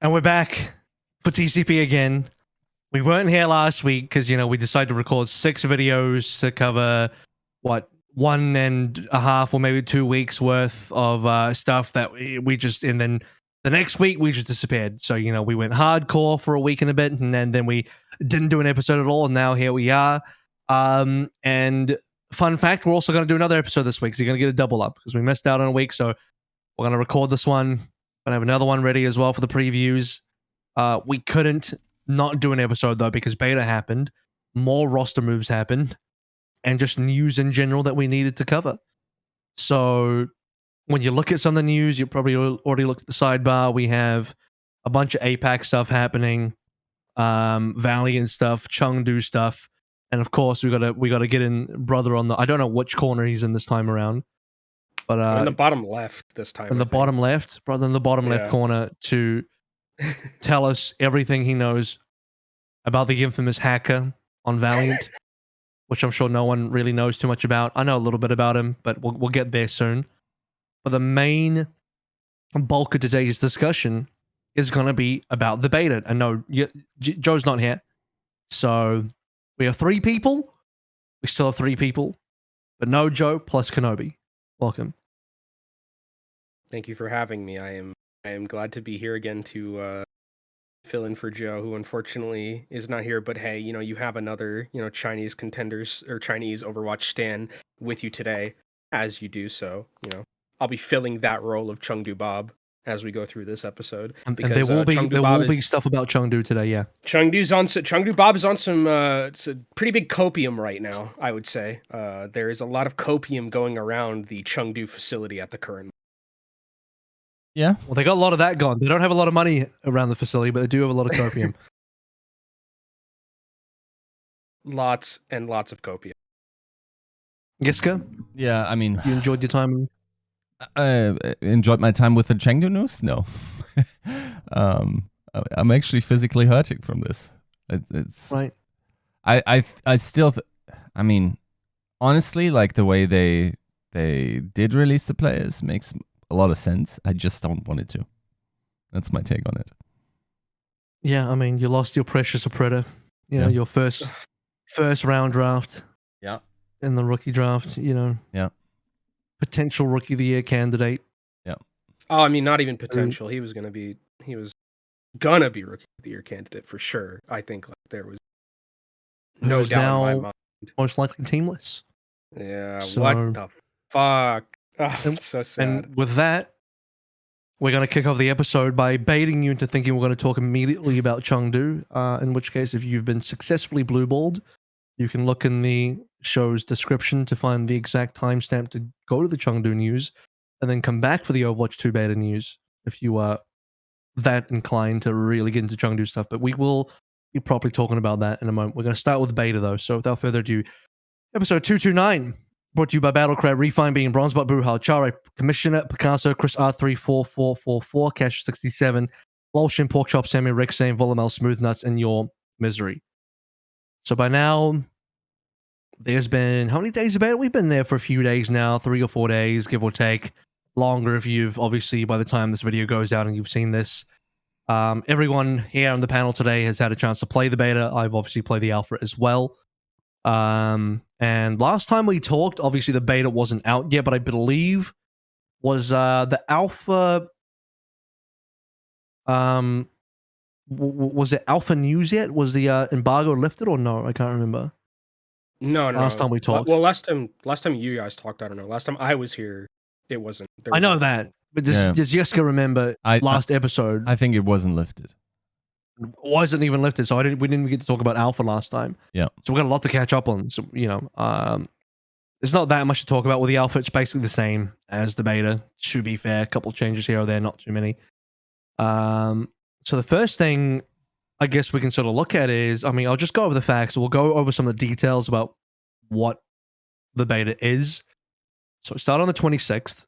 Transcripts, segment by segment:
And we're back for TCP again. We weren't here last week because, we decided to record 6 videos to cover, 1.5 or maybe 2 weeks worth of stuff that we just, and then the next week we just disappeared. So, we went hardcore for a week and a bit, and then we didn't do an episode at all, and now here we are. And fun fact, we're also going to do another episode this week, so you're going to get a double up because we missed out on a week, so we're going to record this one. I have another one ready as well for the previews. We couldn't not do an episode though because beta happened, more roster moves happened, and just news in general that we needed to cover. So when you look at some of the news, you probably already looked at the sidebar. We have a bunch of APAC stuff happening, Valiant stuff, Chengdu stuff, and of course we gotta get in brother on the. I don't know which corner he's in this time around. But in the bottom left this time. In the bottom left, brother, in the bottom left corner to tell us everything he knows about the infamous Haker on Valiant, which I'm sure no one really knows too much about. I know a little bit about him, but we'll get there soon. But the main bulk of today's discussion is going to be about the beta. And no, Joe's not here. So we have 3 people. We still have 3 people. But no Joe plus Kenobi. Welcome. Thank you for having me. I am glad to be here again to fill in for Joe, who unfortunately is not here. But hey, you have another, Chinese contenders or Chinese Overwatch stan with you today, as you do. So, I'll be filling that role of Chengdu Bob as we go through this episode. Because, and there will be stuff about Chengdu today, yeah. Chengdu Bob is on some it's a pretty big copium right now, I would say. There is a lot of copium going around the Chengdu facility at the current. Yeah. Well, they got a lot of that gone. They don't have a lot of money around the facility, but they do have a lot of copium. Lots and lots of copium. Yiska? Yeah, I mean, you enjoyed your time? I enjoyed my time with the Chengdu news? No. I'm actually physically hurting from this. It's right. I still, I mean, honestly, like the way they did release the players makes a lot of sense. I just don't want it to. That's my take on it. Yeah, I mean, you lost your precious Predator. Your first round draft. Yeah. In the rookie draft, Yeah. Potential rookie of the year candidate. Yeah. Oh, I mean, not even potential. He was gonna be rookie of the year candidate for sure. I think there was no doubt in my mind. Most likely teamless. Yeah. So, what the fuck? Oh, it's so sad. And with that, we're going to kick off the episode by baiting you into thinking we're going to talk immediately about Chengdu, in which case, if you've been successfully blue-balled, you can look in the show's description to find the exact timestamp to go to the Chengdu news, and then come back for the Overwatch 2 beta news if you are that inclined to really get into Chengdu stuff. But we will be properly talking about that in a moment. We're going to start with beta, though, so without further ado, episode 229. Brought to you by Battlecrab, Refine Being, Bronzebot, Bruhal, Chare, Commissioner, Picasso, Chris R34444, Cash 67, Lolshin, Porkchop, Sammy, Rick, Same, Volamel, Smooth Nuts, and Your Misery. So by now, there's been, how many days about it? We've been there for a few days now, 3 or 4 days, give or take. Longer if you've, obviously, by the time this video goes out and you've seen this. Everyone here on the panel today has had a chance to play the beta. I've obviously played the alpha as well. And last time we talked, obviously the beta wasn't out yet, but I believe was the alpha was it alpha news yet? Was the embargo lifted or no? I can't remember. No. Last time we talked. Well, last time you guys talked, I don't know. Last time I was here, it wasn't. I know that, but does Yiska remember last episode? I think it wasn't lifted. Wasn't even lifted, so we didn't get to talk about alpha last time. Yeah. So we got a lot to catch up on. So there's not that much to talk about with the alpha. It's basically the same as the beta. To be fair, a couple changes here or there, not too many. So the first thing I guess we can sort of look at is, I mean, I'll just go over the facts. We'll go over some of the details about what the beta is. So it started on the 26th.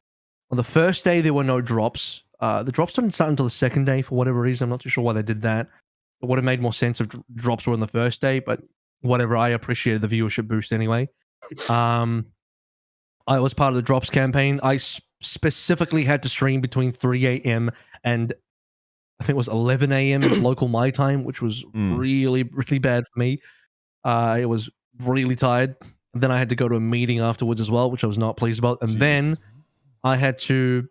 On the first day, there were no drops. The drops didn't start until the second day for whatever reason. I'm not too sure why they did that. It would have made more sense if drops were on the first day, but whatever. I appreciated the viewership boost anyway. I was part of the drops campaign. I specifically had to stream between 3 a.m. and I think it was 11 a.m. local my time, which was really, really bad for me. I was really tired. And then I had to go to a meeting afterwards as well, which I was not pleased about. And then I had to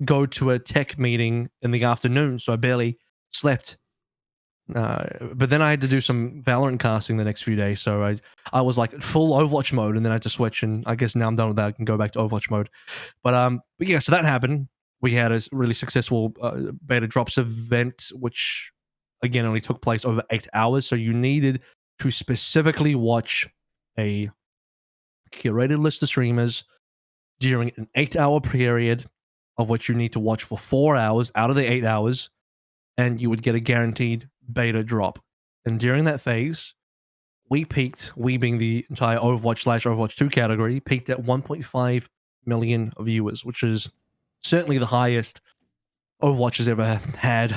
go to a tech meeting in the afternoon, so I barely slept. But then I had to do some Valorant casting the next few days, so I was like full Overwatch mode, and then I had to switch, and I guess now I'm done with that. I can go back to Overwatch mode. But yeah, so that happened. We had a really successful beta drops event, which again only took place over 8 hours. So you needed to specifically watch a curated list of streamers during an 8-hour period, of which you need to watch for 4 hours out of the 8 hours, and you would get a guaranteed beta drop. And during that phase, we peaked, we being the entire Overwatch/Overwatch 2 category, peaked at 1.5 million viewers, which is certainly the highest Overwatch has ever had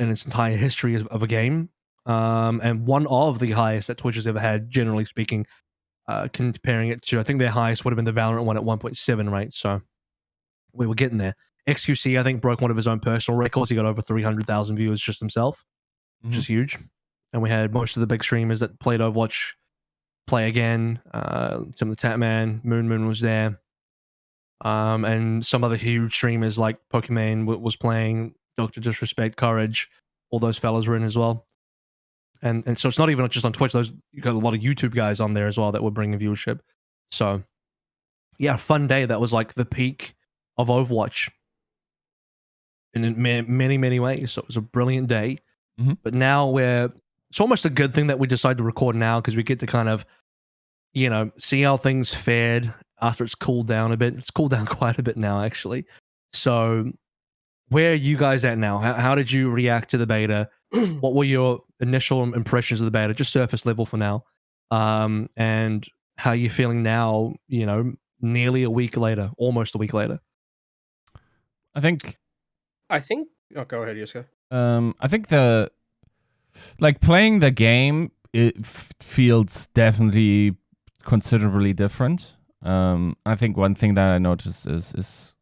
in its entire history of a game. And one of the highest that Twitch has ever had, generally speaking, comparing it to, I think their highest would have been the Valorant one at 1.7, right? So we were getting there. XQC, I think, broke one of his own personal records. He got over 300,000 viewers just himself, which is huge. And we had most of the big streamers that played Overwatch play again. Some of the Tatman, Moon was there. And some other huge streamers like Pokemon was playing, Dr. Disrespect, Courage, all those fellas were in as well. And so it's not even just on Twitch. You got a lot of YouTube guys on there as well that were bringing viewership. So yeah, fun day. That was like the peak of Overwatch in many, many ways. So it was a brilliant day. But now it's almost a good thing that we decide to record now, because we get to kind of, see how things fared after it's cooled down a bit. It's cooled down quite a bit now, actually. So where are you guys at now? How did you react to the beta? What were your initial impressions of the beta? Just surface level for now. And how are you feeling now, nearly a week later, almost a week later? I think... Oh, go ahead, Yiska. I think playing the game, it feels definitely considerably different. I think one thing that I noticed is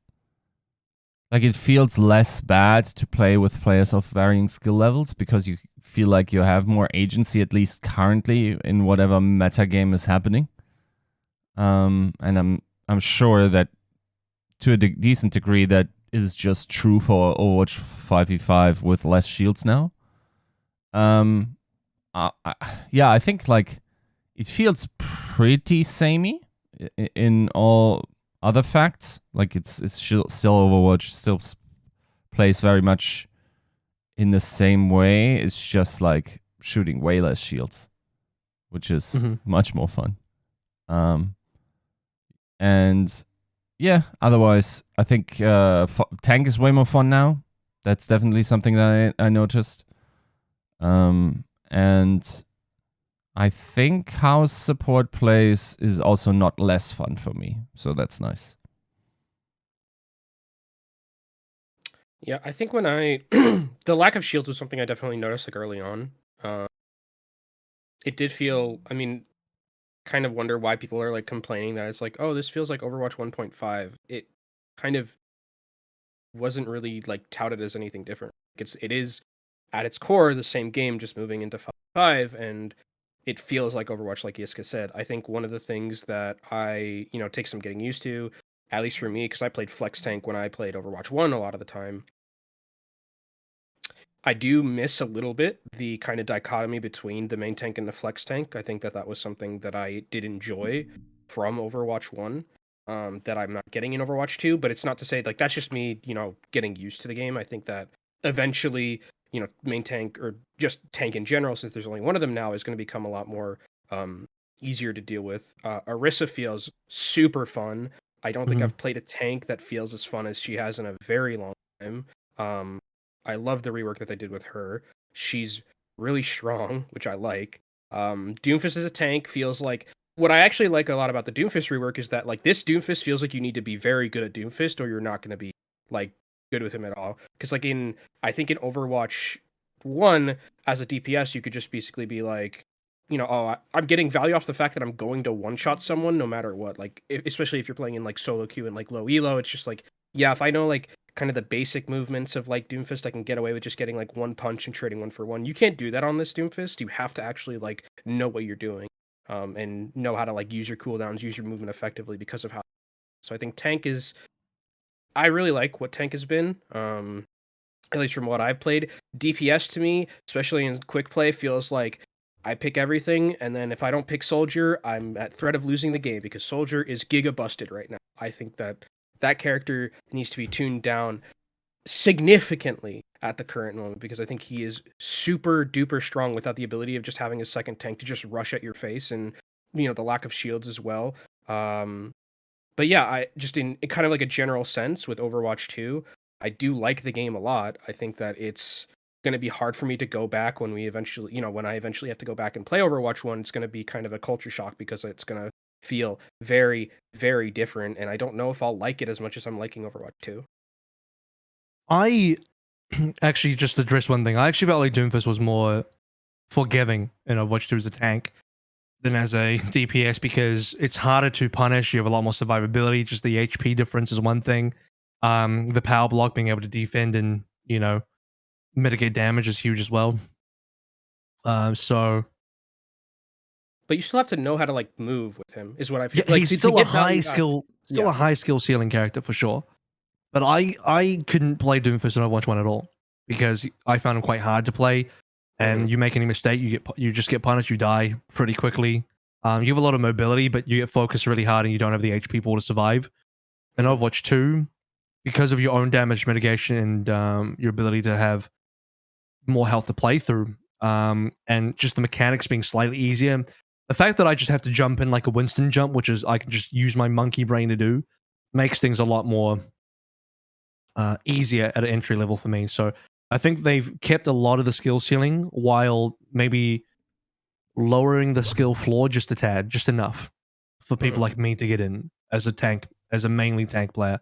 it feels less bad to play with players of varying skill levels, because you feel like you have more agency, at least currently, in whatever meta game is happening. And I'm sure that to a decent degree that is just true for Overwatch 5v5 with less shields now. Yeah, I think it feels pretty samey in all other facts. It's still Overwatch, still plays very much in the same way. It's just shooting way less shields, which is much more fun. And yeah, otherwise, I think tank is way more fun now. That's definitely something that I noticed. And I think how support plays is also not less fun for me. So that's nice. Yeah, I think when the lack of shields was something I definitely noticed early on. It did feel, kind of wonder why people are complaining that it's oh, this feels like Overwatch 1.5. It kind of wasn't really touted as anything different. It is at its core the same game, just moving into 5, and it feels like Overwatch, like Yiska said. I think one of the things that I take some getting used to, at least for me, because I played Flex Tank when I played Overwatch 1 a lot of the time. I do miss a little bit the kind of dichotomy between the main tank and the flex tank. I think that was something that I did enjoy from Overwatch 1 that I'm not getting in Overwatch 2, but it's not to say that's just me, getting used to the game. I think that eventually, main tank or just tank in general, since there's only one of them now, is going to become a lot more easier to deal with. Orisa feels super fun. I don't think I've played a tank that feels as fun as she has in a very long time. I love the rework that they did with her. She's really strong, which I like. Doomfist as a tank feels like... What I actually like a lot about the Doomfist rework is that this Doomfist feels like you need to be very good at Doomfist, or you're not going to be good with him at all. Because I think in Overwatch 1, as a DPS, you could just basically be I'm getting value off the fact that I'm going to one-shot someone no matter what. Especially if you're playing in solo queue and low elo, it's just yeah, if I know kind of the basic movements of like Doomfist. I can get away with just getting like one punch and trading 1-for-1. You can't do that on this Doomfist. You have to actually like know what you're doing, and know how to like use your cooldowns, use your movement effectively because of how. So I think tank is. I really like what tank has been. At least from what I've played. DPS to me, especially in quick play, feels like I pick everything, and then if I don't pick Soldier, I'm at threat of losing the game because Soldier is giga busted right now. I think that that character needs to be tuned down significantly at the current moment because I think he is super duper strong without the ability of just having a second tank to just rush at your face and the lack of shields as well. But yeah, I just in kind of like a general sense with Overwatch 2, I do like the game a lot. I think that it's going to be hard for me to go back when we eventually, when I eventually have to go back and play Overwatch 1, it's going to be kind of a culture shock because it's going to feel very, very different. And I don't know if I'll like it as much as I'm liking Overwatch 2. I actually just addressed one thing. I actually felt like Doomfist was more forgiving in Overwatch 2 as a tank than as a DPS because it's harder to punish. You have a lot more survivability. Just the HP difference is one thing. The power block, being able to defend and mitigate damage is huge as well. So But you still have to know how to like move with him, is what I feel. yeah, Like he's to still a get high value out- skill, Yeah. a high skill ceiling character for sure. But I couldn't play Doomfist in Overwatch 1 at all because I found him quite hard to play. And you make any mistake, you just get punished. You die pretty quickly. You have a lot of mobility, but you get focused really hard, and you don't have the HP pool to survive. In Overwatch 2, because of your own damage mitigation and your ability to have more health to play through, and just the mechanics being slightly easier, the fact that I just have to jump in like a Winston jump, which is I can just use my monkey brain to do, makes things a lot more easier at an entry level for me. So I think they've kept a lot of the skill ceiling while maybe lowering the skill floor just a tad, just enough for people like me to get in as a tank, as a mainly tank player.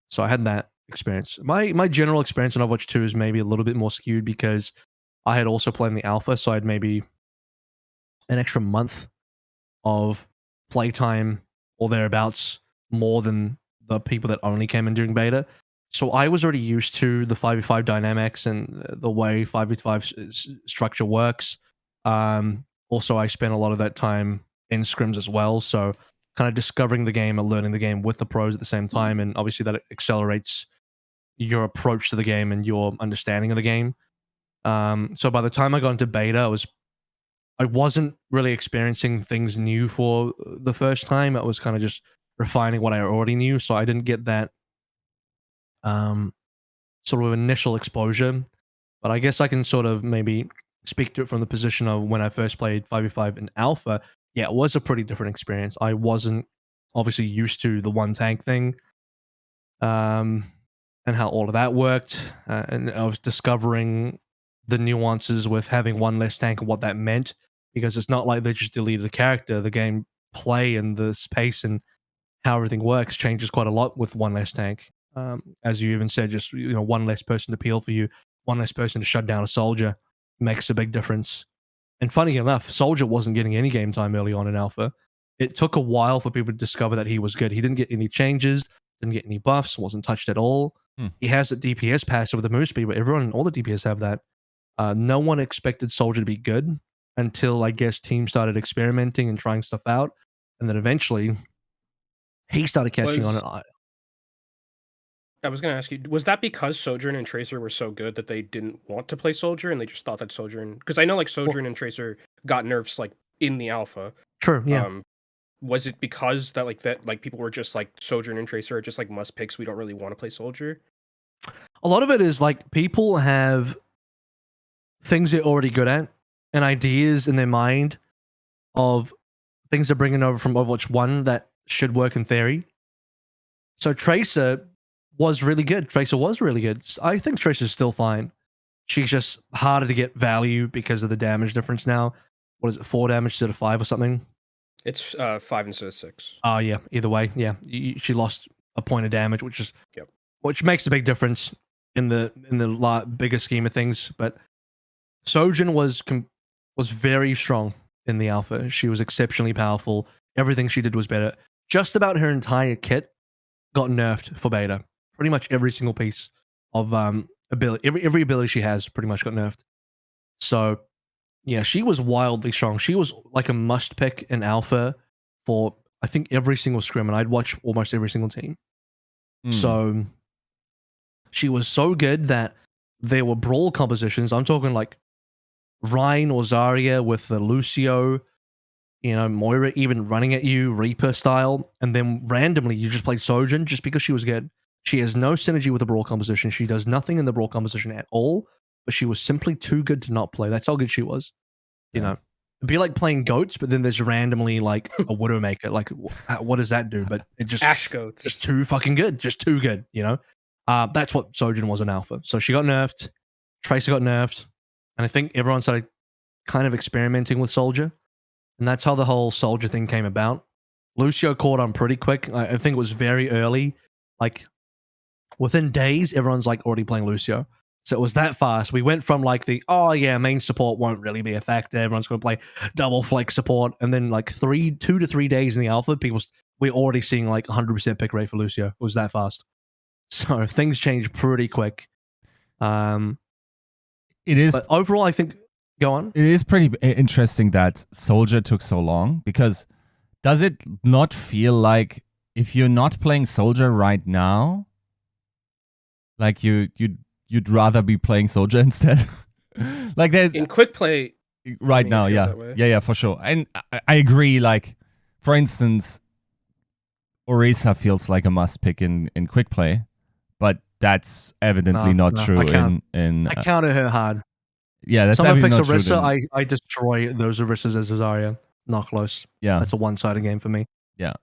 So I had that experience. My general experience in Overwatch 2 is maybe a little bit more skewed because I had also played in the alpha, so I had maybe an extra month of playtime or thereabouts more than the people that only came in during beta. So I was already used to the 5v5 dynamics and the way 5v5 structure works. Also, I spent a lot of that time in scrims as well. So kind of discovering the game and learning the game with the pros at the same time. And obviously that accelerates your approach to the game and your understanding of the game. So by the time I got into beta, I wasn't really experiencing things new for the first time. I was kind of just refining what I already knew. So I didn't get that sort of initial exposure. But I guess I can sort of maybe speak to it from the position of when I first played 5v5 in alpha. Yeah, it was a pretty different experience. I wasn't obviously used to the one tank thing, and how all of that worked. And I was discovering the nuances with having one less tank and what that meant, because it's not like they just deleted a character. The game play and the space and how everything works changes quite a lot with one less tank. As you even said, just one less person to peel for you, one less person to shut down a soldier makes a big difference. And funny enough, Soldier wasn't getting any game time early on in Alpha. It took a while for people to discover that he was good. He didn't get any changes, didn't get any buffs, wasn't touched at all. He has a DPS passive with the move speed, but all the DPS have that. No one expected Soldier to be good until, I guess, teams started experimenting and trying stuff out. And then eventually, he started catching on it. I was going to ask you, was that because Sojourn and Tracer were so good that they didn't want to play Soldier and they just thought that Sojourn... Because I know like Sojourn and Tracer got nerfs like in the alpha. True, yeah. Was it because that people were just like Sojourn and Tracer are just like must picks, we don't really want to play Soldier? A lot of it is like people have things they're already good at and ideas in their mind of things they're bringing over from Overwatch 1 that should work in theory. So Tracer was really good. I think Tracer's still fine. She's just harder to get value because of the damage difference now. What is it, 4 damage instead of 5 or something? It's 5 instead of 6. Oh, yeah. Either way, yeah. She lost a point of damage, which makes a big difference in the bigger scheme of things. But Sojourn was very strong in the alpha. She was exceptionally powerful. Everything she did was better. Just about her entire kit got nerfed for beta. pretty much every single piece of ability, every ability she has pretty much got nerfed. So yeah, she was wildly strong. She was like a must pick in alpha for I think every single scrim, and I'd watch almost every single team. So she was so good that there were brawl compositions. I'm talking like Rhine or Zarya with the Lucio, Moira even running at you, Reaper style, and then randomly you just played Sojourn just because she was good. She has no synergy with the brawl composition. She does nothing in the brawl composition at all, but she was simply too good to not play. That's how good she was. It'd be like playing goats, but then there's randomly like a Widowmaker. Like, what does that do? But it just Ash goats. just too fucking good. Just too good, That's what Sojourn was in alpha. So she got nerfed. Tracer got nerfed. And I think everyone started kind of experimenting with Soldier. And that's how the whole Soldier thing came about. Lucio caught on pretty quick. I think it was very early. Like, within days, everyone's like already playing Lucio. So it was that fast. We went from like main support won't really be effective. Everyone's going to play double flex support. And then like 2 to 3 days in the alpha, we're already seeing like 100% pick rate for Lucio. It was that fast. So things changed pretty quick. It is. But overall, I think, go on. It is pretty interesting that Soldier took so long, because does it not feel like if you're not playing Soldier right now, like you'd rather be playing Soldier instead? Like there's in quick play right now, yeah, for sure. And I agree. Like, for instance, Orisa feels like a must pick in quick play, but that's evidently not true. I counter her hard. Yeah, that's someone picks not Orisa, true. I destroy those Orisas as Zarya. Not close. Yeah, that's a one-sided game for me. Yeah.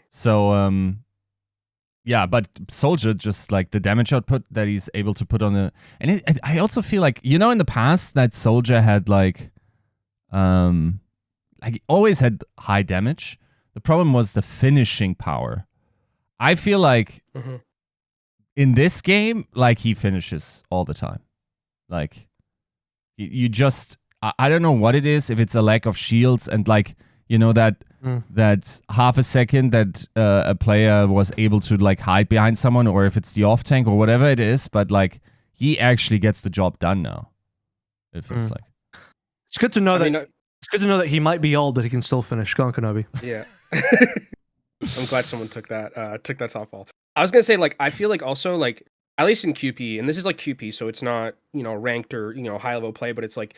So yeah, but Soldier, just like the damage output that he's able to put on the, and I also feel like, in the past that Soldier had like he always had high damage. The problem was the finishing power. I feel like in this game, like he finishes all the time. Like you just, I don't know what it is. If it's a lack of shields and like that half a second that a player was able to like hide behind someone, or if it's the off tank or whatever it is, but like he actually gets the job done now. If it's like, it's good to know it's good to know that he might be old, but he can still finish. Go on, Kenobi. Yeah. I'm glad someone took that softball. I was gonna say, like, I feel like also, like, at least in QP, and this is like QP, so it's not, ranked or, high level play, but it's like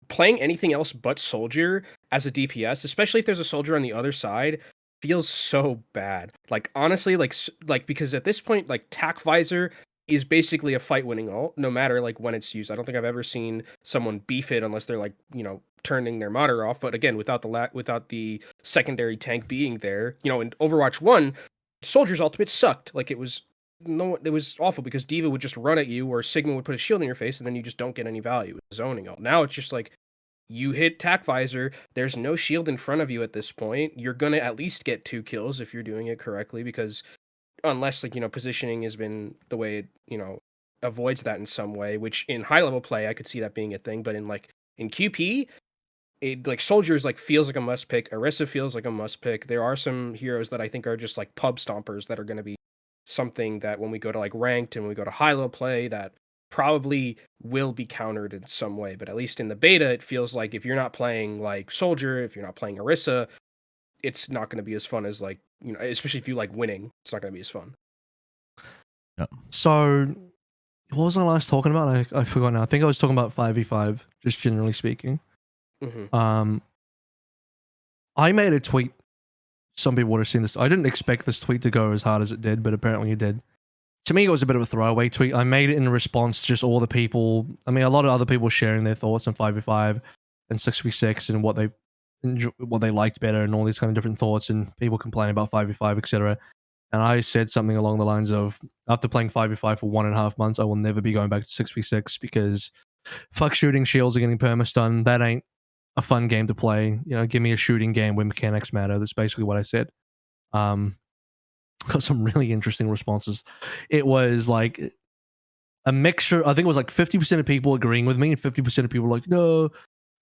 playing anything else but Soldier as a DPS, especially if there's a Soldier on the other side, feels so bad. Like, honestly, like because at this point, like, Tac Visor is basically a fight winning ult, no matter like when it's used. I don't think I've ever seen someone beef it unless they're like, turning their monitor off. But again, without the secondary tank being there, in Overwatch 1, Soldier's ultimate sucked. Like, it was awful because D.Va would just run at you, or Sigma would put a shield in your face, and then you just don't get any value with zoning ult. Now it's just like, you hit Tac Visor, there's no shield in front of you at this point. You're gonna at least get 2 kills if you're doing it correctly, because unless like, positioning has been the way it, avoids that in some way, which in high level play I could see that being a thing, but in QP, it like Soldiers like feels like a must pick. Orisa feels like a must pick. There are some heroes that I think are just like pub stompers that are going to be something that when we go to like ranked and we go to high level play, that probably will be countered in some way. But at least in the beta, it feels like if you're not playing like Soldier, if you're not playing Orisa, it's not going to be as fun as like, especially if you like winning, it's not going to be as fun. Yeah. So what was I last talking about? I forgot now. I think I was talking about 5v5, just generally speaking. I made a tweet. Some people would have seen this. I didn't expect this tweet to go as hard as it did, but apparently it did. To me, it was a bit of a throwaway tweet. I made it in response to just all the people. I mean, a lot of other people sharing their thoughts on 5v5 and 6v6 and what they liked better and all these kind of different thoughts, and people complaining about 5v5, etc. And I said something along the lines of, after playing 5v5 for 1.5 months, I will never be going back to 6v6 because fuck shooting, shields are getting perma-stun. That ain't a fun game to play. Give me a shooting game where mechanics matter. That's basically what I said. Got some really interesting responses. It was like a mixture. I think it was like 50% of people agreeing with me and 50% of people were like, no,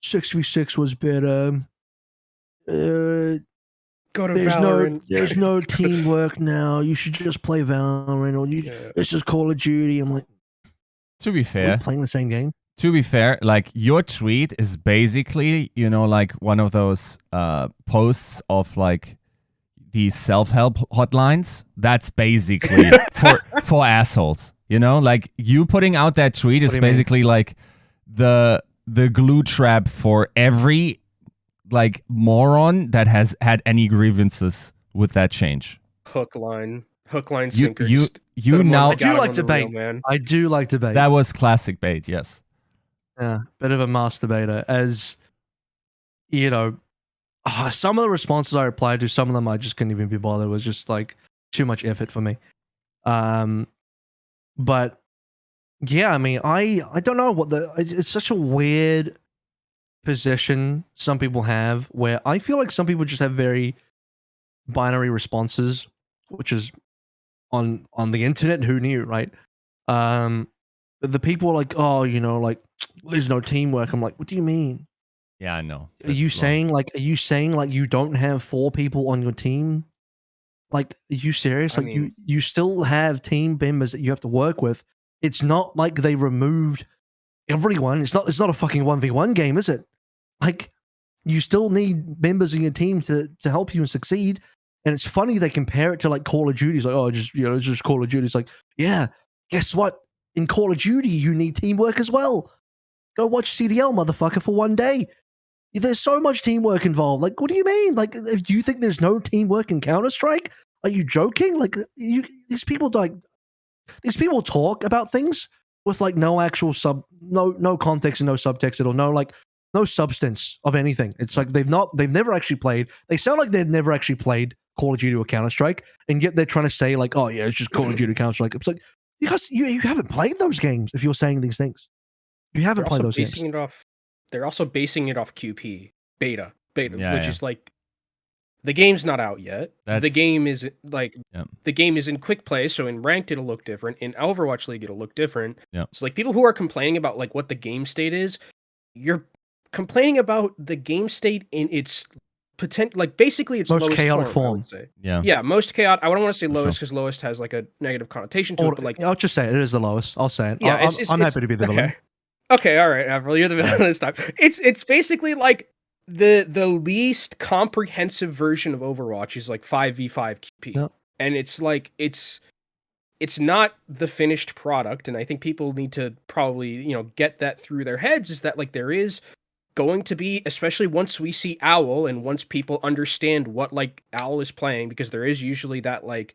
6v6 was better. Go to there's Valorant. no teamwork now. You should just play Valorant, or Yeah. this is Call of Duty. I'm like, To be are we fair, playing the same game? to be fair, like your tweet is basically, you know, like one of those posts of like these self-help hotlines. That's basically for assholes. You know, like you putting out that tweet is basically like the glue trap for every like moron that has had any grievances with that change. Hook, line, sinker. You now. I do like debate, man. I do like debate. That was classic bait, yes. Yeah, bit of a masturbator. As you know, some of the responses I replied to, some of them I just couldn't even be bothered. It was just like too much effort for me. But yeah, I mean, I don't know what it's such a weird position some people have where I feel like some people just have very binary responses, which is on the internet. Who knew, right? But the people are like, oh, you know, like there's no teamwork. I'm like, what do you mean? Yeah, I know. Are you saying like you don't have 4 people on your team? Like, are you serious? I Like mean, you still have team members that you have to work with. It's not like they removed everyone. It's not a fucking 1v1 game, is it? Like, you still need members in your team to help you and succeed. And it's funny they compare it to like Call of Duty. It's like, oh, just, you know, it's just Call of Duty. It's like, yeah, guess what? In Call of Duty, you need teamwork as well. Go watch CDL, motherfucker, for one day. There's so much teamwork involved. Like, what do you mean? Like, do you think there's no teamwork in Counter-Strike? Are you joking? Like, these people talk about things with like no actual no context and no subtext at all. No substance of anything. It's like they've never actually played. They sound like they've never actually played Call of Duty or Counter-Strike, and yet they're trying to say like, oh yeah, it's just Call of Duty, Counter-Strike. It's like, because you haven't played those games if you're saying these things. You haven't played those games. They're also basing it off QP beta, Yeah, which yeah. is like the game's not out yet. The game is like the game is in quick play, so in ranked it'll look different. In Overwatch League it'll look different. Yeah. So like people who are complaining about like what the game state is, you're complaining about the game state in its potential, like basically its Most lowest chaotic form. I form. would say. Yeah. Yeah, most chaotic. I don't want to say For lowest because lowest has like a negative connotation to it, but like I'll just say it is the lowest. I'll say it. yeah, I'm happy to be the villain. Okay, all right, Avril, you're the villain this time. It's basically like the least comprehensive version of Overwatch is like 5v5 QP. Yep. And it's like it's not the finished product, and I think people need to probably, you know, get that through their heads, is that like there is going to be, especially once we see Owl and once people understand what like Owl is playing, because there is usually that like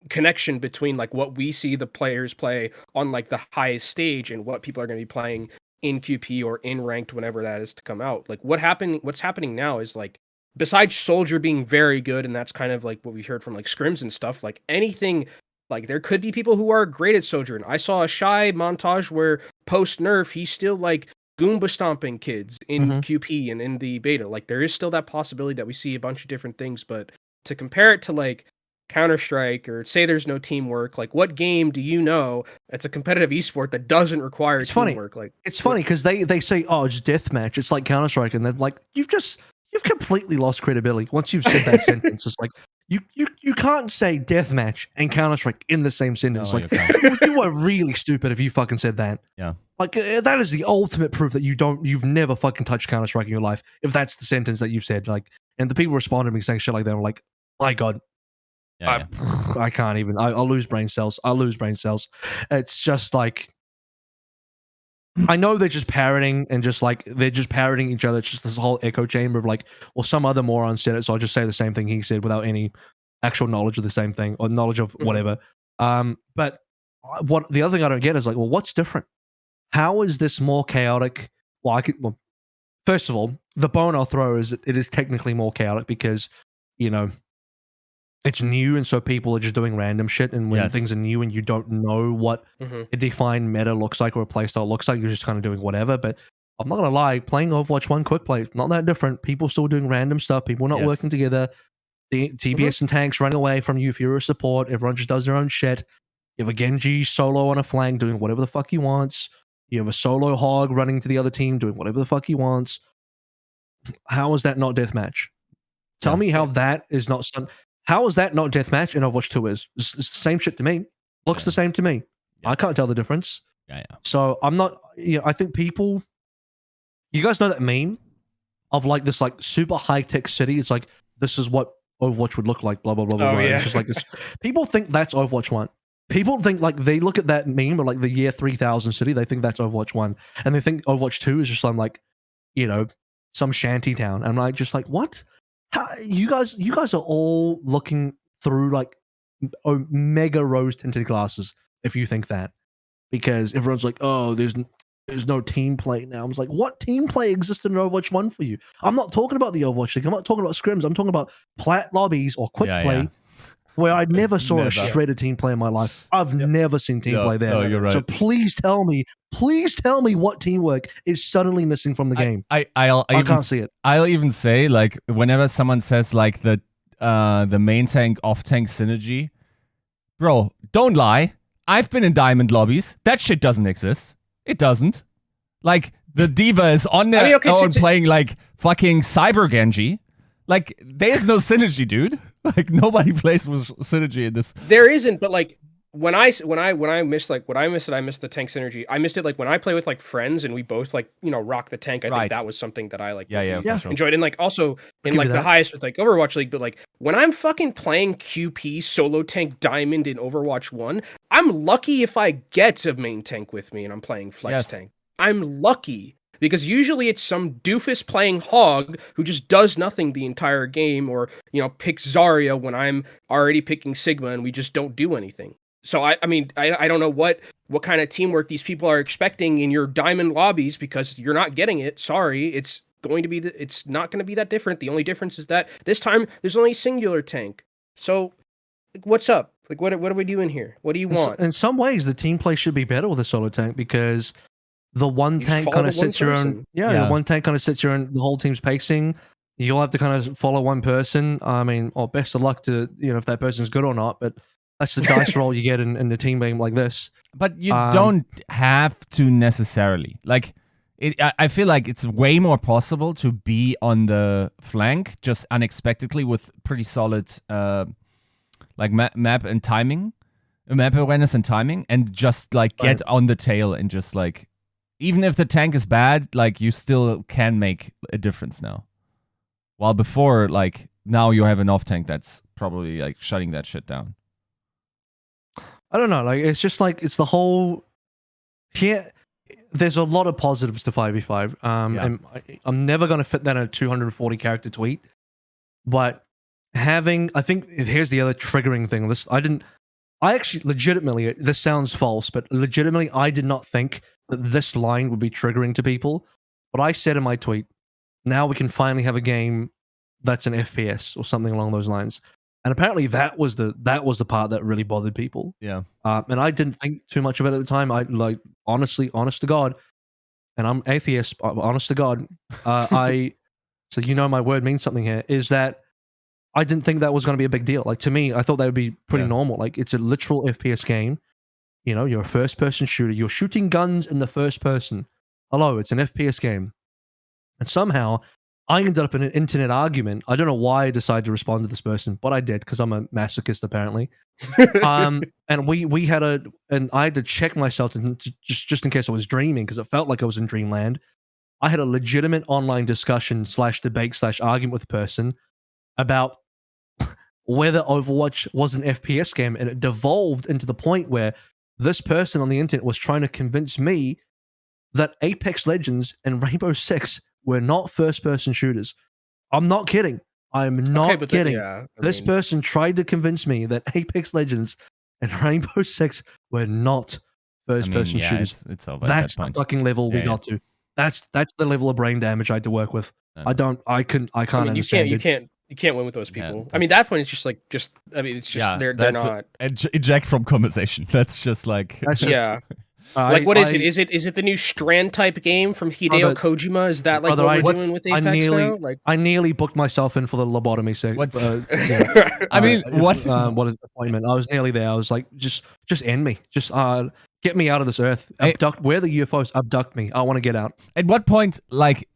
connection between like what we see the players play on like the highest stage and what people are going to be playing in QP or in ranked whenever that is to come out. Like what's happening now is like, besides Soldier being very good, and that's kind of like what we heard from like scrims and stuff, like anything, like there could be people who are great at Soldier. And I saw a Shy montage where post nerf he's still like Goomba stomping kids in QP and in the beta. Like there is still that possibility that we see a bunch of different things, but to compare it to like Counter-Strike or say there's no teamwork, like what game do you know it's a competitive esport that doesn't require teamwork? Like it's funny because they say, oh, it's deathmatch, it's like Counter-Strike, and then like you've completely lost credibility once you've said that sentence. It's like you can't say deathmatch and Counter-Strike in the same sentence. No, like you were really stupid if you fucking said that. Yeah. Like that is the ultimate proof that you've never fucking touched Counter-Strike in your life if that's the sentence that you've said. Like, and the people responded to me saying shit like that. I'm like, my God. Yeah, I can't even. I'll lose brain cells. It's just like, I know they're just parroting and they're just parroting each other. It's just this whole echo chamber of like, well, some other moron said it, so I'll just say the same thing he said without any actual knowledge of the same thing or knowledge of whatever. But what the other thing I don't get is like, well, what's different? How is this more chaotic? Well, first of all, the bone I'll throw is it is technically more chaotic because, you know, it's new, and so people are just doing random shit. And when things are new and you don't know what a defined meta looks like or a playstyle looks like, you're just kind of doing whatever. But I'm not gonna lie, playing Overwatch 1 quick play, not that different. People still doing random stuff. People not working together. The TBS and tanks running away from you if you're a support. Everyone just does their own shit. You have a Genji solo on a flank doing whatever the fuck he wants. You have a solo hog running to the other team doing whatever the fuck he wants. How is that not deathmatch? Tell Yeah. me how that is not how is that not deathmatch and Overwatch 2 is? It's the same shit to me. Looks Yeah. the same to me. Yeah. I can't tell the difference. Yeah. So I'm not, I think people, you guys know that meme of like this like super high tech city. It's like, this is what Overwatch would look like, blah, blah, blah, blah, Oh, blah. yeah. It's just like this. People think that's Overwatch 1. People think like they look at that meme of like the year 3000 city, they think that's Overwatch 1. And they think Overwatch 2 is just some like, some shanty town. I'm like, just like, what? How, you guys are all looking through like mega rose tinted glasses if you think that, because everyone's like, oh, there's no team play now. I was like, what team play existed in Overwatch 1 for you? I'm not talking about the Overwatch League. I'm not talking about scrims. I'm talking about plat lobbies or quick play, where I never saw a shredded team play in my life. I've never seen team play there. No, you're right. So please tell me what teamwork is suddenly missing from the game. I can't see it. I'll even say, like, whenever someone says like the main tank off tank synergy, bro, don't lie. I've been in diamond lobbies. That shit doesn't exist. It doesn't. Like, the diva is on their own playing like fucking Cyber Genji. Like, there's no synergy, dude. Like, nobody plays with synergy in this. There isn't, but like when I missed I missed the tank synergy. I missed it like when I play with like friends and we both like, rock the tank. I think that was something that I like for sure. enjoyed. And like also in like the highest with like Overwatch League, but like when I'm fucking playing QP solo tank diamond in Overwatch 1, I'm lucky if I get a main tank with me and I'm playing flex tank. I'm lucky. Because usually it's some doofus playing Hog who just does nothing the entire game, or, picks Zarya when I'm already picking Sigma and we just don't do anything. So, I mean, I don't know what kind of teamwork these people are expecting in your diamond lobbies, because you're not getting it. Sorry, it's not going to be that different. The only difference is that this time there's only a singular tank. So, like, what's up? Like, what are we doing here? What do you want? In some ways, the team play should be better with a solo tank, because the one tank kind of sits your own. The one tank kind of sits your own. The whole team's pacing. You'll have to kind of follow one person. I mean, best of luck to if that person's good or not. But that's the dice roll you get in the team game like this. But you don't have to necessarily. Like, I feel like it's way more possible to be on the flank just unexpectedly with pretty solid like map and timing, map awareness and timing, and just like get on the tail and just like. Even if the tank is bad, like, you still can make a difference now. While before, like, now you have an off tank that's probably like shutting that shit down. I don't know. Like, it's just like, it's the whole. Here, there's a lot of positives to 5v5. And I'm never going to fit that in a 240 character tweet. But I think here's the other triggering thing. I actually legitimately, this sounds false, but legitimately, I did not think that this line would be triggering to people. But I said in my tweet, now we can finally have a game that's an FPS or something along those lines. And apparently that was the part that really bothered people. Yeah. And I didn't think too much of it at the time. I like, honest to God, and I'm atheist, honest to God, so my word means something here, is that I didn't think that was going to be a big deal. Like, to me, I thought that would be pretty normal. Like, it's a literal FPS game. You're a first-person shooter. You're shooting guns in the first person. Hello, it's an FPS game. And somehow, I ended up in an internet argument. I don't know why I decided to respond to this person, but I did, because I'm a masochist, apparently. And we had and I had to check myself just in case I was dreaming, because it felt like I was in dreamland. I had a legitimate online discussion /debate/argument with a person about whether Overwatch was an FPS game, and it devolved into the point where this person on the internet was trying to convince me that Apex Legends and Rainbow Six were not first-person shooters. I'm not kidding. I'm not kidding. This person tried to convince me that Apex Legends and Rainbow Six were not first-person shooters. It's over. That's the fucking level we got to. That's the level of brain damage I had to work with. I can't understand. You can't win with those people. I mean, that point, it's just it's just they're not eject from conversation. That's just like like, what is it? Is it the new Strand type game from Hideo Kojima? Is that like what we're doing with Apex now? Like, I nearly booked myself in for the lobotomy. I mean, what is the appointment? I was nearly there. I was like, just end me. Get me out of this earth. Abduct. Where the UFOs? Abduct me. I want to get out. At what point, like,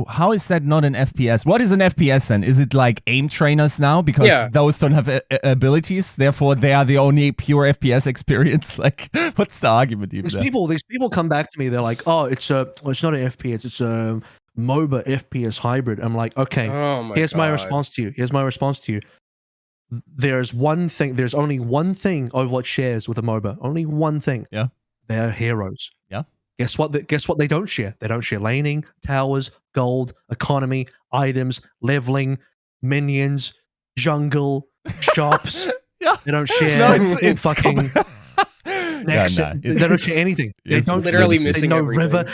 how is that not an FPS? What is an FPS then? Is it like aim trainers now? Because those don't have abilities, therefore they are the only pure FPS experience. Like, what's the argument even? These people come back to me. They're like, "Oh, it's not an FPS. It's a MOBA FPS hybrid." I'm like, "Okay, here's my response to you. There's one thing. There's only one thing Overwatch shares with a MOBA. Only one thing. Yeah. They're heroes. Yeah. Guess what they don't share? They don't share laning, towers, gold, economy, items, leveling, minions, jungle, shops. Yeah. They don't share it's fucking they don't share anything. They don't literally missing everything. River.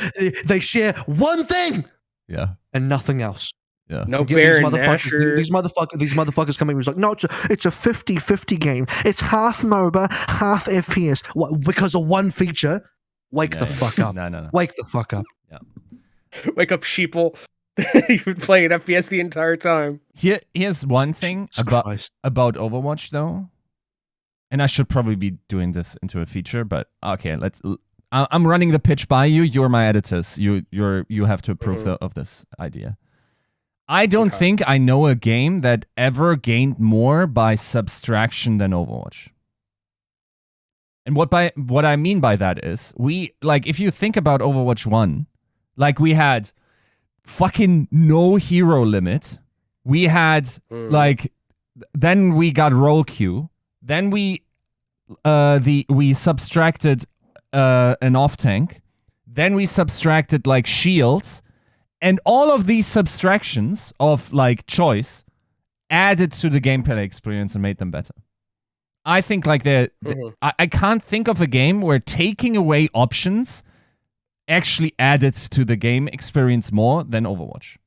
They share one thing. Yeah. And nothing else. Yeah. No Baron Nashor. These motherfuckers coming was like, no, it's a 50-50 game. It's half MOBA, half FPS. What, because of one feature? Wake the fuck up. No. Wake the fuck up. Yeah. Wake up, sheeple. You've been playing FPS the entire time. Here's one thing about Overwatch though. And I should probably be doing this into a feature, but okay, I'm running the pitch by you. You're my editors. You have to approve of this idea. I don't think I know a game that ever gained more by subtraction than Overwatch. And what I mean by that is, if you think about Overwatch 1, like we had fucking no hero limit. We had then we got roll queue. Then we subtracted an off tank. Then we subtracted like shields. And all of these subtractions of like choice added to the gameplay experience and made them better. I think like I can't think of a game where taking away options actually added to the game experience more than Overwatch.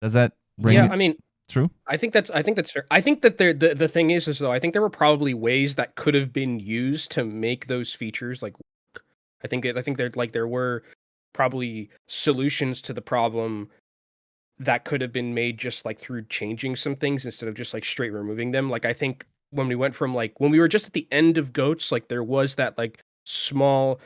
Does that ring? Yeah, I mean, true. I think that's fair. I think that the thing is though, I think there were probably ways that could have been used to make those features like work. I think there were probably solutions to the problem that could have been made just like through changing some things instead of just like straight removing them. Like I think when we went from like when we were just at the end of GOATs, like there was that like small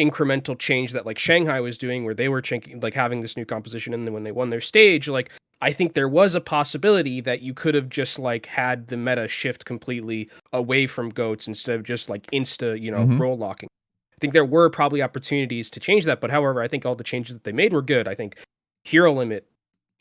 incremental change that like Shanghai was doing where they were like having this new composition, and then when they won their stage, like I think there was a possibility that you could have just like had the meta shift completely away from GOATs instead of just like insta, role locking. I think there were probably opportunities to change that, but however, I think all the changes that they made were good. I think hero limit,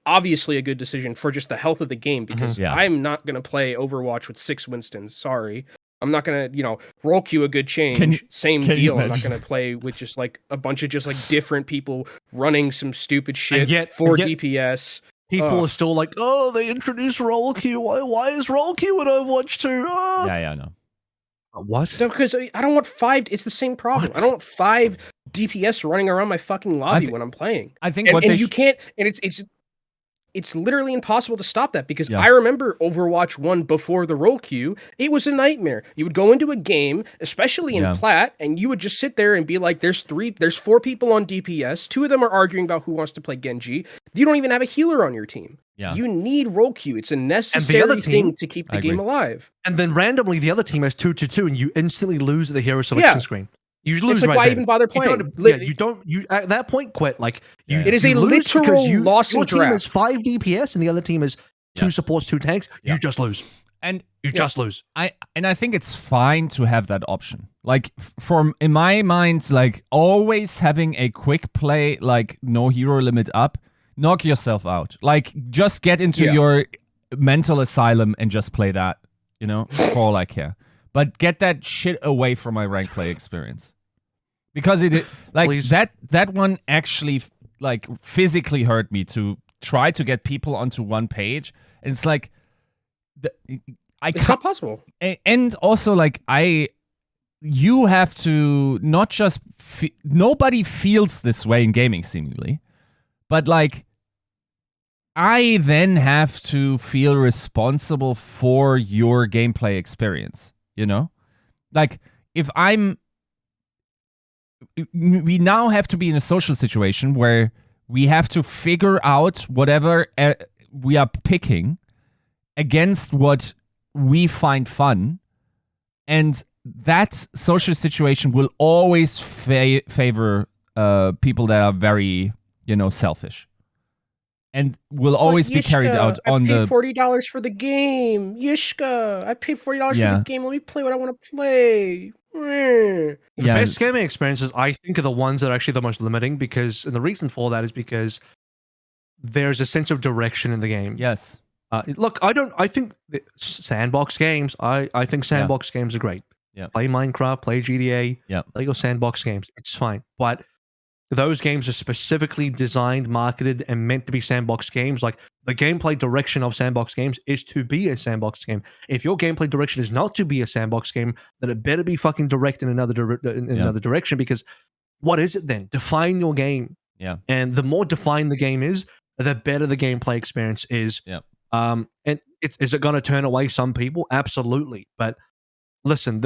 obviously a good decision for just the health of the game, because I'm not going to play Overwatch with 6 Winstons. Sorry. I'm not going to, roll queue a good change. Same deal. I'm not going to play with just like a bunch of just like different people running some stupid shit for DPS. People are still like, oh, they introduced roll queue. Why is roll queue in Overwatch 2? Oh. Yeah, I know. What? No, because I don't want 5. It's the same problem. What? I don't want 5 DPS running around my fucking lobby when I'm playing. I think you can't, and it's literally impossible to stop that, because I remember Overwatch 1 before the roll queue. It was a nightmare. You would go into a game, especially in Plat, and you would just sit there and be like, there's 4 people on DPS. 2 of them are arguing about who wants to play Genji. You don't even have a healer on your team. Yeah. You need roll queue. It's a necessary thing to keep the game alive. And then randomly the other team has 2-2, and you instantly lose the hero selection screen. You lose. It's like, why even bother playing? You at that point quit. Like it is a literal loss in draft. Your team is 5 DPS, and the other team is 2 supports, 2 tanks. You just lose. And you just lose. I think it's fine to have that option. Like in my mind, like always having a quick play, like no hero limit up, knock yourself out. Like just get into your mental asylum and just play that. For all I care. But get that shit away from my rank play experience, because that one actually like physically hurt me to try to get people onto one page. And it's like it's not possible. And also like you have to not just nobody feels this way in gaming seemingly, but like I then have to feel responsible for your gameplay experience. Like if we now have to be in a social situation where we have to figure out whatever we are picking against what we find fun. And that social situation will always favor people that are very, selfish, and will always be carried out on I paid $40 for the game. Yiska, I paid $40 for the game. Let me play what I want to play. The best gaming experiences, I think, are the ones that are actually the most limiting, because, and the reason for that is because there's a sense of direction in the game. Yes. Look, I think sandbox games, I think sandbox games are great. Yeah. Play Minecraft, play GTA, yeah, play your sandbox games. It's fine. But those games are specifically designed, marketed, and meant to be sandbox games. Like, the gameplay direction of sandbox games is to be a sandbox game. If your gameplay direction is not to be a sandbox game, then it better be fucking direct in another another direction, because what is it then? Define your game. Yeah. And the more defined the game is, the better the gameplay experience is. Yeah. And is it going to turn away some people? Absolutely. But listen,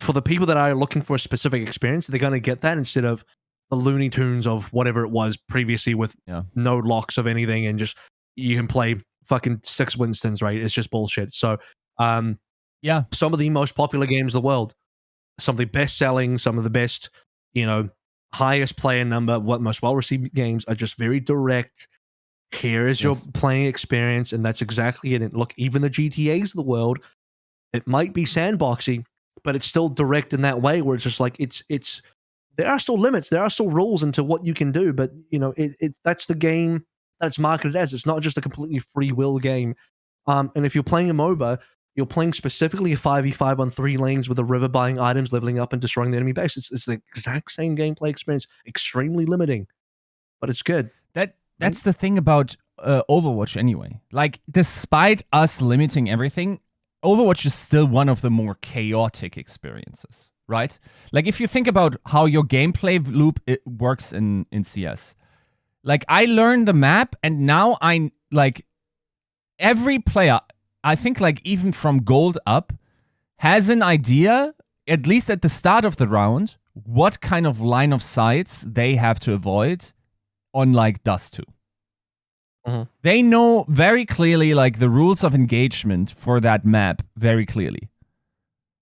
for the people that are looking for a specific experience, they're going to get that instead of the Looney Tunes of whatever it was previously, with no locks of anything, and just you can play fucking 6 Winstons, right? It's just bullshit. So, some of the most popular games in the world, some of the best selling, some of the best, highest player number, most well received games are just very direct. Here is your playing experience, and that's exactly it. And look, even the GTAs of the world, it might be sandboxy, but it's still direct in that way, where it's just like it's there are still limits, there are still rules into what you can do, but that's the game that it's marketed as. It's not just a completely free will game. And if you're playing a MOBA, you're playing specifically a 5v5 on 3 lanes with a river, buying items, leveling up, and destroying the enemy base. It's the exact same gameplay experience, extremely limiting, but it's good. That's the thing about Overwatch anyway. Like, despite us limiting everything, Overwatch is still one of the more chaotic experiences, right? Like, if you think about how your gameplay loop works in CS, like, I learned the map, and now every player, I think, like, even from gold up, has an idea, at least at the start of the round, what kind of line of sights they have to avoid on, like, Dust 2. They know very clearly, like, the rules of engagement for that map very clearly.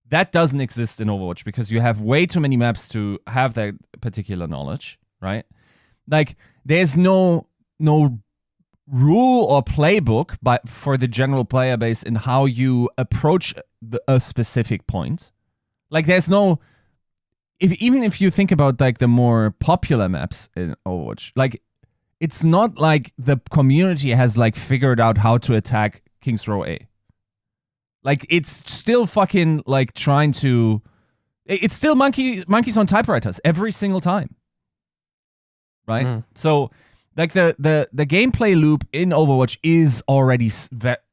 That doesn't exist in Overwatch, because you have way too many maps to have that particular knowledge, right? Like, there's no rule or playbook for the general player base in how you approach a specific point. Like, there's no... Even if you think about, like, the more popular maps in Overwatch, like, it's not like the community has, like, figured out how to attack King's Row A. Like, it's still fucking, like, trying to... It's still monkeys on typewriters every single time. Right? So, like, the gameplay loop in Overwatch is already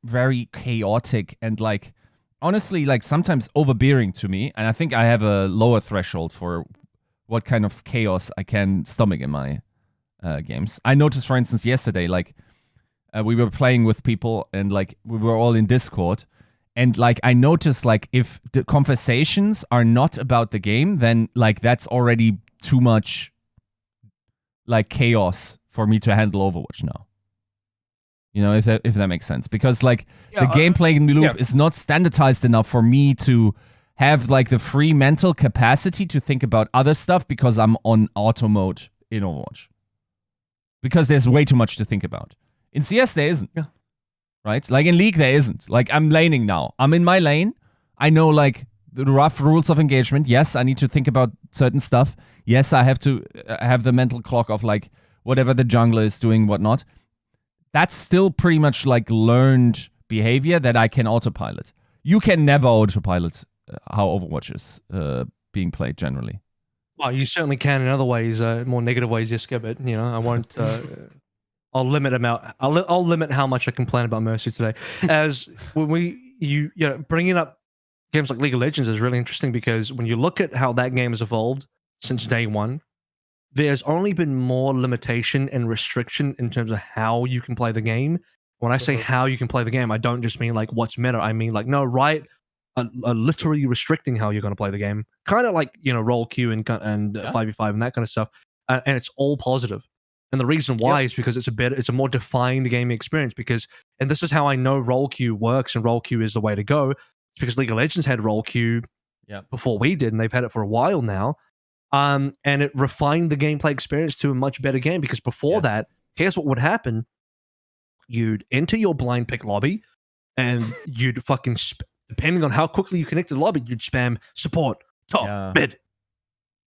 very chaotic and, like, honestly, like, sometimes overbearing to me. And I think I have a lower threshold for what kind of chaos I can stomach in my games. I noticed, for instance, yesterday, like, we were playing with people, and, like, we were all in Discord, and, like, I noticed, like, if the conversations are not about the game, then, like, that's already too much, like, chaos for me to handle Overwatch now. If that makes sense, because, like, the gameplay loop is not standardized enough for me to have, like, the free mental capacity to think about other stuff, because I'm on auto mode in Overwatch. Because there's way too much to think about. In CS, there isn't. Yeah. Right? Like, in League, there isn't. Like, I'm laning now. I'm in my lane. I know, like, the rough rules of engagement. Yes, I need to think about certain stuff. Yes, I have to have the mental clock of, like, whatever the jungler is doing, whatnot. That's still pretty much, like, learned behavior that I can autopilot. You can never autopilot how Overwatch is being played generally. Well, you certainly can in other ways, more negative ways, Yiska, but, I won't... I'll limit I'll limit how much I complain about Mercy today. As when bringing up games like League of Legends is really interesting, because when you look at how that game has evolved since day one, there's only been more limitation and restriction in terms of how you can play the game. When I say how you can play the game, I don't just mean, like, what's meta. I mean, like, no, Riot are literally restricting how you're going to play the game. Kind of like, role queue and 5v5 and that kind of stuff. And it's all positive. And the reason why is because it's a more defined gaming experience. And this is how I know role queue works and role queue is the way to go. It's because League of Legends had role queue, before we did, and they've had it for a while now. And it refined the gameplay experience to a much better game, because before that, here's what would happen. You'd enter your blind pick lobby, and you'd fucking, depending on how quickly you connect to the lobby, you'd spam support, top, mid,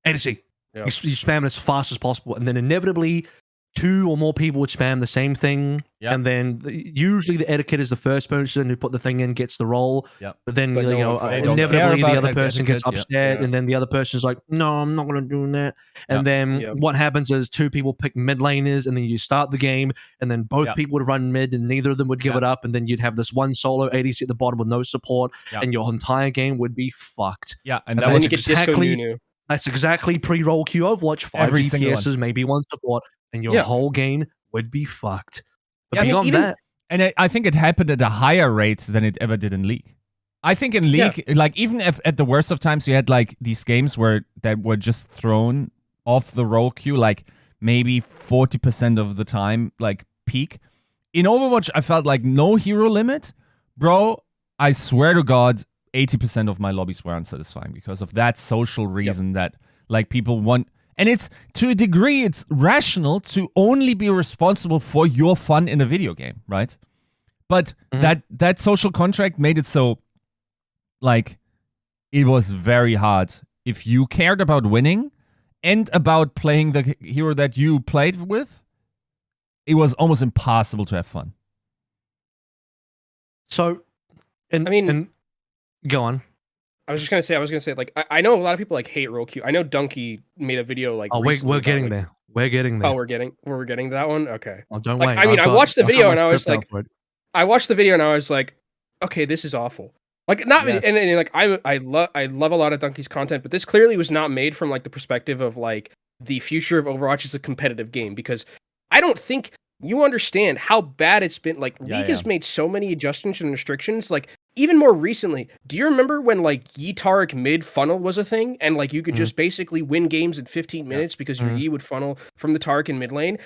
ADC. You spam it as fast as possible, and then inevitably 2 or more people would spam the same thing, and then usually the etiquette is the first person who put the thing in gets the role. But then inevitably the other person gets upset, and then the other person's like, "No, I'm not going to do that." And then what happens is 2 people pick mid laners, and then you start the game, and then both people would run mid, and neither of them would give it up, and then you'd have this one solo ADC at the bottom with no support, and your entire game would be fucked. And that was exactly. That's exactly pre-roll queue Overwatch. 5 DPSs, maybe 1 support, and your whole game would be fucked. But beyond that... And I think it happened at a higher rate than it ever did in League. I think in League, like even if at the worst of times, you had like these games that were just thrown off the roll queue, like maybe 40% of the time, like peak. In Overwatch, I felt like no hero limit. Bro, I swear to God, 80% of my lobbies were unsatisfying because of that social reason that like people want. And it's, to a degree, it's rational to only be responsible for your fun in a video game, right? But that social contract made it so, like, it was very hard. If you cared about winning and about playing the hero that you played with, it was almost impossible to have fun. So, go on. I was gonna say, like, I know a lot of people like hate roll queue. I know Dunkey made a video like. Oh, we're getting there. We're getting there. Oh, we're getting to that one. Okay. Oh, don't like, wait. I mean, I watched the video and I was like, okay, this is awful. Like, not and like I love a lot of Dunkey's content, but this clearly was not made from like the perspective of like the future of Overwatch is a competitive game, because I don't think you understand how bad it's been. Like, League has made so many adjustments and restrictions. Like, even more recently, do you remember when like Yi Taric mid funnel was a thing, and like you could just basically win games in 15 minutes because your Yi would funnel from the Taric in mid lane?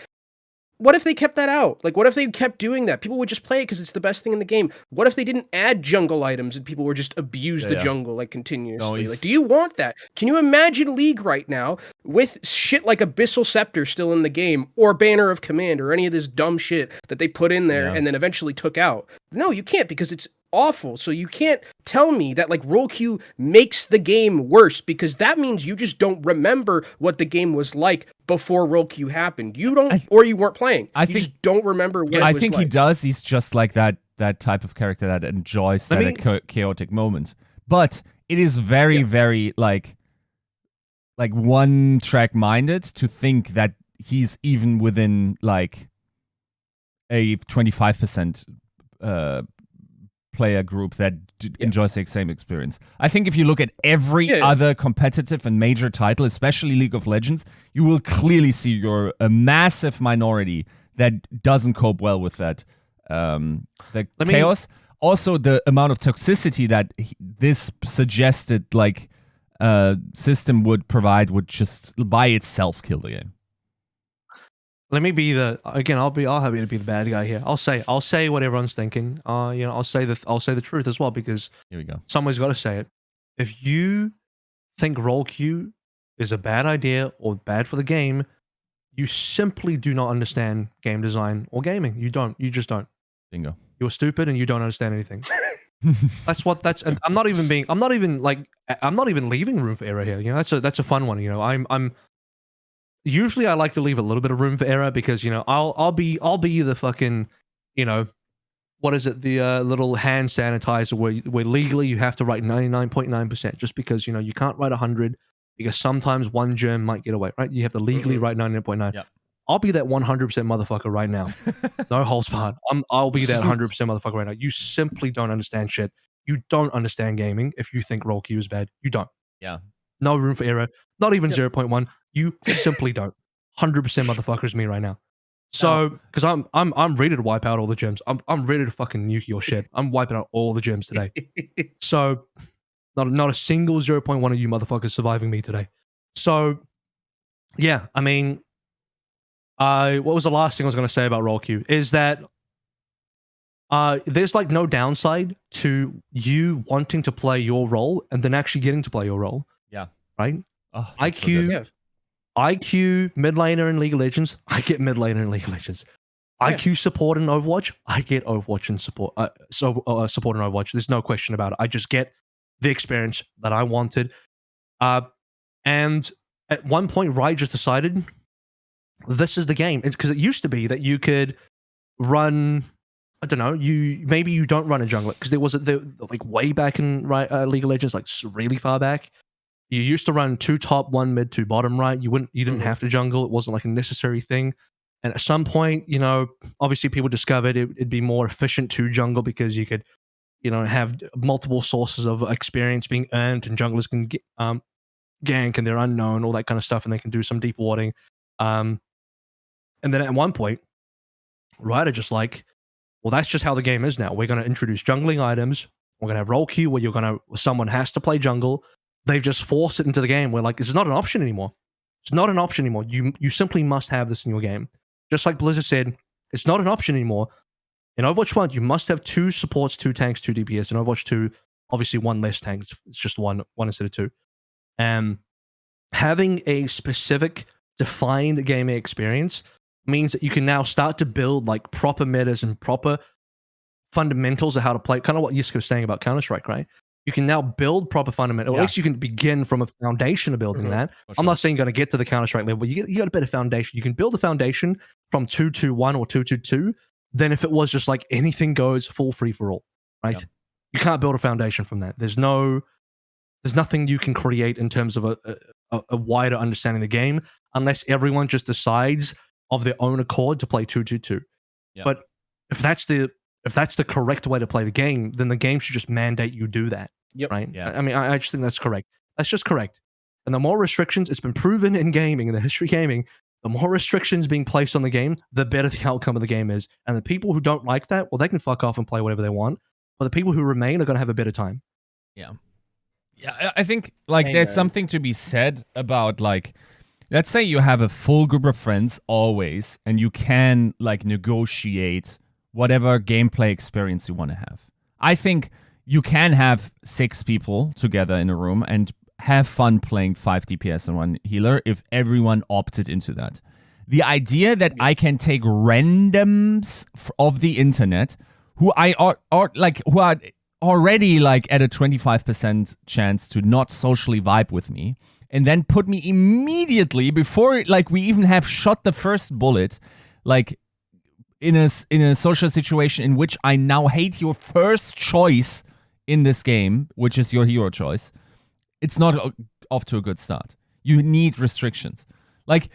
What if they kept that out? Like, what if they kept doing that? People would just play it because it's the best thing in the game. What if they didn't add jungle items and people were just abuse the jungle like continuously? Like, do you want that? Can you imagine League right now with shit like Abyssal Scepter still in the game, or Banner of Command, or any of this dumb shit that they put in there and then eventually took out? No, you can't, because it's awful. So you can't tell me that like roll queue makes the game worse, because that means you just don't remember what the game was like before roll queue happened. You don't, or you weren't playing. You just don't remember what it was like. He does. He's just like that type of character that enjoys that chaotic moment. But it is very, very like one track minded to think that he's even within like a 25% player group that enjoys the same experience. I think if you look at every other competitive and major title, especially League of Legends, you will clearly see you're a massive minority that doesn't cope well with that chaos. Also, the amount of toxicity that this suggested like system would provide would just by itself kill the game. Let me be I'll happy to be the bad guy here. I'll say what everyone's thinking. I'll say the truth as well, because here we go. Someone's got to say it. If you think roll queue is a bad idea or bad for the game, you simply do not understand game design or gaming. You don't. You just don't. Bingo. You're stupid and you don't understand anything. And I'm not even leaving room for error here. You know, that's a fun one. You know, I'm usually I like to leave a little bit of room for error, because, you know, I'll be the fucking, you know, what is it, the little hand sanitizer where legally you have to write 99.9%, just because, you know, you can't write 100 because sometimes one germ might get away, right? You have to legally write 99.9. Yep. I'll be that 100% motherfucker right now. No holds barred. I'll be that 100% motherfucker right now. You simply don't understand shit. You don't understand gaming if you think roll queue is bad. You don't. Yeah. No room for error. Not even 0.1. You simply don't. 100% motherfucker is me right now. So, because I'm ready to wipe out all the gems. I'm ready to fucking nuke your shit. I'm wiping out all the gems today. So, not a single 0.1 of you motherfuckers surviving me today. So, yeah, I mean, what was the last thing I was going to say about roll queue? Is that There's like no downside to you wanting to play your role and then actually getting to play your role. Yeah. Right? Oh, that's so IQ, good. IQ mid laner in League of Legends, I get mid laner in League of Legends. IQ support in Overwatch, I get Overwatch and support. Support in Overwatch. There's no question about it. I just get the experience that I wanted. And at one point, Riot just decided this is the game. Because it used to be that you could run. I don't know. Maybe you don't run a jungler because there was like way back in League of Legends, like really far back. You used to run 2 top, 1 mid, 2 bottom, right? You didn't have to jungle. It wasn't like a necessary thing. And at some point, obviously people discovered it'd be more efficient to jungle because you could, have multiple sources of experience being earned, and junglers can get, gank and they're unknown, all that kind of stuff, and they can do some deep warding. And then at one point, Riot are just like, well, that's just how the game is now. We're going to introduce jungling items. We're going to have role queue where someone has to play jungle. They've just forced it into the game where like it's not an option anymore. It's not an option anymore. You simply must have this in your game. Just like Blizzard said, it's not an option anymore. In Overwatch 1, you must have 2 supports, 2 tanks, 2 DPS. In Overwatch 2, obviously 1 less tank. It's just one instead of 2. And having a specific defined gaming experience means that you can now start to build like proper metas and proper fundamentals of how to play. Kind of what Yiska was saying about Counter-Strike, right? You can now build proper fundamentals. At least you can begin from a foundation of building that. Sure. I'm not saying you're going to get to the Counter-Strike level, but you got a better foundation. You can build a foundation from 2-2-1 or 2-2-2 than if it was just like anything goes full free for all, right? Yeah. You can't build a foundation from that. There's nothing you can create in terms of a wider understanding of the game unless everyone just decides of their own accord to play 2-2-2. Yeah. But if that's the correct way to play the game, then the game should just mandate you do that. Yep. Right? Yeah. I mean, I just think that's correct. That's just correct. And the more restrictions, it's been proven in gaming, in the history of gaming, the more restrictions being placed on the game, the better the outcome of the game is. And the people who don't like that, well, they can fuck off and play whatever they want. But the people who remain are going to have a better time. Yeah. Yeah, I think like there's something to be said about like, let's say you have a full group of friends always, and you can like negotiate whatever gameplay experience you want to have. I think you can have 6 people together in a room and have fun playing 5 DPS and 1 healer if everyone opted into that. The idea that I can take randoms of the internet who are already like at a 25% chance to not socially vibe with me, and then put me immediately before like we even have shot the first bullet, like in a social situation in which I now hate your first choice in this game, which is your hero choice. It's not off to a good start. You need restrictions. Like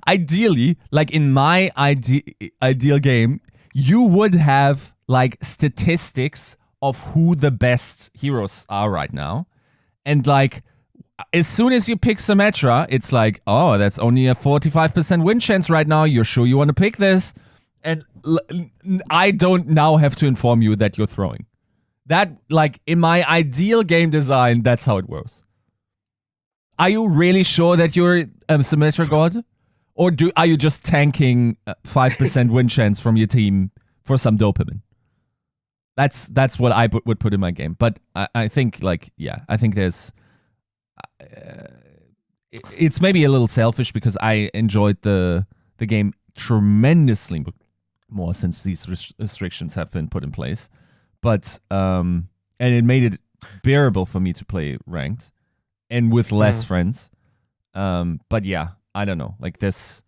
ideally, like in my ideal game, you would have like statistics of who the best heroes are right now. And like, as soon as you pick Symmetra, it's like, oh, that's only a 45% win chance right now. You're sure you want to pick this? And I don't now have to inform you that you're throwing. That, like, in my ideal game design, that's how it works. Are you really sure that you're a Symmetra god? Or are you just tanking 5% win chance from your team for some dopamine? That's what I would put in my game. But I think, like, yeah, I think there's... it's maybe a little selfish because I enjoyed the game tremendously more since these restrictions have been put in place. But, and it made it bearable for me to play ranked and with less friends. But yeah, I don't know. Like this,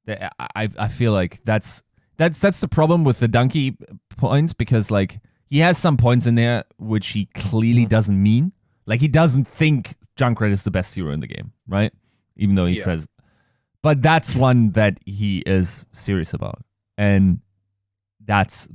I feel like that's the problem with the Dunkey points, because like he has some points in there which he clearly doesn't mean. Like he doesn't think Junkrat is the best hero in the game, right? Even though he says, but that's one that he is serious about, and that's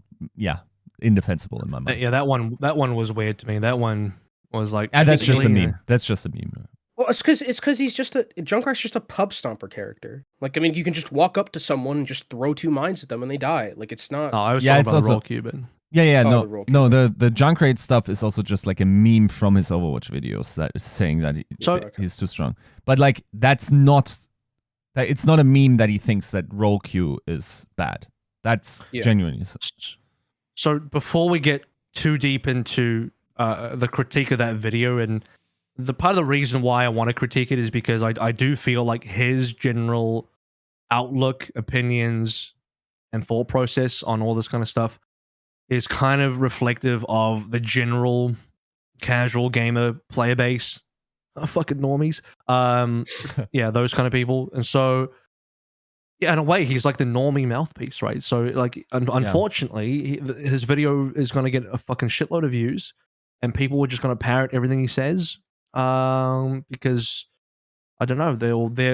indefensible in my mind. Yeah, that one was weird to me. That one was like, that's just a meme. That's just a meme. Well, it's because he's just Junkrat's just a pub stomper character. Like, I mean, you can just walk up to someone and just throw 2 mines at them and they die. Like, it's not. Oh, I was talking about role Cuban. Yeah, the Junkrat stuff is also just like a meme from his Overwatch videos that is saying that he's too strong. But like, it's not a meme that he thinks that role Q is bad. That's genuinely. So before we get too deep into the critique of that video, and the part of the reason why I want to critique it is because I do feel like his general outlook, opinions, and thought process on all this kind of stuff is kind of reflective of the general casual gamer player base. Fucking normies. Yeah, those kind of people. And so, yeah, in a way, he's like the normie mouthpiece, right? So, like, unfortunately, his video is going to get a fucking shitload of views, and people are just going to parrot everything he says, because I don't know,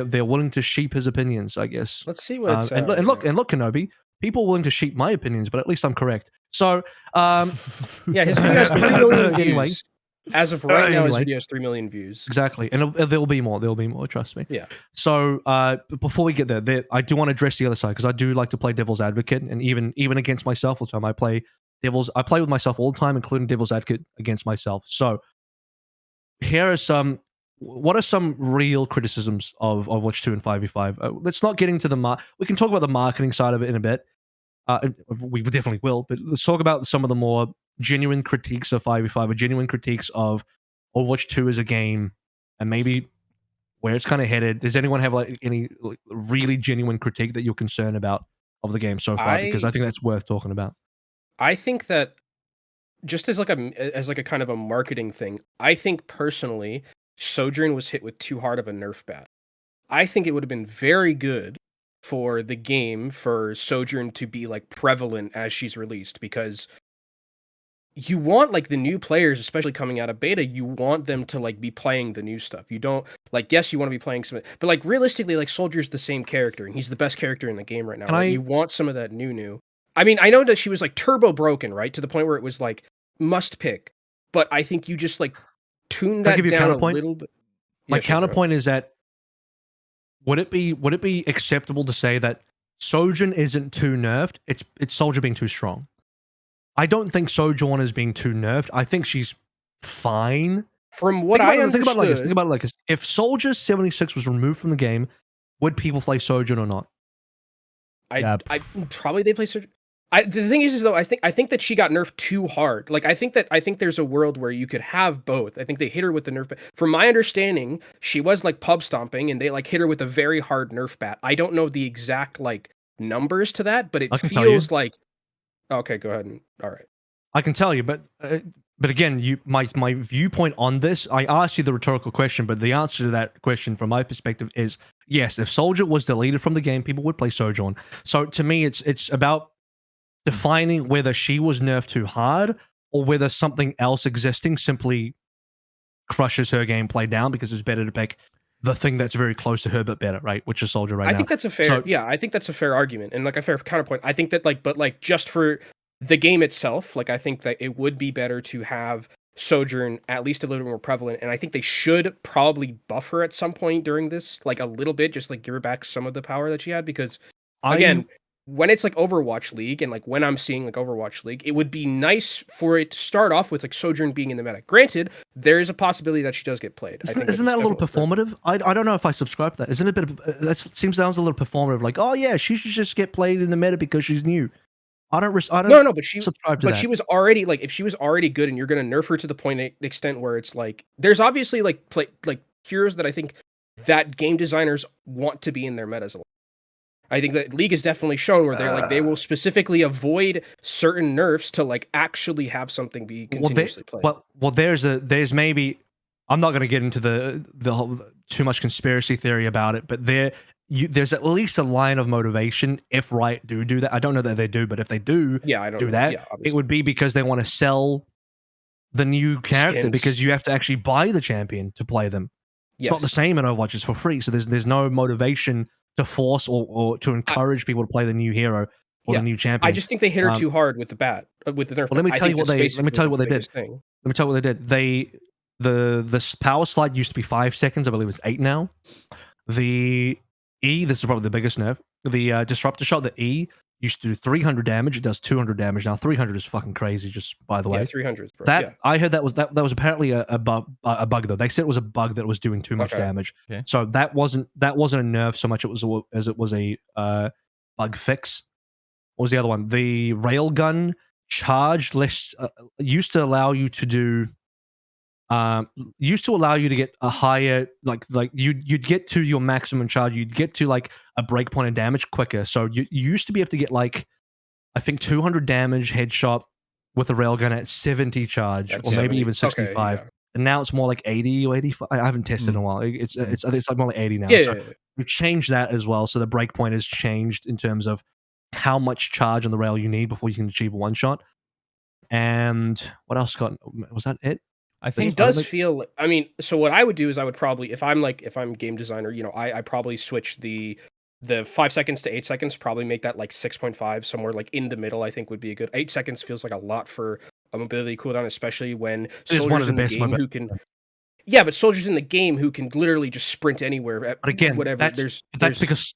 they're willing to sheep his opinions, I guess. Let's see what it's and look, Kenobi, people are willing to sheep my opinions, but at least I'm correct. So, yeah, his video has 3 million views. Anyway. As of right now, his Anyway. video has 3 million views. Exactly, and there'll be more. There'll be more. Trust me. Yeah. So before we get there, I do want to address the other side because I do like to play devil's advocate, and even against myself all the time. I play with myself all the time, including devil's advocate against myself. So here are some. What are some real criticisms of Overwatch 2 and 5v5? Let's not get into we can talk about the marketing side of it in a bit. We definitely will, but let's talk about some of the more genuine critiques of 5v5 or genuine critiques of Overwatch 2 as a game, and maybe where it's kind of headed. Does anyone have like any really genuine critique that you're concerned about of the game so far? Because I think that's worth talking about. I think that just as like a kind of a marketing thing, I think personally, Sojourn was hit with too hard of a nerf bat. I think it would have been very good for the game for Sojourn to be like prevalent as she's released, because you want like the new players, especially coming out of beta, you want them to like be playing the new stuff. You don't like, yes, you want to be playing some, but like realistically, like Soldier's the same character and he's the best character in the game right now. Right? You want some of that new. I mean, I know that she was like turbo broken, right? To the point where it was like must pick, but I think you just like tune that down a little bit. My counterpoint is that would it be acceptable to say that Sojourn isn't too nerfed? It's Soldier being too strong. I don't think Sojourn is being too nerfed. I think she's fine. From what I understood, think about it like this. If Soldier 76 was removed from the game, would people play Sojourn or not? I probably they play Sojourn. The thing is though, I think that she got nerfed too hard. Like I think there's a world where you could have both. I think they hit her with the nerf bat. From my understanding, she was like pub stomping and they like hit her with a very hard nerf bat. I don't know the exact like numbers to that, but it feels like. Okay, go ahead. All right. I can tell you, but again, my viewpoint on this, I asked you the rhetorical question, but the answer to that question from my perspective is yes. If Soldier was deleted from the game, people would play Sojourn. So to me, it's about defining whether she was nerfed too hard or whether something else existing simply crushes her gameplay down because it's better to pick the thing that's very close to her but better, right? Which is Soldier right now. I think that's a fair, I think that's a fair argument and like a fair counterpoint. I think that but just for the game itself, like I think that it would be better to have Sojourn at least a little more prevalent, and I think they should probably buff her at some point during this, like a little bit, just like give her back some of the power that she had, because again, when it's like Overwatch League and like when I'm seeing like Overwatch League, it would be nice for it to start off with like Sojourn being in the meta. Granted, there is a possibility that she does get played. Isn't that a little performative? I don't know if I subscribe to that. Isn't it a bit of, that sounds a little performative, like, oh yeah, she should just get played in the meta because she's new. I don't no, but subscribe to that. She was already like, if she was already good and you're gonna nerf her to the point extent where it's like there's obviously like heroes that I think that game designers want to be in their metas a lot. I think that League has definitely shown where they're like they will specifically avoid certain nerfs to like actually have something be continuously played. Well, there's maybe, I'm not going to get into the whole too much conspiracy theory about it, but there's at least a line of motivation if Riot do that. I don't know that they do, but if they do it would be because they want to sell the new character skins, because you have to actually buy the champion to play them. It's not the same in Overwatch, it's for free, so there's no motivation to force or to encourage people to play the new hero or the new champion. I just think they hit her too hard with the bat, with the nerf. Well, let me tell you what they did. The power slide used to be 5 seconds. I believe it's 8 now. The E, this is probably the biggest nerf. The disruptor shot, the E, used to do 300 damage. It does 200 damage now. 300 is fucking crazy. Just by the way, 300. Bro. I heard that was apparently a bug though. They said it was a bug that was doing too much damage. Okay. So that wasn't a nerf so much as it was a bug fix. What was the other one? The railgun charge less used to allow you to do used to allow you to get a higher like you'd get to your maximum charge, you'd get to like a break point of damage quicker. So you used to be able to get like I think 200 damage headshot with a railgun at 70 charge, That's or maybe 70. even 65. Okay, yeah. And now it's more like 80 or 85. I haven't tested in a while. It's I think it's like more like 80 now. Yeah, So yeah, yeah. we've changed that as well. So the breakpoint has changed in terms of how much charge on the rail you need before you can achieve a one shot. And what else was that it? I It think does feel. I mean, so what I would do is I would probably, if I'm game designer, I probably switch the 5 seconds to 8 seconds. Probably make that like 6.5, somewhere like in the middle. I think would be a good. 8 seconds feels like a lot for a mobility cooldown, especially when soldiers in the game who can. Yeah, but soldiers in the game who can literally just sprint anywhere. At But again, whatever. that's because.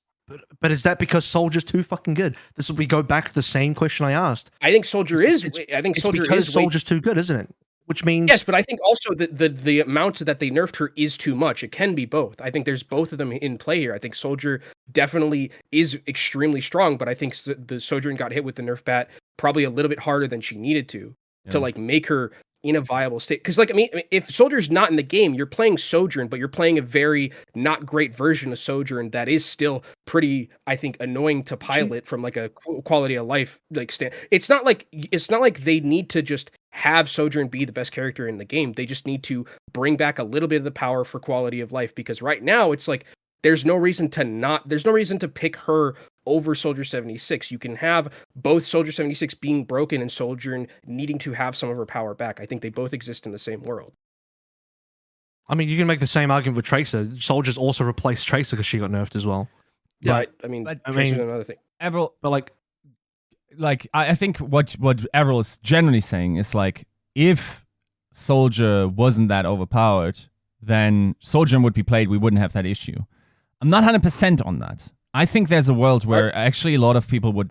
But is that because Soldier's too fucking good? This will we go back to the same question I asked. I think Soldier is. I think It's Soldier because is. Soldier's too good, isn't it? Which means Yes, but I think also the amount that they nerfed her is too much. It can be both. I think there's both of them in play here. I think Soldier definitely is extremely strong, but I think the Sojourn got hit with the nerf bat probably a little bit harder than she needed to like make her in a viable state. Because like I mean, if Soldier's not in the game, you're playing Sojourn, but you're playing a very not great version of Sojourn that is still pretty, I think, annoying to pilot from like a quality of life like stand. It's not like they need to just have Sojourn be the best character in the game. They just need to bring back a little bit of the power for quality of life, because right now it's like there's no reason to pick her over Soldier 76. You can have both Soldier 76 being broken and Sojourn needing to have some of her power back. I think they both exist in the same world. I mean, you can make the same argument with Tracer. Soldiers also replaced Tracer because she got nerfed as well. Yeah, But, I mean, but- Tracer's another thing. Avril, but like I think what Avril is generally saying is like if Soldier wasn't that overpowered, then Sojourn would be played. We wouldn't have that issue. I'm not 100% on that. I think there's a world where actually a lot of people would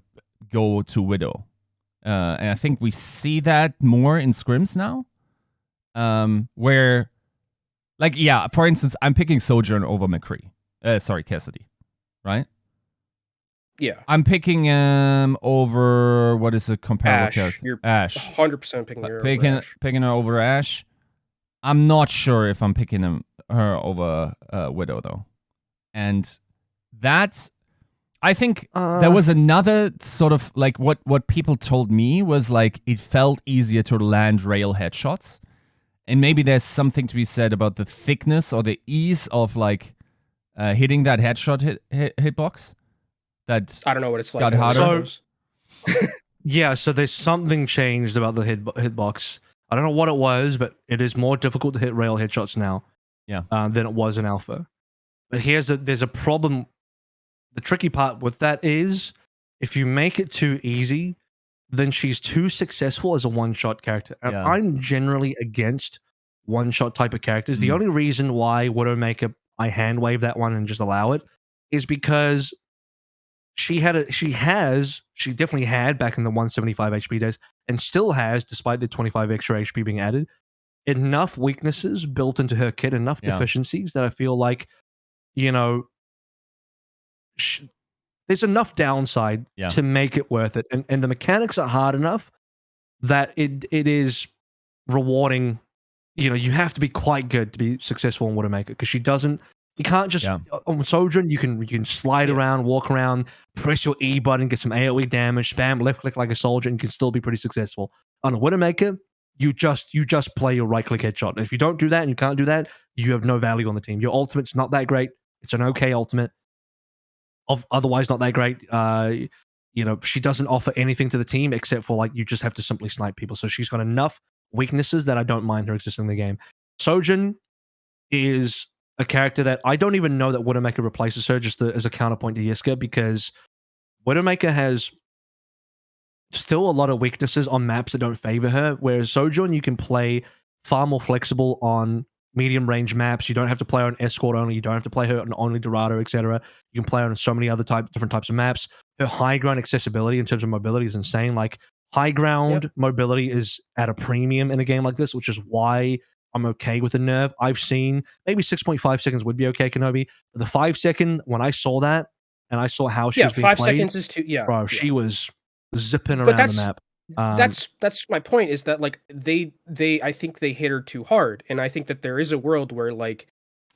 go to Widow, and I think we see that more in scrims now, where, like, yeah, for instance, I'm picking Sojourn over McCree. Cassidy, right? Yeah, I'm picking over what is a comparable Ash. character? You're Ash. 100% picking her over Ash. Picking her over Ash. I'm not sure if I'm picking her over Widow though, and that's. I think there was another sort of like what people told me was like it felt easier to land rail headshots, and maybe there's something to be said about the thickness or the ease of like hitting that headshot hitbox. That I don't know what it's like. got harder. yeah, so there's something changed about the hitbox. I don't know what it was, but it is more difficult to hit rail headshots now. Yeah. Than it was in alpha. But there's a problem. The tricky part with that is if you make it too easy, then she's too successful as a one-shot character. And Yeah. I'm generally against one-shot type of characters. The only reason why Widowmaker I hand wave that one and just allow it is because she definitely had back in the 175 HP days and still has, despite the 25 extra HP being added, enough weaknesses built into her kit, enough deficiencies that I feel like, there's enough downside to make it worth it, and the mechanics are hard enough that it is rewarding. You have to be quite good to be successful in Widowmaker, because you can't just on Sojourn you can slide around, walk around, press your E button, get some AoE damage, spam left click like a soldier, and you can still be pretty successful. On a Widowmaker, you just play your right click headshot, and if you don't do that and you can't do that, you have no value on the team. Your ultimate's not that great. It's an okay ultimate. Otherwise not that great. She doesn't offer anything to the team except for like you just have to simply snipe people. So she's got enough weaknesses that I don't mind her existing in the game. Sojourn is a character that I don't even know that Widowmaker replaces her, just as a counterpoint to Yiska, because Widowmaker has still a lot of weaknesses on maps that don't favor her, whereas Sojourn you can play far more flexible on medium range maps. You don't have to play her on escort only. You don't have to play her on only Dorado, etc. You can play her on so many other different types of maps. Her high ground accessibility in terms of mobility is insane. Like high ground mobility is at a premium in a game like this, which is why I'm okay with the nerf. I've seen maybe 6.5 seconds would be okay, Kenobi. But the 5 second, when I saw that and I saw how she was being 5 played, seconds is too. Yeah, bro, she was zipping around the map. That's my point, is that, like, they I think they hit her too hard, and I think that there is a world where, like,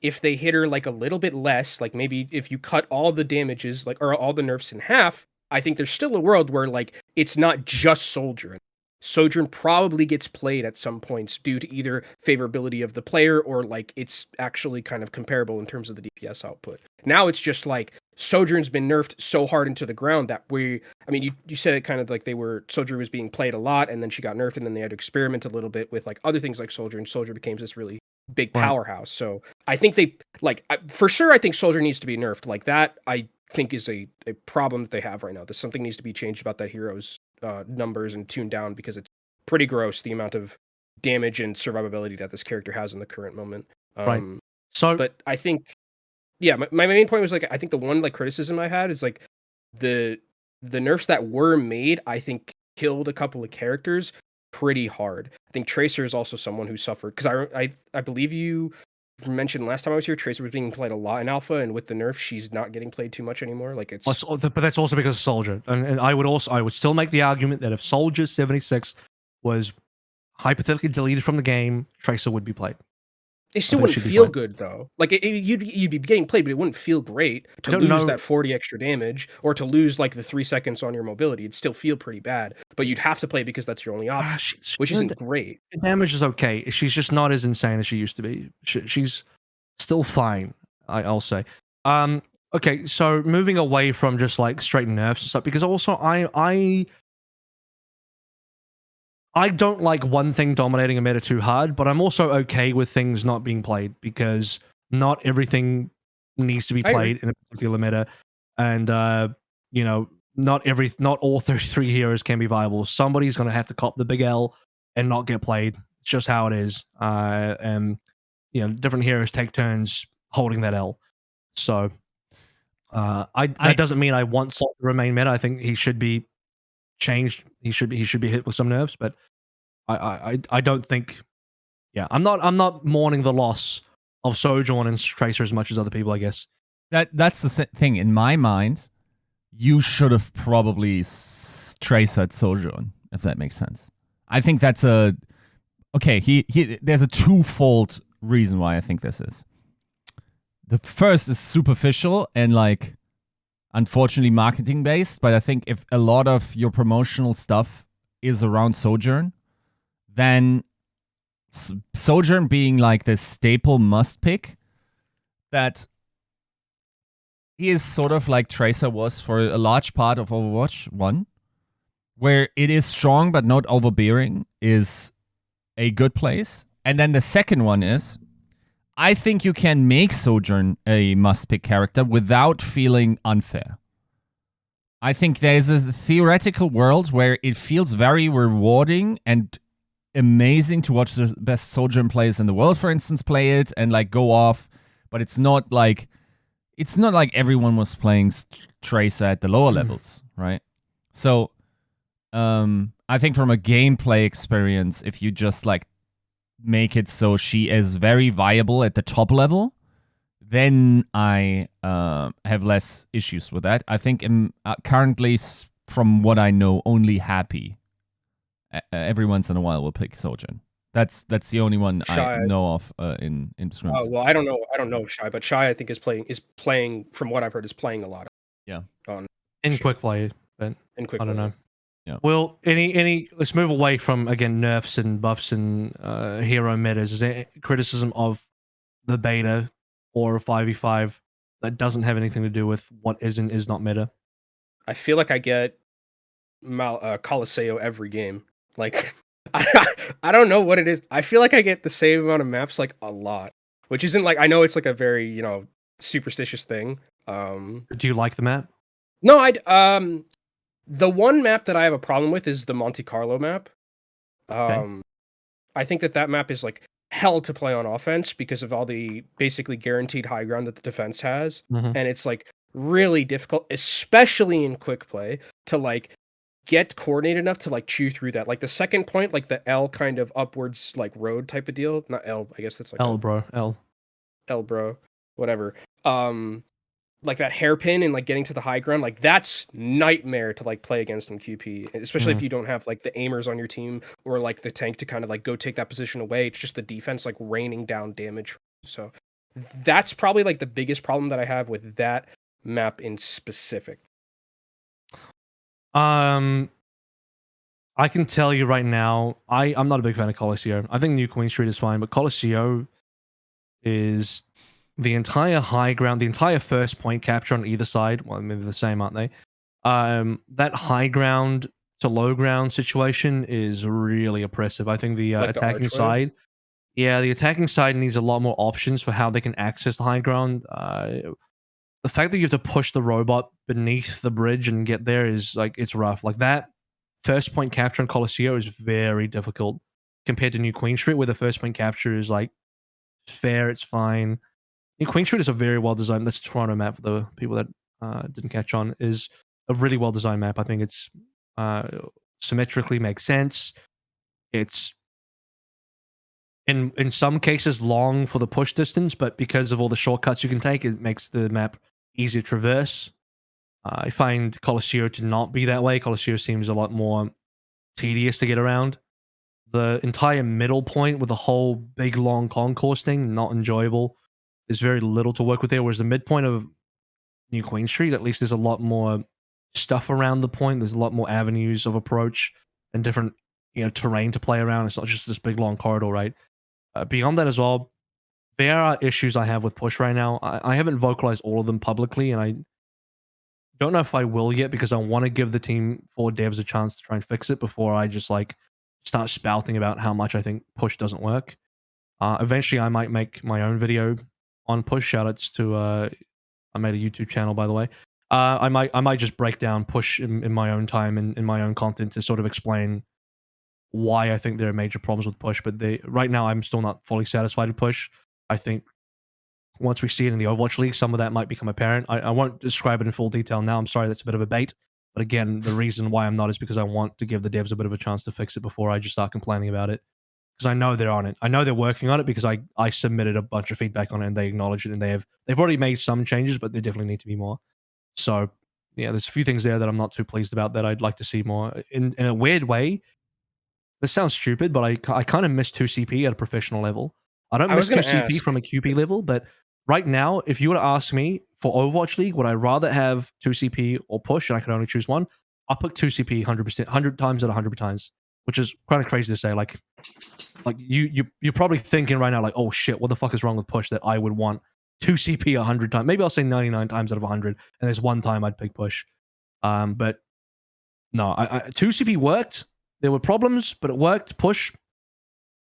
if they hit her, like, a little bit less, like, maybe if you cut all the damages, like, or all the nerfs in half, I think there's still a world where, like, it's not just Sojourn. Sojourn probably gets played at some points due to either favorability of the player or, like, it's actually kind of comparable in terms of the DPS output. Now it's just, like, Sojourn's been nerfed so hard into the ground that I mean, you said it kind of like Sojourn was being played a lot, and then she got nerfed, and then they had to experiment a little bit with, like, other things like Soldier, and Soldier became this really big Right. powerhouse. So I think they, like, for sure, I think Soldier needs to be nerfed. Like, that, I think, is a problem that they have right now. There's something needs to be changed about that hero's numbers and tuned down, because it's pretty gross, the amount of damage and survivability that this character has in the current moment. Right. So, But I think, yeah, my main point was, like, I think the one, like, criticism I had is, like, the nerfs that were made, I think, killed a couple of characters pretty hard. I think Tracer is also someone who suffered, because I believe you mentioned last time I was here, Tracer was being played a lot in alpha, and with the nerf, she's not getting played too much anymore. Like, it's but that's also because of Soldier, and I would still make the argument that if Soldier 76 was hypothetically deleted from the game, Tracer would be played. it still think wouldn't she'd be feel fine. good though. Like, you'd be getting played, but it wouldn't feel great to don't lose know- that 40 extra damage, or to lose, like, the 3 seconds on your mobility. It'd still feel pretty bad, but you'd have to play because that's your only option, which isn't great. The damage is okay. She's just not as insane as she used to be. She's still fine, I'll say. Okay, so moving away from just like straight nerfs and stuff, because also I don't like one thing dominating a meta too hard, but I'm also okay with things not being played, because not everything needs to be I agree. played in a particular meta, and you know, not all 33 heroes can be viable. Somebody's going to have to cop the big L and not get played. It's just how it is. And you know, different heroes take turns holding that L. So that doesn't mean I want Salt to remain meta. I think he should be changed. He should be hit with some nerfs, but I don't think. Yeah, I'm not mourning the loss of Sojourn and Tracer as much as other people, I guess. That's the thing. In my mind, you should have probably Tracered Sojourn, if that makes sense. I think that's a okay. There's a twofold reason why I think this is. The first is superficial and, like, unfortunately marketing based, but I think if a lot of your promotional stuff is around Sojourn, then Sojourn being like this staple must pick, that he is sort of like Tracer was for a large part of Overwatch 1, where it is strong but not overbearing, is a good place. And then the second one is, I think you can make Sojourn a must-pick character without feeling unfair. I think there's a theoretical world where it feels very rewarding and amazing to watch the best Sojourn players in the world, for instance, play it and, like, go off. But it's not like everyone was playing Tracer at the lower levels, right? So I think from a gameplay experience, if you just, like, make it so she is very viable at the top level, then I have less issues with that. I think I'm currently, from what I know, only Happy every once in a while will pick Sojourn. That's the only one Shy. I know of in scrims. Oh, well, I don't know Shy, but Shy, I think, is playing from what I've heard, is playing a lot. Yeah. In quick play, but In quick I don't play. know. Yeah. Well, let's move away from, again, nerfs and buffs and hero metas. Is there criticism of the beta or 5v5 that doesn't have anything to do with what is and is not meta? I feel like I get Coliseo every game. Like, I don't know what it is. I feel like I get the same amount of maps, like, a lot, which isn't, like, I know it's like a very, you know, superstitious thing. Do you like the map? No, the one map that I have a problem with is the Monte Carlo map. Okay. I think that map is, like, hell to play on offense because of all the basically guaranteed high ground that the defense has. Mhm. And it's, like, really difficult, especially in quick play, to, like, get coordinated enough to, like, chew through that. Like, the second point, like, the L kind of upwards, like, road type of deal. Not L, I guess that's like L, bro. L. L, bro. Whatever. like that hairpin and like getting to the high ground, like that's nightmare to like play against in QP, especially if you don't have like the aimers on your team or like the tank to kind of like go take that position away. It's just the defense like raining down damage. So that's probably like the biggest problem that I have with that map in specific. I can tell you right now, I'm not a big fan of Colosseo. I think New Queen Street is fine, but Colosseo is the entire high ground, the entire first point capture on either side. Well, maybe the same, aren't they? That high ground to low ground situation is really oppressive. I think the Like the attacking archway? side, yeah, the attacking side needs a lot more options for how they can access the high ground. The fact that you have to push the robot beneath the bridge and get there is like, it's rough. Like that first point capture on Colosseo is very difficult compared to New Queen Street, where the first point capture is like fair, it's fine. New Queen Street is a very well designed. That's Toronto map for the people that didn't catch on. Is a really well designed map. I think it's symmetrically makes sense. It's in some cases long for the push distance, but because of all the shortcuts you can take, it makes the map easier to traverse. I find Colosseo to not be that way. Colosseo seems a lot more tedious to get around. The entire middle point with the whole big long concourse thing, not enjoyable. There's very little to work with there. Whereas the midpoint of New Queen Street, at least there's a lot more stuff around the point. There's a lot more avenues of approach and different, terrain to play around. It's not just this big long corridor, right? Beyond that as well, there are issues I have with push right now. I haven't vocalized all of them publicly, and I don't know if I will yet because I want to give the team 4 devs a chance to try and fix it before I just like start spouting about how much I think push doesn't work. Eventually, I might make my own video on push. Shoutouts to I made a YouTube channel, by the way. I might just break down push in my own time and in my own content to sort of explain why I think there are major problems with push. But right now, I'm still not fully satisfied with push. I think once we see it in the Overwatch League, some of that might become apparent. I won't describe it in full detail now. I'm sorry, that's a bit of a bait. But again, the reason why I'm not is because I want to give the devs a bit of a chance to fix it before I just start complaining about it. Because I know they're on it. I know they're working on it because I submitted a bunch of feedback on it and they acknowledge it and they've already made some changes, but there definitely need to be more. So yeah, there's a few things there that I'm not too pleased about that I'd like to see more. In a weird way, this sounds stupid, but I kind of miss 2CP at a professional level. I don't miss 2CP from a QP level, but right now, if you were to ask me for Overwatch League, would I rather have 2CP or push, and I could only choose one, I'll put 2CP 100%, 100 times out of 100 times, which is kind of crazy to say. Like you're probably thinking right now, like, oh shit, what the fuck is wrong with push that I would want 2CP 100 times? Maybe I'll say 99 times out of 100, and there's one time I'd pick push. But no, 2CP worked. There were problems, but it worked. Push,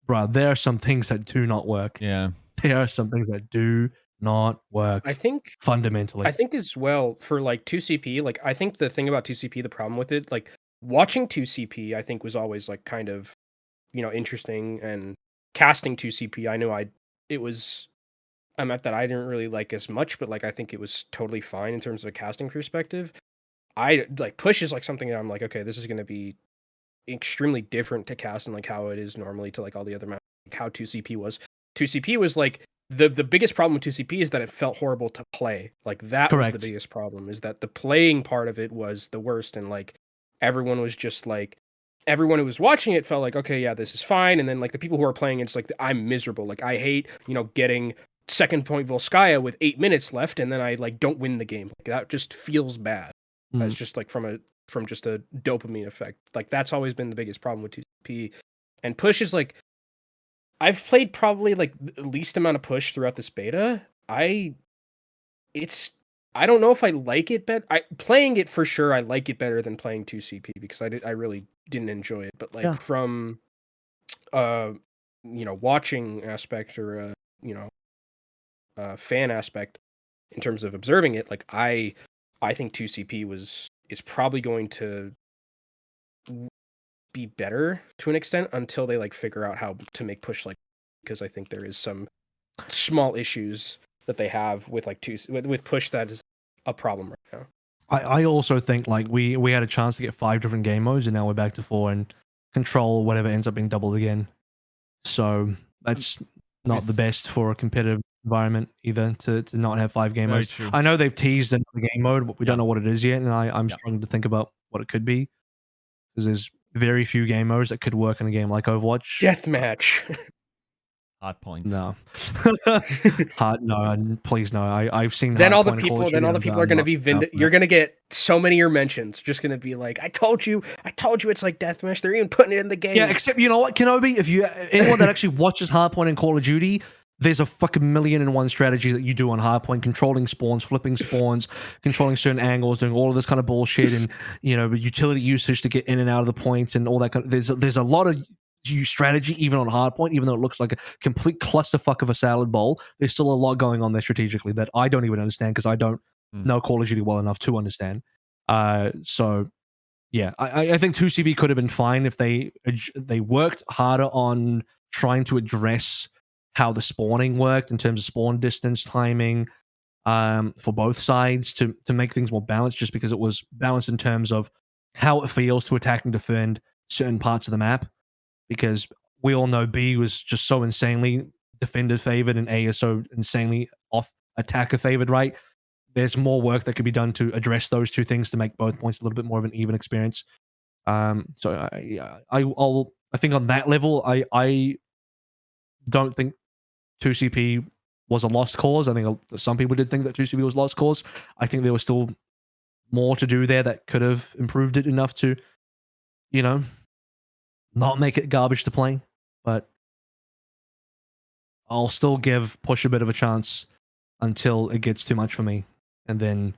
bro, there are some things that do not work. Yeah. There are some things that do not work. I think fundamentally. I think as well for like 2CP, like I think the thing about 2CP, the problem with it, like watching 2CP, I think was always like kind of, interesting, and casting 2CP, I know it was a map that I didn't really like as much, but like I think it was totally fine in terms of a casting perspective. I like push is like something that I'm like, okay, this is gonna be extremely different to cast and like how it is normally to like all the other maps, like how 2CP was. 2CP was like the biggest problem with 2CP is that it felt horrible to play. Like that Correct. was the biggest problem, is that the playing part of it was the worst, and like everyone was just like everyone who was watching it felt like, okay, yeah, this is fine. And then like the people who are playing it's like I'm miserable. Like I hate, getting second point Volskaya with 8 minutes left and then I like don't win the game. Like that just feels bad. It's just like from just a dopamine effect. Like that's always been the biggest problem with 2CP. And push is like I've played probably like the least amount of push throughout this beta. I don't know if I like it better. Playing it for sure, I like it better than playing 2CP because I really didn't enjoy it. But like from watching aspect or fan aspect in terms of observing it, like I think 2CP is probably going to be better to an extent until they like figure out how to make push like, because I think there is some small issues that they have with like with push that is a problem right now. I also think like we had a chance to get 5 different game modes and now we're back to 4 and control whatever ends up being doubled again. So that's not the best for a competitive environment either to not have 5 game Very modes. true. I know they've teased another game mode, but we Yeah. don't know what it is yet, and I'm Yeah. struggling to think about what it could be because there's very few game modes that could work in a game like Overwatch. Deathmatch. Hard points. No, no, please no. I've seen Then all the Hardpoint and Call of people, then Duty, all the and people are I'm going to not be down for you're that. going to get so many of your mentions just going to be like, I told you it's like deathmatch. They're even putting it in the game. Yeah, except you know what, Kenobi, if you anyone that actually watches Hardpoint and Call of Duty, there's a fucking 1,000,001 strategies that you do on Hardpoint, controlling spawns, flipping spawns, controlling certain angles, doing all of this kind of bullshit, and utility usage to get in and out of the points and all that kind of. There's a lot of strategy even on Hardpoint, even though it looks like a complete clusterfuck of a salad bowl. There's still a lot going on there strategically that I don't even understand because I don't know Call of Duty well enough to understand. So yeah, I think 2CB could have been fine if they worked harder on trying to address how the spawning worked in terms of spawn distance, timing, for both sides to make things more balanced. Just because it was balanced in terms of how it feels to attack and defend certain parts of the map, because we all know B was just so insanely defender favored and A is so insanely off attacker favored, right? There's more work that could be done to address those two things to make both points a little bit more of an even experience. So I think on that level, I don't think 2CP was a lost cause. I think some people did think that 2CP was a lost cause. I think there was still more to do there that could have improved it enough to, not make it garbage to play. But I'll still give Push a bit of a chance until it gets too much for me, and then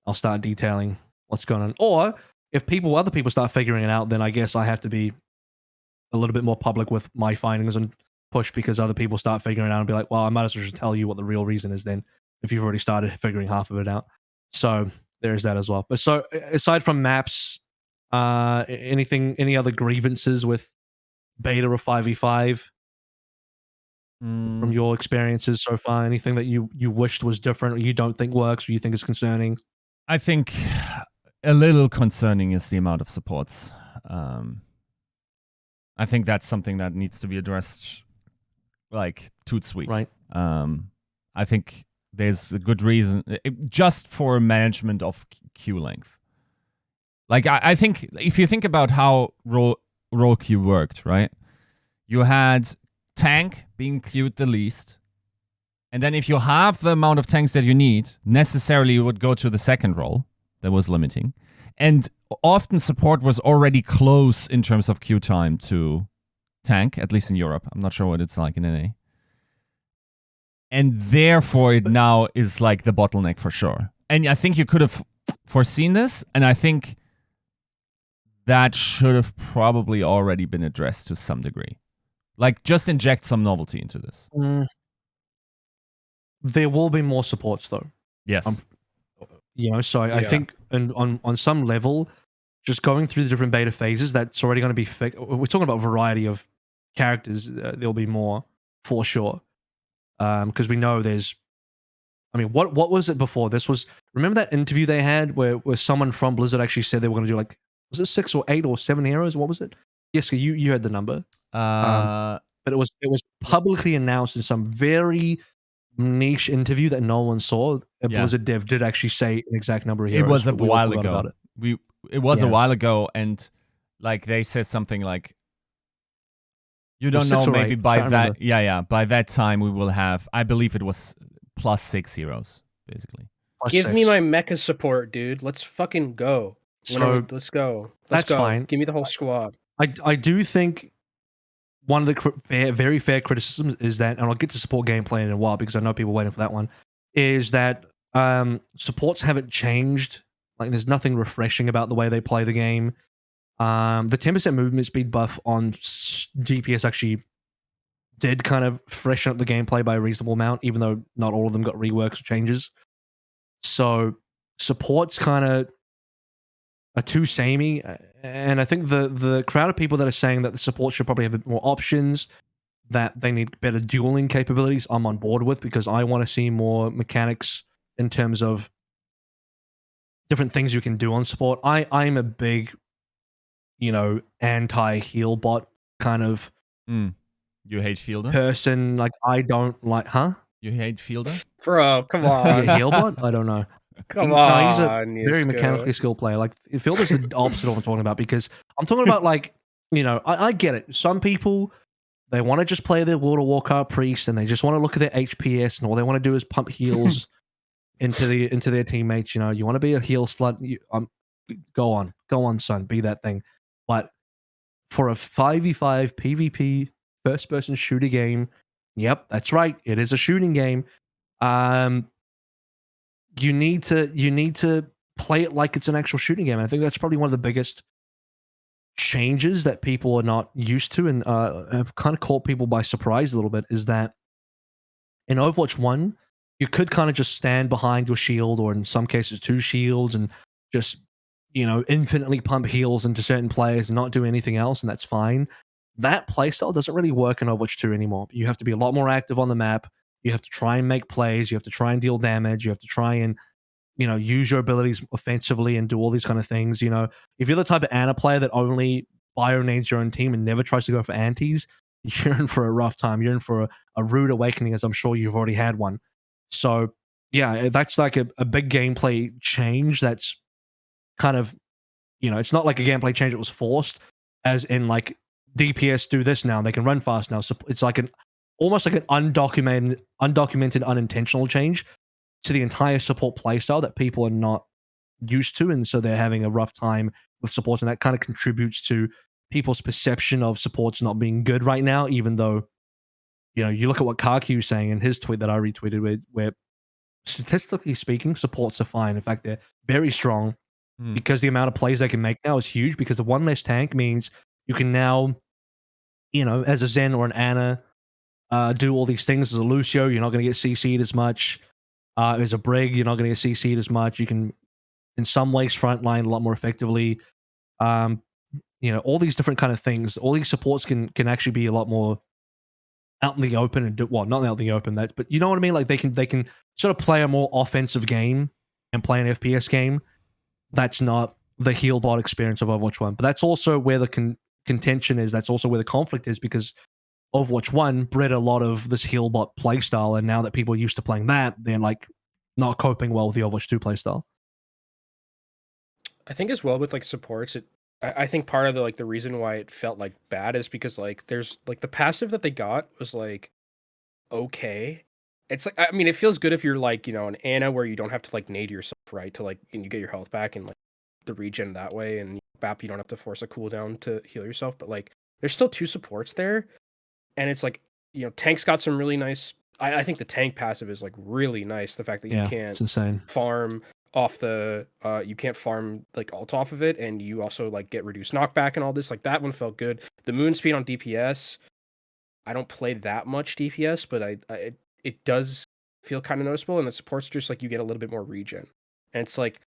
I'll start detailing what's going on. Or if other people start figuring it out, then I guess I have to be a little bit more public with my findings on Push, because other people start figuring it out and be like, well, I might as well just tell you what the real reason is then, if you've already started figuring half of it out. So there's that as well. But so aside from maps, any other grievances with beta or 5v5 from your experiences so far? Anything that you wished was different, or you don't think works, or you think is concerning? I think a little concerning is the amount of supports. I think that's something that needs to be addressed, like, toot sweet. Right. I think there's a good reason, just for management of queue length. Like, I think if you think about how role queue worked, right? You had tank being queued the least, and then if you have the amount of tanks that you need, necessarily you would go to the second role. That was limiting. And often support was already close in terms of queue time to tank, at least in Europe. I'm not sure what it's like in NA. And therefore, it now is like the bottleneck for sure. And I think you could have foreseen this, and I think that should have probably already been addressed to some degree. Like, just inject some novelty into this. There will be more supports, though. Yes. So I think on some level, just going through the different beta phases, that's already going to be fixed. We're talking about variety of characters. There'll be more for sure. Because we know there's, what was it before? Remember that interview they had where someone from Blizzard actually said they were going to do, like, was it 6 or 8 or 7 heroes? What was it? Yiska, you had the number. But it was publicly announced in some very niche interview that no one saw. A Blizzard dev did actually say an exact number of heroes. It was a but we all while forgot ago. about it. It was a while ago, and like they said something like, you don't know, maybe by that by that time we will have, I believe it was +6 heroes, basically. Give me my mecha support, dude. Let's fucking go. Let's go. Let's go. Fine. Give me the whole squad. I do think one of the very fair criticisms is that, and I'll get to support gameplay in a while because I know people are waiting for that one, is that supports haven't changed. Like, there's nothing refreshing about the way they play the game. The 10% movement speed buff on GPS actually did kind of freshen up the gameplay by a reasonable amount, even though not all of them got reworks or changes. So supports kind of are too samey, and I think the crowd of people that are saying that the support should probably have a bit more options, that they need better dueling capabilities, I'm on board with, because I want to see more mechanics in terms of different things you can do on support. I'm a big, anti-heal bot kind of You hate Fielder? person. Like, I don't like, huh? You hate Fielder? Bro, come Is he a on. heal bot? I don't know. Come No, he's a on, very Yiska. mechanically skilled player. Like Fielder's the opposite of what I'm talking about because I'm talking about like, you know, I get it. Some people they want to just play their World of Warcraft priest and they just want to look at their HPS and all they want to do is pump heals into their teammates. You know, you want to be a heal slut. Go on, son, be that thing. But for a 5v5 PvP first person shooter game, yep, that's right, it is a shooting game. You need to play it like it's an actual shooting game. I think that's probably one of the biggest changes that people are not used to and have kind of caught people by surprise a little bit is that in Overwatch 1, you could kind of just stand behind your shield or in some cases two shields and just, you know, infinitely pump heals into certain players and not do anything else, and that's fine. That playstyle doesn't really work in Overwatch 2 anymore. You have to be a lot more active on the map. You have to try and make plays. You have to try and deal damage. You have to try and, you know, use your abilities offensively and do all these kind of things. You know, if you're the type of Ana player that only bio nades your own team and never tries to go for antis, you're in for a rough time. You're in for a rude awakening, as I'm sure you've already had one. So, yeah, that's like a big gameplay change that's kind of, you know, it's not like a gameplay change that was forced, as in like DPS do this now, they can run fast now. So it's like an almost like an undocumented, unintentional change to the entire support playstyle that people are not used to, and so they're having a rough time with supports, and that kind of contributes to people's perception of supports not being good right now. Even though, you know, you look at what Karkyu's saying in his tweet that I retweeted, where statistically speaking, supports are fine. In fact, they're very strong because the amount of plays they can make now is huge. Because the one less tank means you can now, you know, as a Zen or an Ana, do all these things. As a Lucio, you're not going to get CC'd as much. As a Brig, you're not going to get CC'd as much. You can, in some ways, frontline a lot more effectively. You know, all these different kind of things. All these supports can actually be a lot more out in the open and do well, not out in the open. That, but you know what I mean. Like they can sort of play a more offensive game and play an FPS game. That's not the heal bot experience of Overwatch 1. But that's also where the contention is. That's also where the conflict is because Overwatch 1 bred a lot of this heal bot playstyle, and now that people are used to playing that, they're like not coping well with the Overwatch 2 playstyle. I think as well with like supports, I think part of the like the reason why it felt like bad is because like there's like the passive that they got was like okay. It's like, I mean, it feels good if you're like, you know, an Ana where you don't have to like nade yourself, right? To like, and you get your health back and like the regen that way, and BAP, you don't have to force a cooldown to heal yourself. But like, there's still two supports there, and it's like, you know, tank's got some really nice. I think the tank passive is like really nice. The fact that you Yeah, can't it's insane. farm off the, you can't farm like ult off of it, and you also like get reduced knockback and all this. Like that one felt good. The moon speed on DPS. I don't play that much DPS, but it does feel kind of noticeable, and the support's just like you get a little bit more regen, and it's like,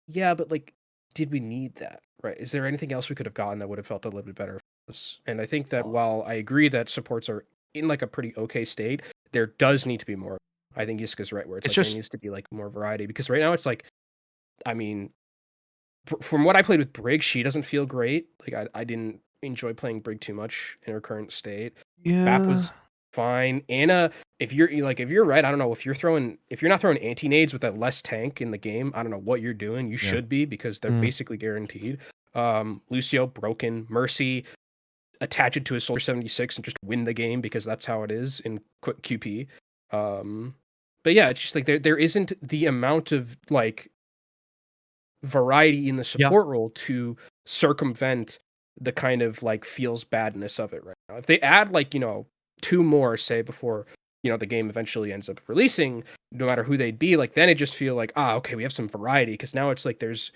yeah, but like, did we need that? Right? Is there anything else we could have gotten that would have felt a little bit better for us? And I think that while I agree that supports are in like a pretty okay state, there does need to be more. I think Yiska's right where it's like just there needs to be like more variety because right now it's like, I mean, from what I played with Brig, she doesn't feel great. Like I didn't enjoy playing Brig too much in her current state. BAP was fine. Ana, if you're right, I don't know if you're not throwing anti-nades with a less tank in the game, I don't know what you're doing. You should be because they're basically guaranteed. Lucio broken, Mercy attach it to a Soldier 76 and just win the game because that's how it is in quick QP. But yeah, it's just like there isn't the amount of like variety in the support role to circumvent the kind of like feels badness of it right now. If they add like, you know, two more, say, before, you know, the game eventually ends up releasing, no matter who they'd be, like then it just feel like, okay, we have some variety because now it's like there's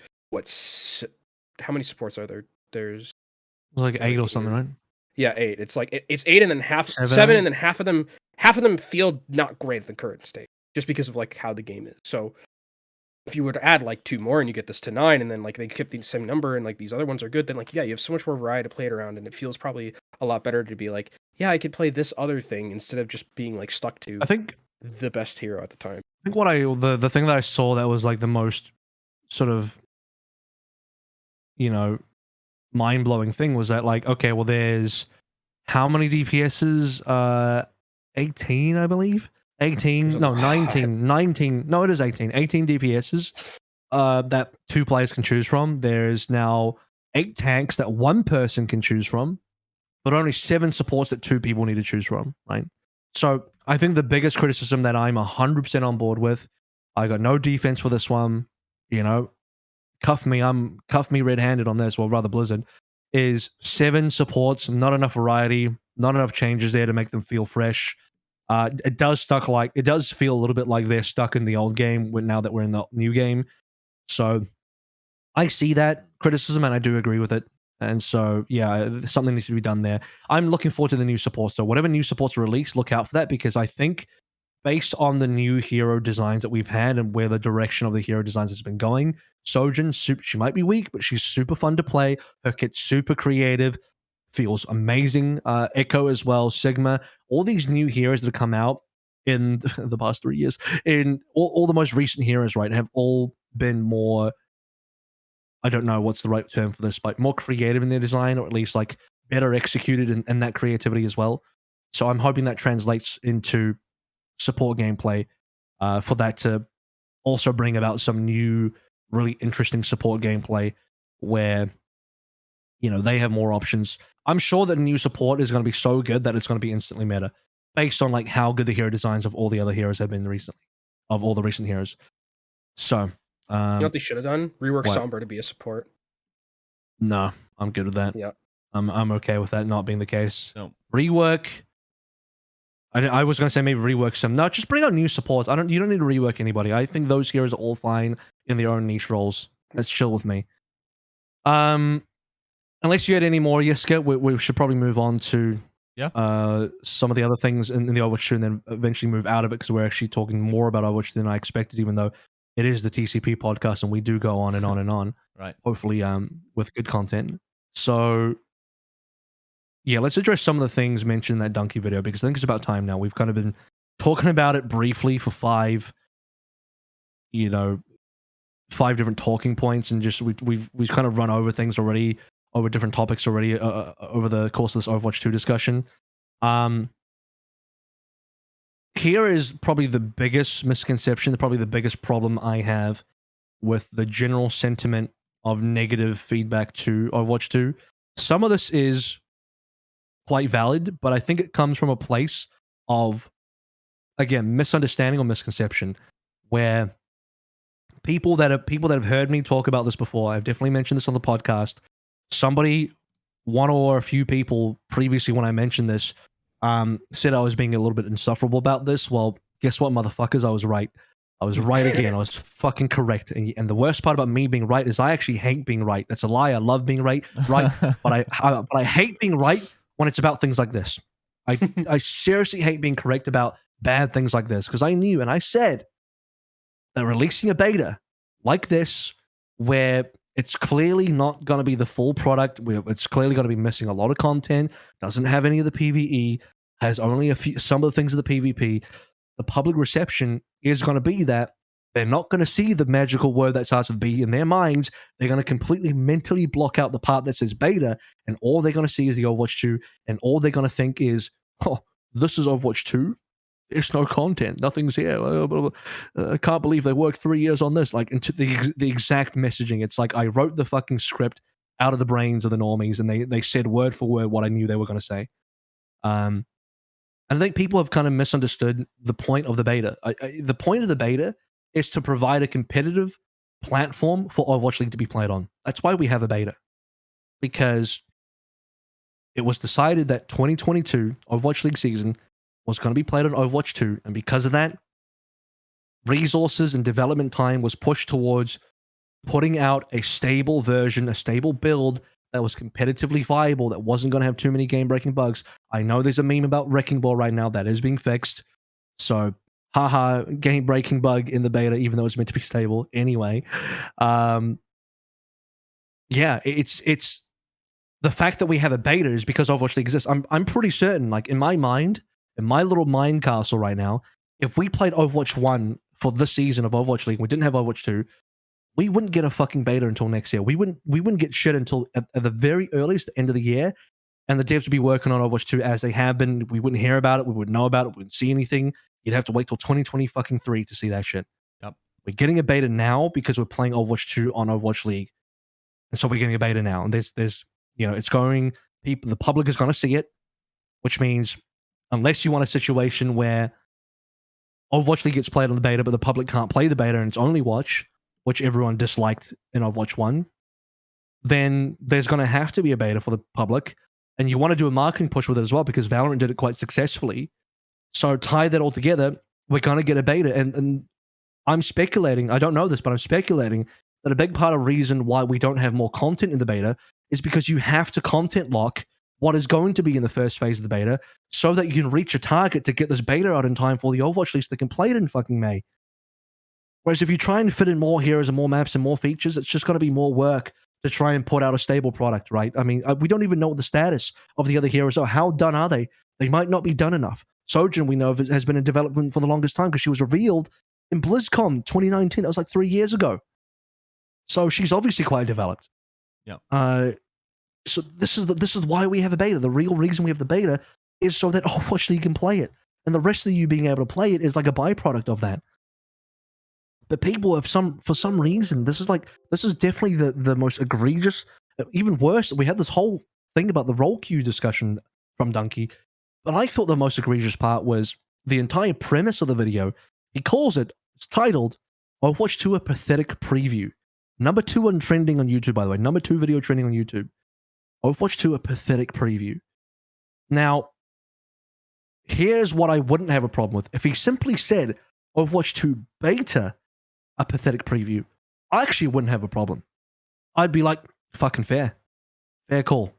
how many supports are there? There's like 8 or something, right? Yeah, 8. It's like it's 8 and then seven, and then half of them feel not great at the current state just because of like how the game is. So if you were to add like 2 more and you get this to 9 and then like they kept the same number and like these other ones are good, then like, yeah, you have so much more variety to play it around, and it feels probably a lot better to be like, yeah, I could play this other thing instead of just being like stuck to I think the best hero at the time. I think the thing that I saw that was like the most sort of, you know, mind-blowing thing was that like, okay, well there's how many DPSs? 18, I believe. 18, no, 19, 19, no, it is 18. 18 DPSs that 2 players can choose from. There's now 8 tanks that 1 person can choose from, but only 7 supports that 2 people need to choose from, right? So I think the biggest criticism that I'm 100% on board with, I got no defense for this one, you know, cuff me red-handed on this, or rather Blizzard, is 7 supports, not enough variety, not enough changes there to make them feel fresh. It does feel a little bit like they're stuck in the old game now that we're in the new game. So I see that criticism and I do agree with it. And so, yeah, something needs to be done there. I'm looking forward to the new supports. So whatever new supports are released, look out for that, because I think based on the new hero designs that we've had and where the direction of the hero designs has been going, Sojin, she might be weak, but she's super fun to play. Her kit's super creative, feels amazing. Echo as well, Sigma, all these new heroes that have come out in the past 3 years, in all the most recent heroes, right, have all been more, I don't know what's the right term for this, but more creative in their design, or at least like better executed in that creativity as well. So I'm hoping that translates into support gameplay, for that to also bring about some new, really interesting support gameplay where, you know, they have more options. I'm sure that new support is going to be so good that it's going to be instantly meta, based on like how good the hero designs of all the other heroes have been recently, of all the recent heroes. So, You know what they should have done? Rework what? Sombra to be a support. No, I'm good with that. Yeah. I'm okay with that not being the case. No. Rework. I was going to say maybe rework some. No, just bring out new supports. You don't need to rework anybody. I think those heroes are all fine in their own niche roles. That's chill with me. Unless you had any more, Yiska, we should probably move on to some of the other things in the Overwatch 2, and then eventually move out of it, because we're actually talking more about Overwatch than I expected, even though it is the TCP podcast and we do go on and on and on. Right. Hopefully, with good content. So, yeah, let's address some of the things mentioned in that Dunkey video, because I think it's about time now. We've kind of been talking about it briefly for 5 different talking points, and just we've kind of run over things already, over different topics already, over the course of this Overwatch 2 discussion. Here is probably the biggest misconception, probably the biggest problem I have with the general sentiment of negative feedback to Overwatch 2. Some of this is quite valid, but I think it comes from a place of, again, misunderstanding or misconception, where people that have heard me talk about this before, I've definitely mentioned this on the podcast. One or a few people previously, when I mentioned this, said I was being a little bit insufferable about this. Well, guess what, motherfuckers? I was right. I was right again. I was fucking correct. And the worst part about me being right is I actually hate being right. That's a lie. I love being right, but I hate being right when it's about things like this. I seriously hate being correct about bad things like this, because I knew and I said that releasing a beta like this, where it's clearly not going to be the full product, where it's clearly going to be missing a lot of content, doesn't have any of the PvE, has only some of the things of the PvP, the public reception is going to be that they're not going to see the magical word that starts with B in their minds. They're going to completely mentally block out the part that says beta, and all they're going to see is the Overwatch 2, and all they're going to think is, oh, this is Overwatch 2? It's no content. Nothing's here. I can't believe they worked 3 years on this. Like, into the exact messaging. It's like I wrote the fucking script out of the brains of the normies, and they said word for word what I knew they were going to say. And I think people have kind of misunderstood the point of the beta. The point of the beta is to provide a competitive platform for Overwatch League to be played on. That's why we have a beta. Because it was decided that 2022 Overwatch League season was going to be played on Overwatch 2, and because of that, resources and development time was pushed towards putting out a stable version, a stable build that was competitively viable, that wasn't going to have too many game-breaking bugs. I know there's a meme about Wrecking Ball right now that is being fixed, so haha, game-breaking bug in the beta, even though it's meant to be stable anyway. Yeah, it's the fact that we have a beta is because Overwatch League exists. I'm pretty certain, like in my mind, in my little mind castle right now, if we played Overwatch 1 for this season of Overwatch League, we didn't have Overwatch 2, we wouldn't get a fucking beta until next year. We wouldn't get shit until at the very earliest, end of the year, and the devs would be working on Overwatch 2 as they have been. We wouldn't hear about it. We wouldn't know about it. We wouldn't see anything. you'd have to wait till 2023 to see that shit. Yep. We're getting a beta now because we're playing Overwatch 2 on Overwatch League. And so we're getting a beta now. And there's it's going, the public is going to see it, which means unless you want a situation where Overwatch League gets played on the beta, but the public can't play the beta and it's only watch, which everyone disliked in Overwatch 1, then there's going to have to be a beta for the public. And you want to do a marketing push with it as well, because Valorant did it quite successfully. So tie that all together, we're going to get a beta. And I'm speculating, I don't know this, but I'm speculating that a big part of the reason why we don't have more content in the beta is because you have to content lock what is going to be in the first phase of the beta so that you can reach a target to get this beta out in time for the Overwatch League so they can play it in fucking May. Whereas if you try and fit in more heroes and more maps and more features, it's just going to be more work to try and put out a stable product, right? I mean, we don't even know what the status of the other heroes are. How done are they? They might not be done enough. Sojourn, we know, has been in development for the longest time because she was revealed in BlizzCon 2019. That was like 3 years ago. So she's obviously quite developed. Yeah. So this is why we have a beta. The real reason we have the beta is so that Overwatch League can play it, and the rest of you being able to play it is like a byproduct of that. But people have for some reason, this is definitely the most egregious, even worse. We had this whole thing about the role queue discussion from Dunkey, but I thought the most egregious part was the entire premise of the video. He calls it, it's titled Overwatch 2 a pathetic preview. Number 2 on trending on YouTube, by the way. Number 2 video trending on YouTube. Overwatch 2 a pathetic preview. Now, here's what I wouldn't have a problem with. If he simply said Overwatch 2 beta a pathetic preview, I actually wouldn't have a problem. I'd be like, fucking fair. Fair call.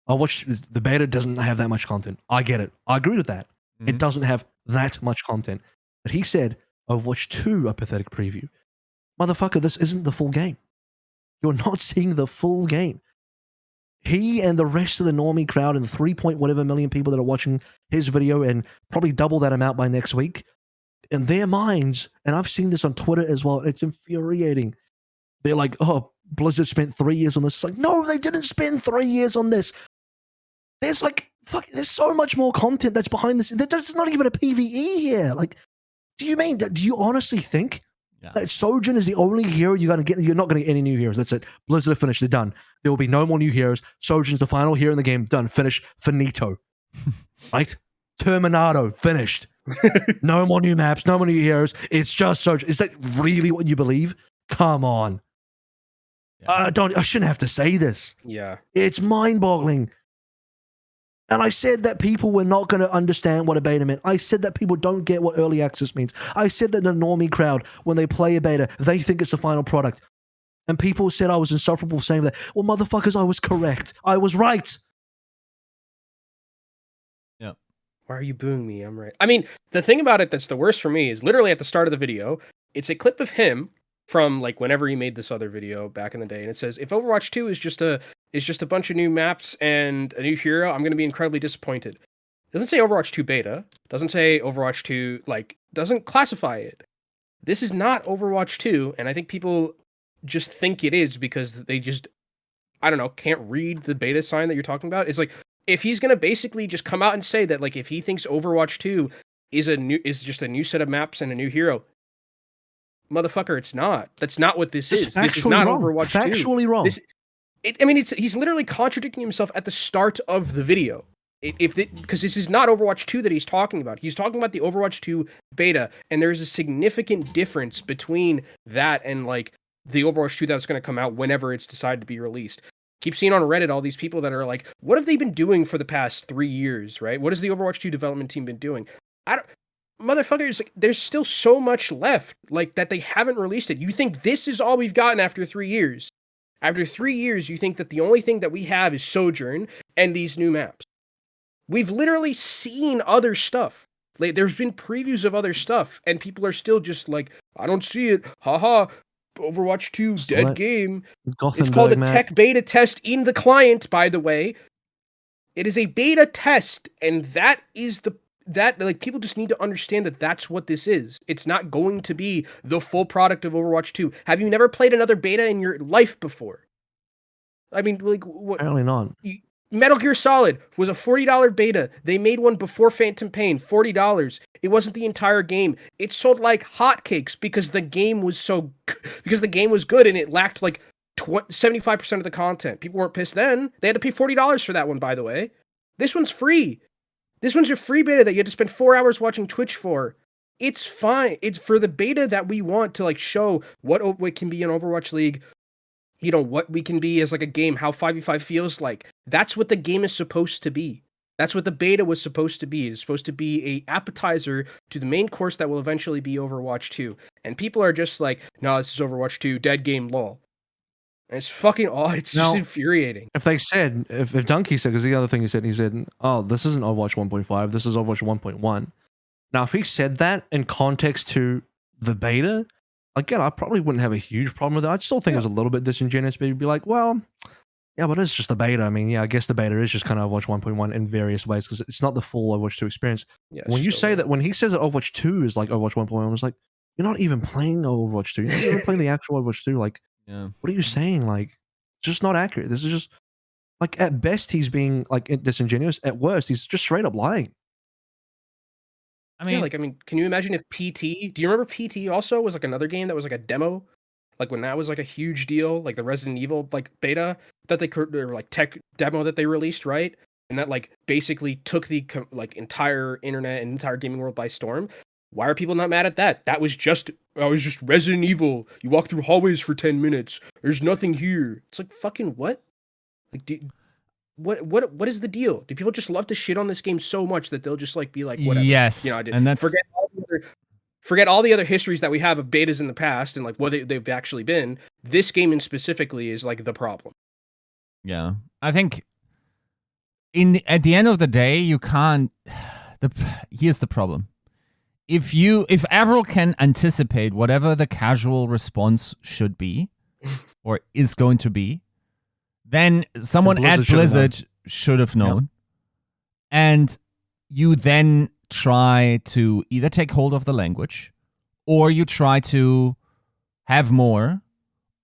The beta doesn't have that much content. I get it. I agree with that. Mm-hmm. It doesn't have that much content. But he said Overwatch 2 a pathetic preview. Motherfucker, this isn't the full game. You're not seeing the full game. He and the rest of the normie crowd and the 3-point-whatever million people that are watching his video, and probably double that amount by next week, in their minds, and I've seen this on Twitter as well, it's infuriating. They're like, oh, Blizzard spent 3 years on this. It's like, no, they didn't spend 3 years on this. There's there's so much more content that's behind this. There's not even a PvE here. Like, do you honestly think that Sojourn is the only hero you're going to get? You're not going to get any new heroes. That's it. Blizzard are finished. They're done. There will be no more new heroes. Sojourn's the final hero in the game. Done. Finished. Finito. Right? Terminado. Finished. No more new maps. No more new heroes. It's just Sojourn. Is that really what you believe? Come on. Yeah. I shouldn't have to say this. Yeah. It's mind-boggling. And I said that people were not going to understand what a beta meant. I said that people don't get what early access means. I said that the normie crowd, when they play a beta, they think it's the final product. And people said I was insufferable for saying that. Well, motherfuckers, I was correct. I was right. Yeah. Why are you booing me? I'm right. I mean, the thing about it that's the worst for me is literally at the start of the video, it's a clip of him from like whenever he made this other video back in the day. And it says, if Overwatch 2 is just a bunch of new maps and a new hero, I'm going to be incredibly disappointed. It doesn't say Overwatch 2 beta. Doesn't say Overwatch 2, doesn't classify it. This is not Overwatch 2, and I think people just think it is because they just, I don't know, can't read the beta sign that you're talking about. It's like, if he's going to basically just come out and say that, like, if he thinks Overwatch 2 is just a new set of maps and a new hero, motherfucker, it's not. That's not what this is. This is not wrong. Overwatch 2. Factually wrong. He's literally contradicting himself at the start of the video. Because this is not Overwatch 2 that he's talking about. He's talking about the Overwatch 2 beta, and there's a significant difference between that and like the Overwatch 2 that's going to come out whenever it's decided to be released. Keep seeing on Reddit all these people that are like, what have they been doing for the past 3 years, right? What has the Overwatch 2 development team been doing? Motherfuckers, there's still so much left, like, that they haven't released it. You think this is all we've gotten after 3 years? After 3 years, you think that the only thing that we have is Sojourn and these new maps. We've literally seen other stuff. Like, there's been previews of other stuff, and people are still just like, I don't see it. Haha, Overwatch 2, dead game. It's called a tech beta test in the client, by the way. It is a beta test, and people just need to understand that that's what this is. It's not going to be the full product of Overwatch 2. Have you never played another beta in your life before? I mean, like, what? Apparently not. Metal Gear Solid was a $40 beta. They made one before Phantom Pain, $40. It wasn't the entire game. It sold like hotcakes because the game was good and it lacked like 75% of the content. People weren't pissed then. They had to pay $40 for that one, by the way. This one's free. This one's a free beta that you had to spend 4 hours watching Twitch for. It's fine. It's for the beta that we want to like show what can be in Overwatch League, you know, what we can be as like a game, how 5v5 feels like. That's what the game is supposed to be. That's what the beta was supposed to be. It's supposed to be a appetizer to the main course that will eventually be Overwatch 2. And people are just like, no, this is Overwatch 2, dead game, lol. And it's fucking it's just infuriating. If they said, if Dunkey said, because the other thing he said, oh, this isn't Overwatch 1.5, this is Overwatch 1.1. Now, if he said that in context to the beta, again, I probably wouldn't have a huge problem with it. I still think it was a little bit disingenuous, but you'd be like, well, yeah, but it's just a beta. I mean, yeah, I guess the beta is just kind of Overwatch 1.1 in various ways because it's not the full Overwatch 2 experience. Yeah, when you say that, when he says that Overwatch 2 is like Overwatch 1.1, I was like, you're not even playing Overwatch 2. You're not even playing the actual Overwatch 2. Like, what are you saying? Like, it's just not accurate. This is just, like, at best, he's being, like, disingenuous. At worst, he's just straight up lying. I mean, can you imagine if PT? Do you remember PT also was like another game that was like a demo? Like when that was like a huge deal, like the Resident Evil like beta that they or like tech demo that they released, right? And that like basically took the like entire internet and entire gaming world by storm. Why are people not mad at that? That was just Resident Evil. You walk through hallways for 10 minutes. There's nothing here. It's like fucking what? Like what is the deal? Do people just love to shit on this game so much that they'll just like be like, whatever? Yes, you know, and that's forget all the other histories that we have of betas in the past and like what they've actually been. This game in specifically is like the problem. Yeah, I think at the end of the day, you can't. Here's the problem: if AVRL can anticipate whatever the casual response should be or is going to be, then someone at Blizzard should have known. Yep. And you then try to either take hold of the language or you try to have more,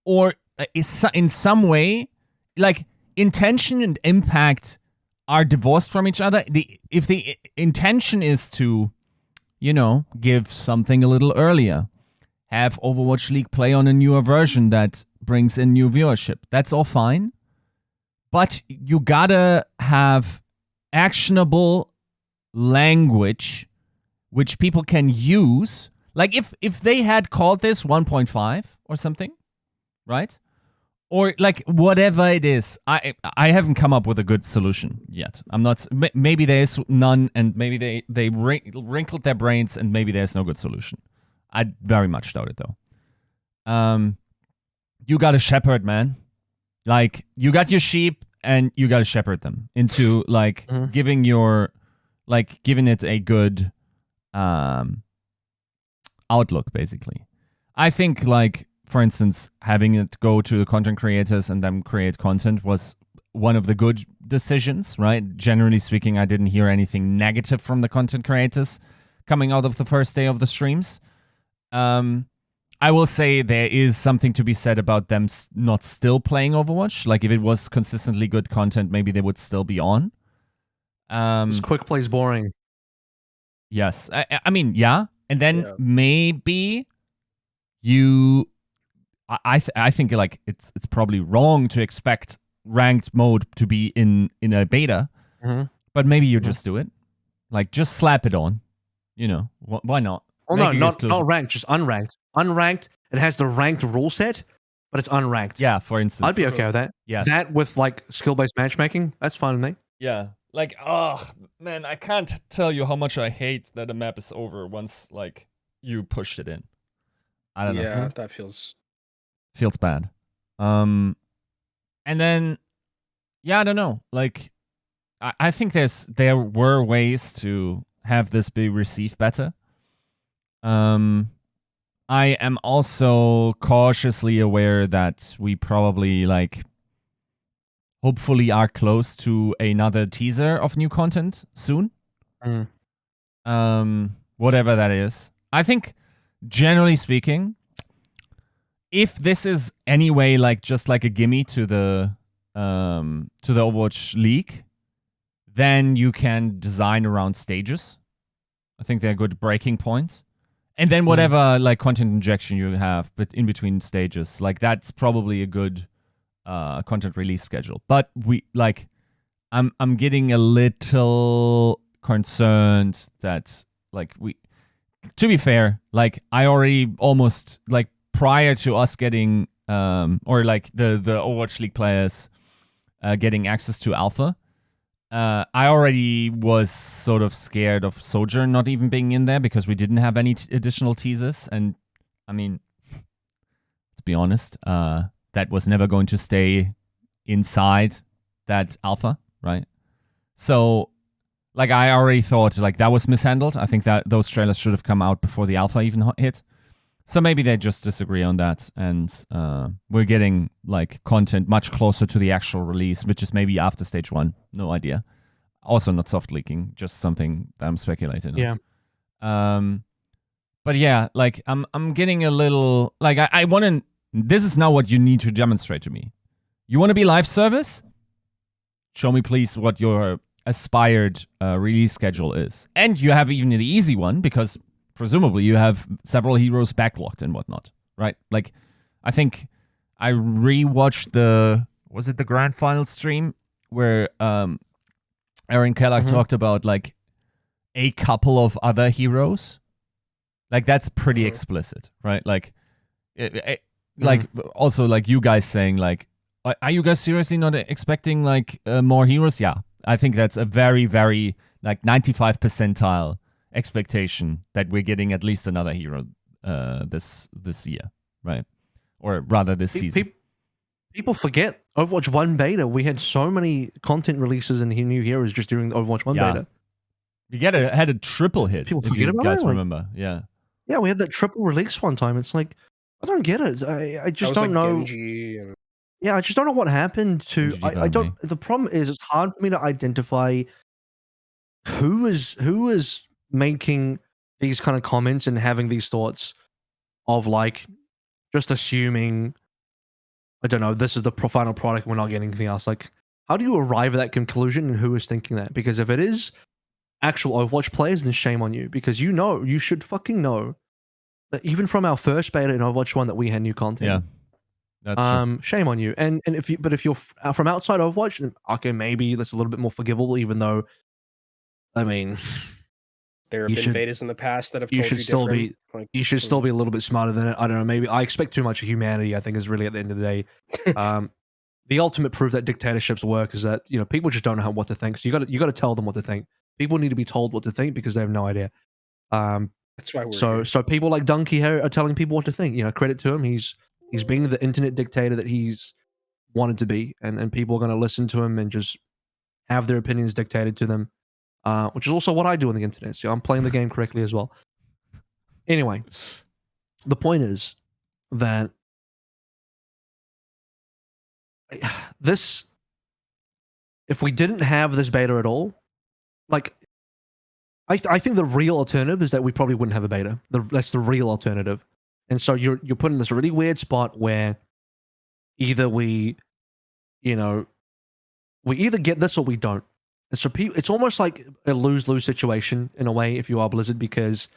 or in some way, like intention and impact are divorced from each other. If the intention is to, you know, give something a little earlier, have Overwatch League play on a newer version that brings in new viewership, that's all fine. But you gotta have actionable language which people can use. Like if they had called this 1.5 or something, right? Or like whatever it is. I haven't come up with a good solution yet. I'm not. Maybe there's none, and maybe they wrinkled their brains, and maybe there's no good solution. I very much doubt it though. You got to shepherd, man. Like, you got your sheep and you got to shepherd them into, like, giving it a good outlook, basically. I think, like, for instance, having it go to the content creators and them create content was one of the good decisions, right? Generally speaking, I didn't hear anything negative from the content creators coming out of the first day of the streams. I will say there is something to be said about them not still playing Overwatch. Like, if it was consistently good content, maybe they would still be on. This quick play's boring. Yes. I mean, yeah. And then maybe you... I think, like, it's probably wrong to expect ranked mode to be in a beta, but maybe you just do it. Like, just slap it on. You know, why not? Oh, no, not ranked, just unranked. Unranked, it has the ranked rule set, but it's unranked. Yeah, for instance. I'd be okay with that. Yeah. That with, like, skill-based matchmaking, that's fine with me. Yeah. Like, oh, man, I can't tell you how much I hate that a map is over once, like, you pushed it in. I don't know. Yeah, that feels bad. And then, yeah, I don't know. Like, I think there were ways to have this be received better. I am also cautiously aware that we probably, like, hopefully are close to another teaser of new content soon. Whatever that is. I think, generally speaking, if this is anyway like just like a gimme to the the Overwatch League, then you can design around stages. I think they're a good breaking point. And then whatever like content injection you have, but in between stages, like that's probably a good content release schedule. But I'm getting a little concerned that like to be fair, like I already almost like prior to us getting or like the Overwatch League players getting access to alpha, I already was sort of scared of Sojourn not even being in there because we didn't have any additional teasers. And I mean, to be honest, that was never going to stay inside that alpha, right? So, like, I already thought like that was mishandled. I think that those trailers should have come out before the alpha even hit. So maybe they just disagree on that, and we're getting like content much closer to the actual release, which is maybe after stage 1. No idea. Also not soft leaking, just something that I'm speculating on. Yeah. But yeah, like I'm getting a little like I want to. This is now what you need to demonstrate to me. You want to be live service? Show me please what your aspired release schedule is, and you have even the easy one because presumably you have several heroes backlogged and whatnot, right? Like, I think I rewatched the grand final stream where Aaron Keller talked about like a couple of other heroes. Like that's pretty explicit, right? Like, like also like you guys saying like, are you guys seriously not expecting like more heroes? Yeah, I think that's a very, very like 95 percentile expectation that we're getting at least another hero this year, right? Or rather this season. People forget Overwatch 1 beta. We had so many content releases and new heroes just during the Overwatch 1 beta. We had a triple hit. People if forget you about guys it, like, remember, yeah, we had that triple release one time. It's like I don't get it. I just don't know. Genji. Yeah, I just don't know what happened to. I don't. The problem is it's hard for me to identify who is making these kind of comments and having these thoughts of like just assuming, I don't know, this is the final product, we're not getting anything else. Like, how do you arrive at that conclusion and who is thinking that? Because if it is actual Overwatch players, then shame on you. Because you should fucking know that even from our first beta in Overwatch 1 that we had new content. Yeah. That's true. Shame on you. And if you're from outside Overwatch, then okay, maybe that's a little bit more forgivable, even though, I mean, there have been betas in the past that have told you different. You should still be a little bit smarter than it. I don't know. Maybe I expect too much of humanity, I think, is really at the end of the day. The ultimate proof that dictatorships work is that, people just don't know what to think. So you got to tell them what to think. People need to be told what to think because they have no idea. That's why we're here. So people like Dunkey here are telling people what to think. Credit to him. He's being the internet dictator that he's wanted to be, and people are going to listen to him and just have their opinions dictated to them, which is also what I do on the internet. So I'm playing the game correctly as well. Anyway, the point is that if we didn't have this beta at all, like, I think the real alternative is that we probably wouldn't have a beta. That's the real alternative. And so you're put in this really weird spot where either we either get this or we don't. And so it's almost like a lose-lose situation in a way if you are Blizzard, because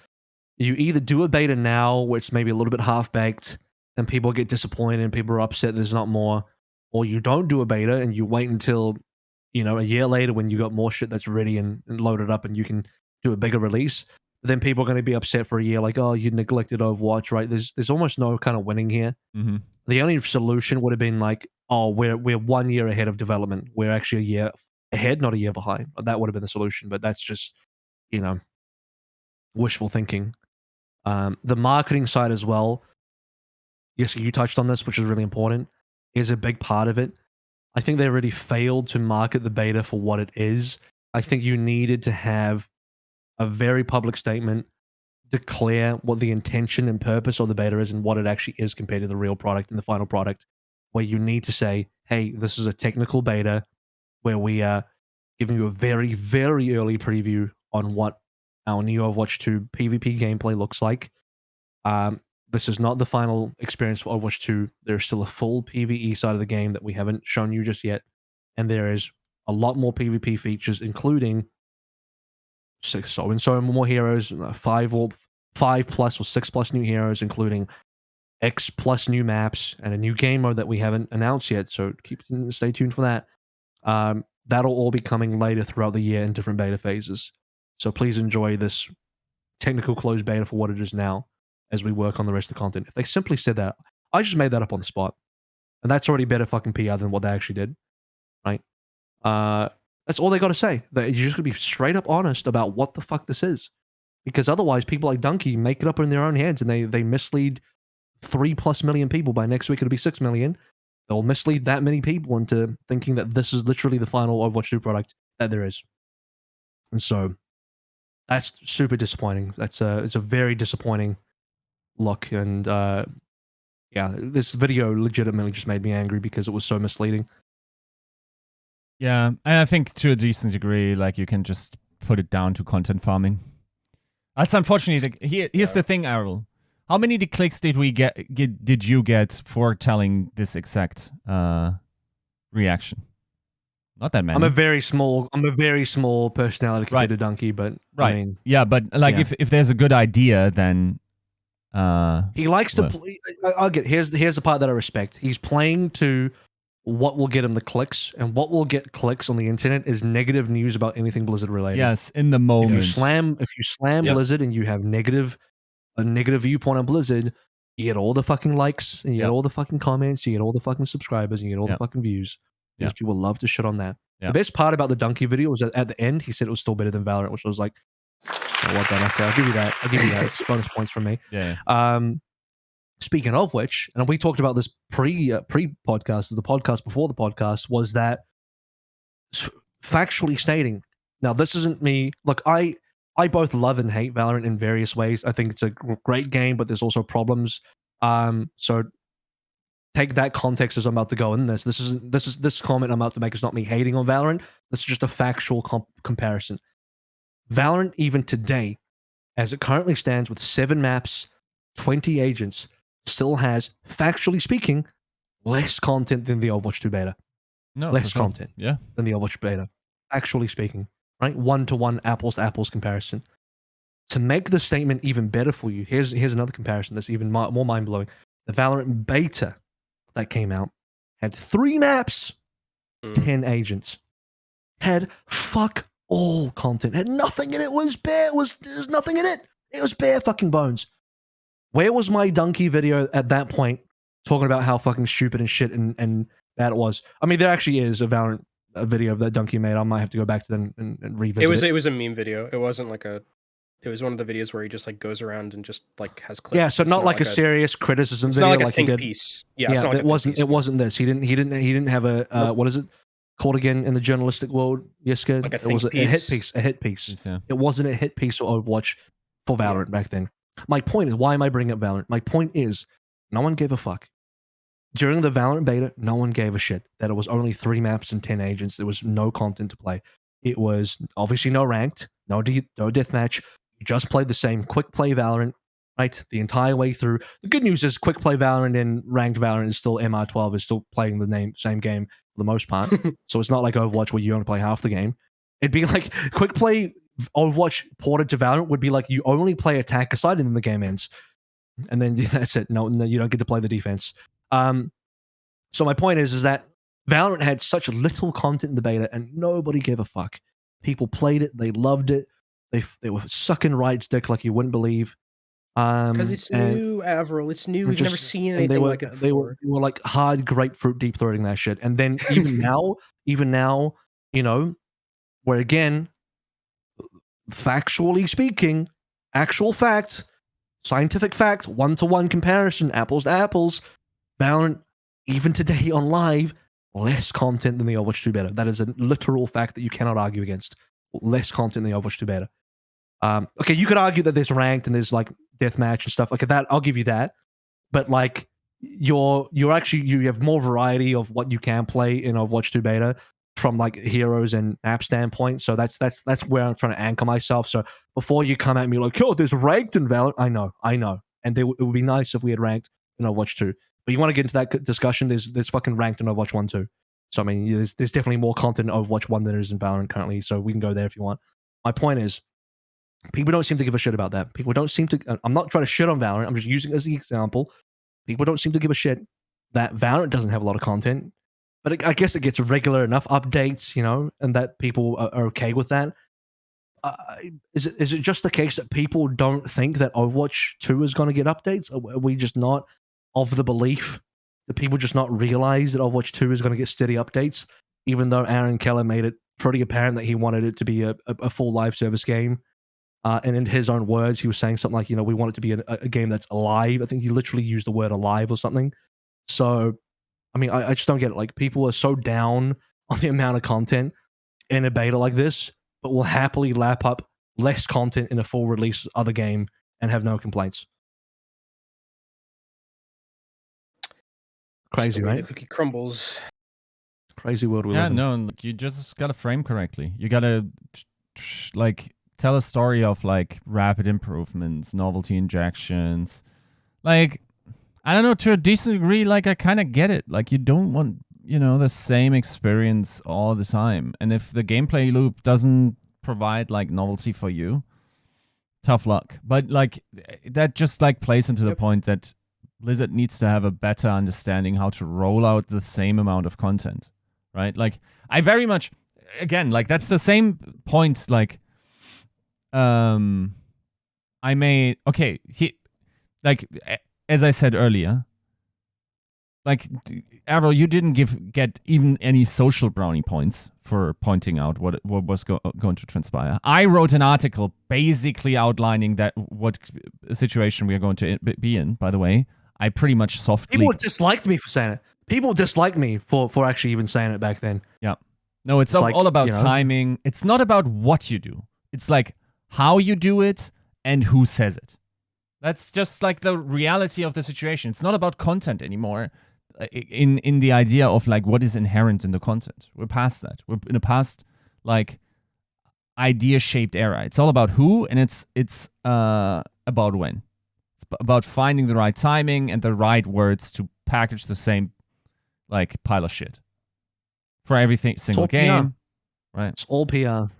you either do a beta now, which may be a little bit half-baked, and people get disappointed and people are upset there's not more, or you don't do a beta and you wait until, a year later when you got more shit that's ready and loaded up and you can do a bigger release. Then people are going to be upset for a year, like, oh, you neglected Overwatch, right? There's almost no kind of winning here. Mm-hmm. The only solution would have been like, oh, we're 1 year ahead of development. We're actually a year ahead, not a year behind. That would have been the solution, but that's just, wishful thinking. The marketing side as well. Yes, you touched on this, which is really important, is a big part of it. I think they really failed to market the beta for what it is. I think you needed to have a very public statement, declare what the intention and purpose of the beta is and what it actually is compared to the real product and the final product, where you need to say, hey, this is a technical beta where we are giving you a very, very early preview on what our new Overwatch 2 PvP gameplay looks like. This is not the final experience for Overwatch 2. There's still a full PvE side of the game that we haven't shown you just yet. and there is a lot more PvP features, including so and so more heroes, 5+ or 6+ new heroes, including X+ new maps and a new game mode that we haven't announced yet. So stay tuned for that. That'll all be coming later throughout the year in different beta phases. So please enjoy this technical closed beta for what it is now as we work on the rest of the content. If they simply said that, I just made that up on the spot. And that's already better fucking PR than what they actually did. Right? That's all they got to say. That you're just going to be straight up honest about what the fuck this is. Because otherwise, people like Dunkey make it up in their own heads and they mislead 3+ million people. By next week, it'll be 6 million. They'll mislead that many people into thinking that this is literally the final Overwatch 2 product that there is. And so that's super disappointing. It's a very disappointing look. And yeah, this video legitimately just made me angry because it was so misleading. Yeah, and I think to a decent degree, like you can just put it down to content farming. That's unfortunately. Here's the thing, Errol. How many clicks did we did you get for telling this exact reaction? Not that many. I'm a very small personality compared to Dunkey, but right. I mean, yeah, but like if there's a good idea, then he likes to play. I'll get here's the part that I respect. He's playing to what will get him the clicks, and what will get clicks on the internet is negative news about anything Blizzard related. Yes, in the moment. If you slam Blizzard and you have a negative viewpoint on Blizzard, you get all the fucking likes, and you get all the fucking comments, you get all the fucking subscribers, and you get all the fucking views. Because people love to shit on that. The best part about the Dunkey video was that at the end, he said it was still better than Valorant, which was like, oh, what the heck? I'll give you that. It's bonus points from me. Yeah. Speaking of which, and we talked about this pre-podcast, the podcast before the podcast, was that factually stating, now this isn't me, look, I both love and hate Valorant in various ways. I think it's a great game, but there's also problems. So take that context as I'm about to go in this. This comment I'm about to make is not me hating on Valorant. This is just a factual comparison. Valorant, even today, as it currently stands with 7 maps, 20 agents, still has, factually speaking, less content than the Overwatch 2 beta. No, less content than the Overwatch beta. Actually speaking, right? 1-to-1 apples to apples comparison. To make the statement even better for you, here's another comparison that's even more mind blowing. The Valorant beta that came out had 3 maps, 10 agents, had fuck all content, had nothing in it. Was bare. There's nothing in it. It was bare fucking bones. Where was my Dunkey video at that point talking about how fucking stupid and shit and bad it was? I mean, there actually is a Valorant video that Dunkey made. I might have to go back to them and revisit it. It was a meme video. It wasn't like a... It was one of the videos where he just like goes around and just like has clips. Yeah, so not like a serious criticism video. Not like a like think he did. piece. Yeah, it wasn't this. He didn't have a what is it called again in the journalistic world? Yiska? Like it was a hit piece. A hit piece. Yeah. It wasn't a hit piece for Overwatch for Valorant back then. My point is, why am I bringing up Valorant? My point is, no one gave a fuck. During the Valorant beta, no one gave a shit that it was only 3 maps and 10 agents. There was no content to play. It was obviously no ranked, no deathmatch. You just played the same quick play Valorant, right? The entire way through. The good news is quick play Valorant and ranked Valorant is still MR12, is still playing the same game for the most part. So it's not like Overwatch where you only play half the game. It'd be like quick play Overwatch ported to Valorant would be like you only play attack side and then the game ends. And then that's it. No, you don't get to play the defense. So my point is that Valorant had such little content in the beta and nobody gave a fuck. People played it. They loved it. They were sucking Riot's dick like you wouldn't believe. Because it's new, AVRL. It's new. We've never seen anything like it before. They were like hard grapefruit deep throating that shit. And then even now, you know, where again, factually speaking, actual fact, scientific fact, 1-to-1 comparison, apples to apples, Valorant, even today on live, less content than the Overwatch 2 beta. That is a literal fact that you cannot argue against. Less content than the Overwatch 2 beta. Okay, you could argue that there's ranked and there's like deathmatch and stuff like that. I'll give you that. But like you have more variety of what you can play in Overwatch 2 beta from like heroes and app standpoint. So that's where I'm trying to anchor myself. So before you come at me like, oh, there's ranked in Valorant, I know. And it would be nice if we had ranked in Overwatch 2. But you want to get into that discussion, there's fucking ranked in Overwatch 1 too. So I mean, there's definitely more content in Overwatch 1 than there is in Valorant currently. So we can go there if you want. My point is, people don't seem to give a shit about that. People don't seem to. I'm not trying to shit on Valorant. I'm just using it as the example. People don't seem to give a shit that Valorant doesn't have a lot of content, but I guess it gets regular enough updates, and that people are okay with that. Is it just the case that people don't think that Overwatch 2 is going to get updates? Are we just not of the belief that people just not realize that Overwatch 2 is going to get steady updates, even though Aaron Keller made it pretty apparent that he wanted it to be a full live service game? And in his own words, he was saying something like, we want it to be a game that's alive. I think he literally used the word alive or something. So, I mean, I just don't get it. Like, people are so down on the amount of content in a beta like this, but will happily lap up less content in a full release other game and have no complaints. Crazy, right? The cookie crumbles. Crazy world we live in. No, you just gotta frame correctly. You gotta like tell a story of like rapid improvements, novelty injections. Like, I don't know, to a decent degree, like I kind of get it. Like, you don't want, the same experience all the time. And if the gameplay loop doesn't provide like novelty for you, tough luck. But like that just like plays into the point that Blizzard needs to have a better understanding how to roll out the same amount of content, right? Like, I very much, again, like that's the same point. Like, as I said earlier, like, AVRL, you didn't get even any social brownie points for pointing out what was going to transpire. I wrote an article basically outlining what situation we are going to be in, by the way. I pretty much softly... People disliked me for saying it. People disliked me for actually even saying it back then. Yeah. No, it's all about timing. It's not about what you do. It's like how you do it and who says it. That's just like the reality of the situation. It's not about content anymore. In the idea of like what is inherent in the content. We're past that. We're in a past like idea-shaped era. It's all about who, and it's about when. It's about finding the right timing and the right words to package the same like pile of shit for everything single game. PR. Right? It's all PR.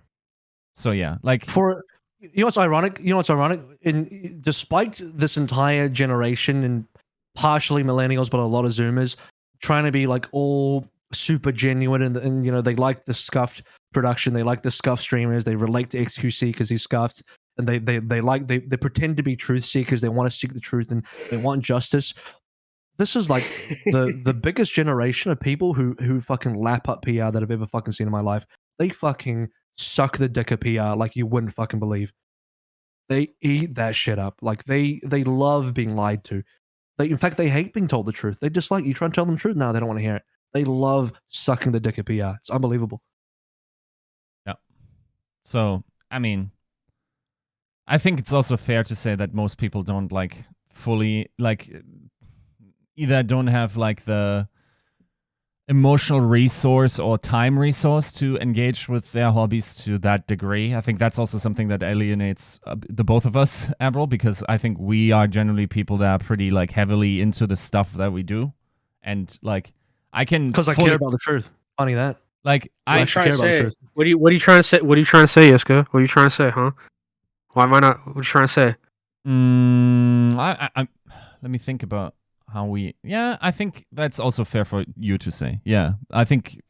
So yeah, like what's ironic? Despite this entire generation and partially millennials, but a lot of Zoomers trying to be like all super genuine and they like the scuffed production, they like the scuffed streamers, they relate to XQC because he's scuffed, and they pretend to be truth seekers, they want to seek the truth and they want justice. This is like the biggest generation of people who fucking lap up PR that I've ever fucking seen in my life. They fucking suck the dick of PR like you wouldn't fucking believe. They eat that shit up. Like they love being lied to. In fact, they hate being told the truth. They dislike you try and tell them the truth. No, they don't want to hear it. They love sucking the dick of PR. It's unbelievable. Yeah. So, I mean, I think it's also fair to say that most people don't like fully like either don't have like the emotional resource or time resource to engage with their hobbies to that degree. I think that's also something that alienates the both of us, AVRL, because I think we are generally people that are pretty like heavily into the stuff that we do, and like I can because I care about the truth. Funny that. Like I care about the truth. What are you trying to say? What are you trying to say, Yiska? What are you trying to say, huh? Why am I not? What are you trying to say? Let me think about how we... Yeah, I think that's also fair for you to say. Yeah, I think...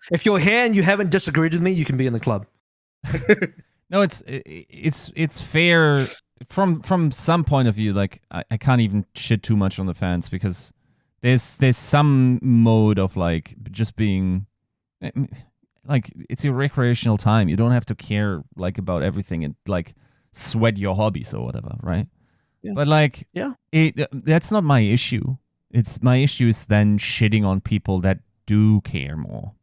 If you're here and you haven't disagreed with me, you can be in the club. No, it's fair from some point of view. Like, I can't even shit too much on the fans because there's some mode of like just being... Like, it's your recreational time. You don't have to care like about everything and like sweat your hobbies or whatever, right? Yeah. But like, that's not my issue. It's my issue is then shitting on people that do care more,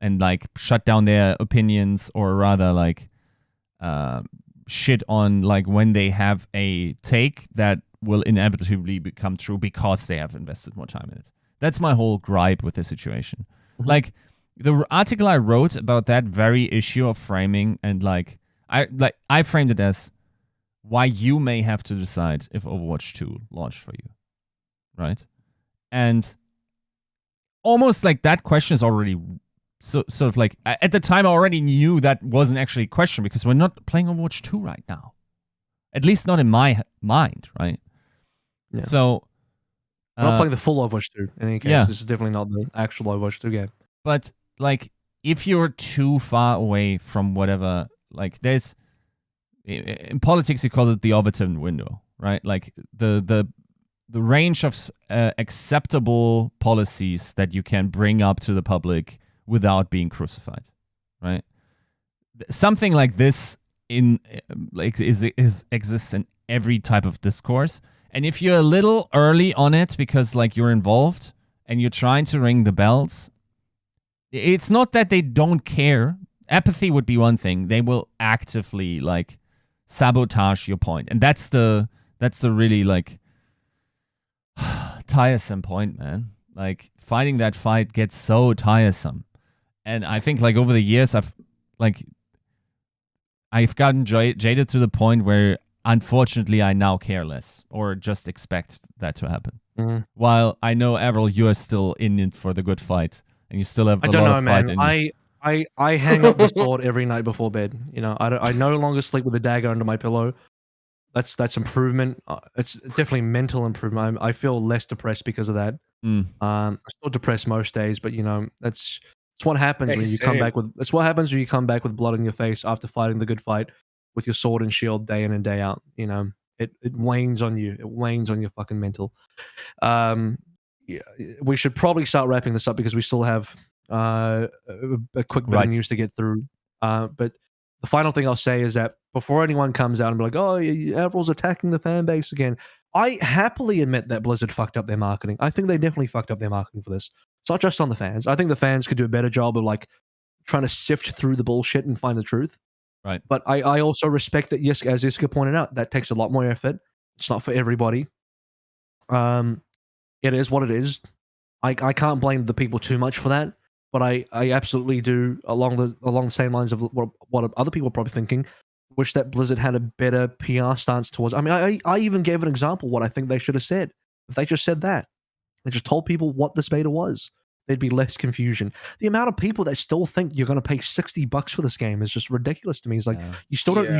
and like shut down their opinions, or rather like shit on like when they have a take that will inevitably become true because they have invested more time in it. That's my whole gripe with the situation. Mm-hmm. Like the article I wrote about that very issue of framing, and I framed it as why you may have to decide if Overwatch 2 launched for you, right? And almost like that question is already sort of like, at the time I already knew that wasn't actually a question because we're not playing Overwatch 2 right now. At least not in my mind, right? Yeah. So we're not playing the full Overwatch 2 in any case. Yeah. This is definitely not the actual Overwatch 2 game. But like, if you're too far away from whatever, like there's in politics you call it the Overton window, right? Like the range of acceptable policies that you can bring up to the public without being crucified, right? Something like this exists in every type of discourse. And if you're a little early on it because like you're involved and you're trying to ring the bells, it's not that they don't care. Apathy would be one thing. They will actively like sabotage your point. And that's the really like tiresome point, man. Like fighting that fight gets so tiresome. And I think like over the years I've gotten jaded to the point where unfortunately I now care less or just expect that to happen. Mm-hmm. While I know AVRL, you are still in it for the good fight and you still have a lot of fight in you. I hang up the sword every night before bed. You know, I no longer sleep with a dagger under my pillow. That's improvement. It's definitely mental improvement. I feel less depressed because of that. I'm still depressed most days, but you know that's what happens when you come back with. That's what happens when you come back with blood on your face after fighting the good fight with your sword and shield day in and day out. You know, it wanes on you. It wanes on your fucking mental. Yeah, we should probably start wrapping this up because we still have a quick bit of news to get through. But the final thing I'll say is that before anyone comes out and be like, "Oh, AVRL's attacking the fan base again," I happily admit that Blizzard fucked up their marketing. I think they definitely fucked up their marketing for this. It's not just on the fans. I think the fans could do a better job of like trying to sift through the bullshit and find the truth. Right. But I also respect that, yes, as Yiska pointed out, that takes a lot more effort. It's not for everybody. It is what it is. I can't blame the people too much for that, but I absolutely do along the same lines of what other people are probably thinking. Wish that Blizzard had a better PR stance towards. I mean, I even gave an example what I think they should have said. If they just said that, they just told people what this beta was, there'd be less confusion. The amount of people that still think you're going to pay $60 for this game is just ridiculous to me. It's like you still don't,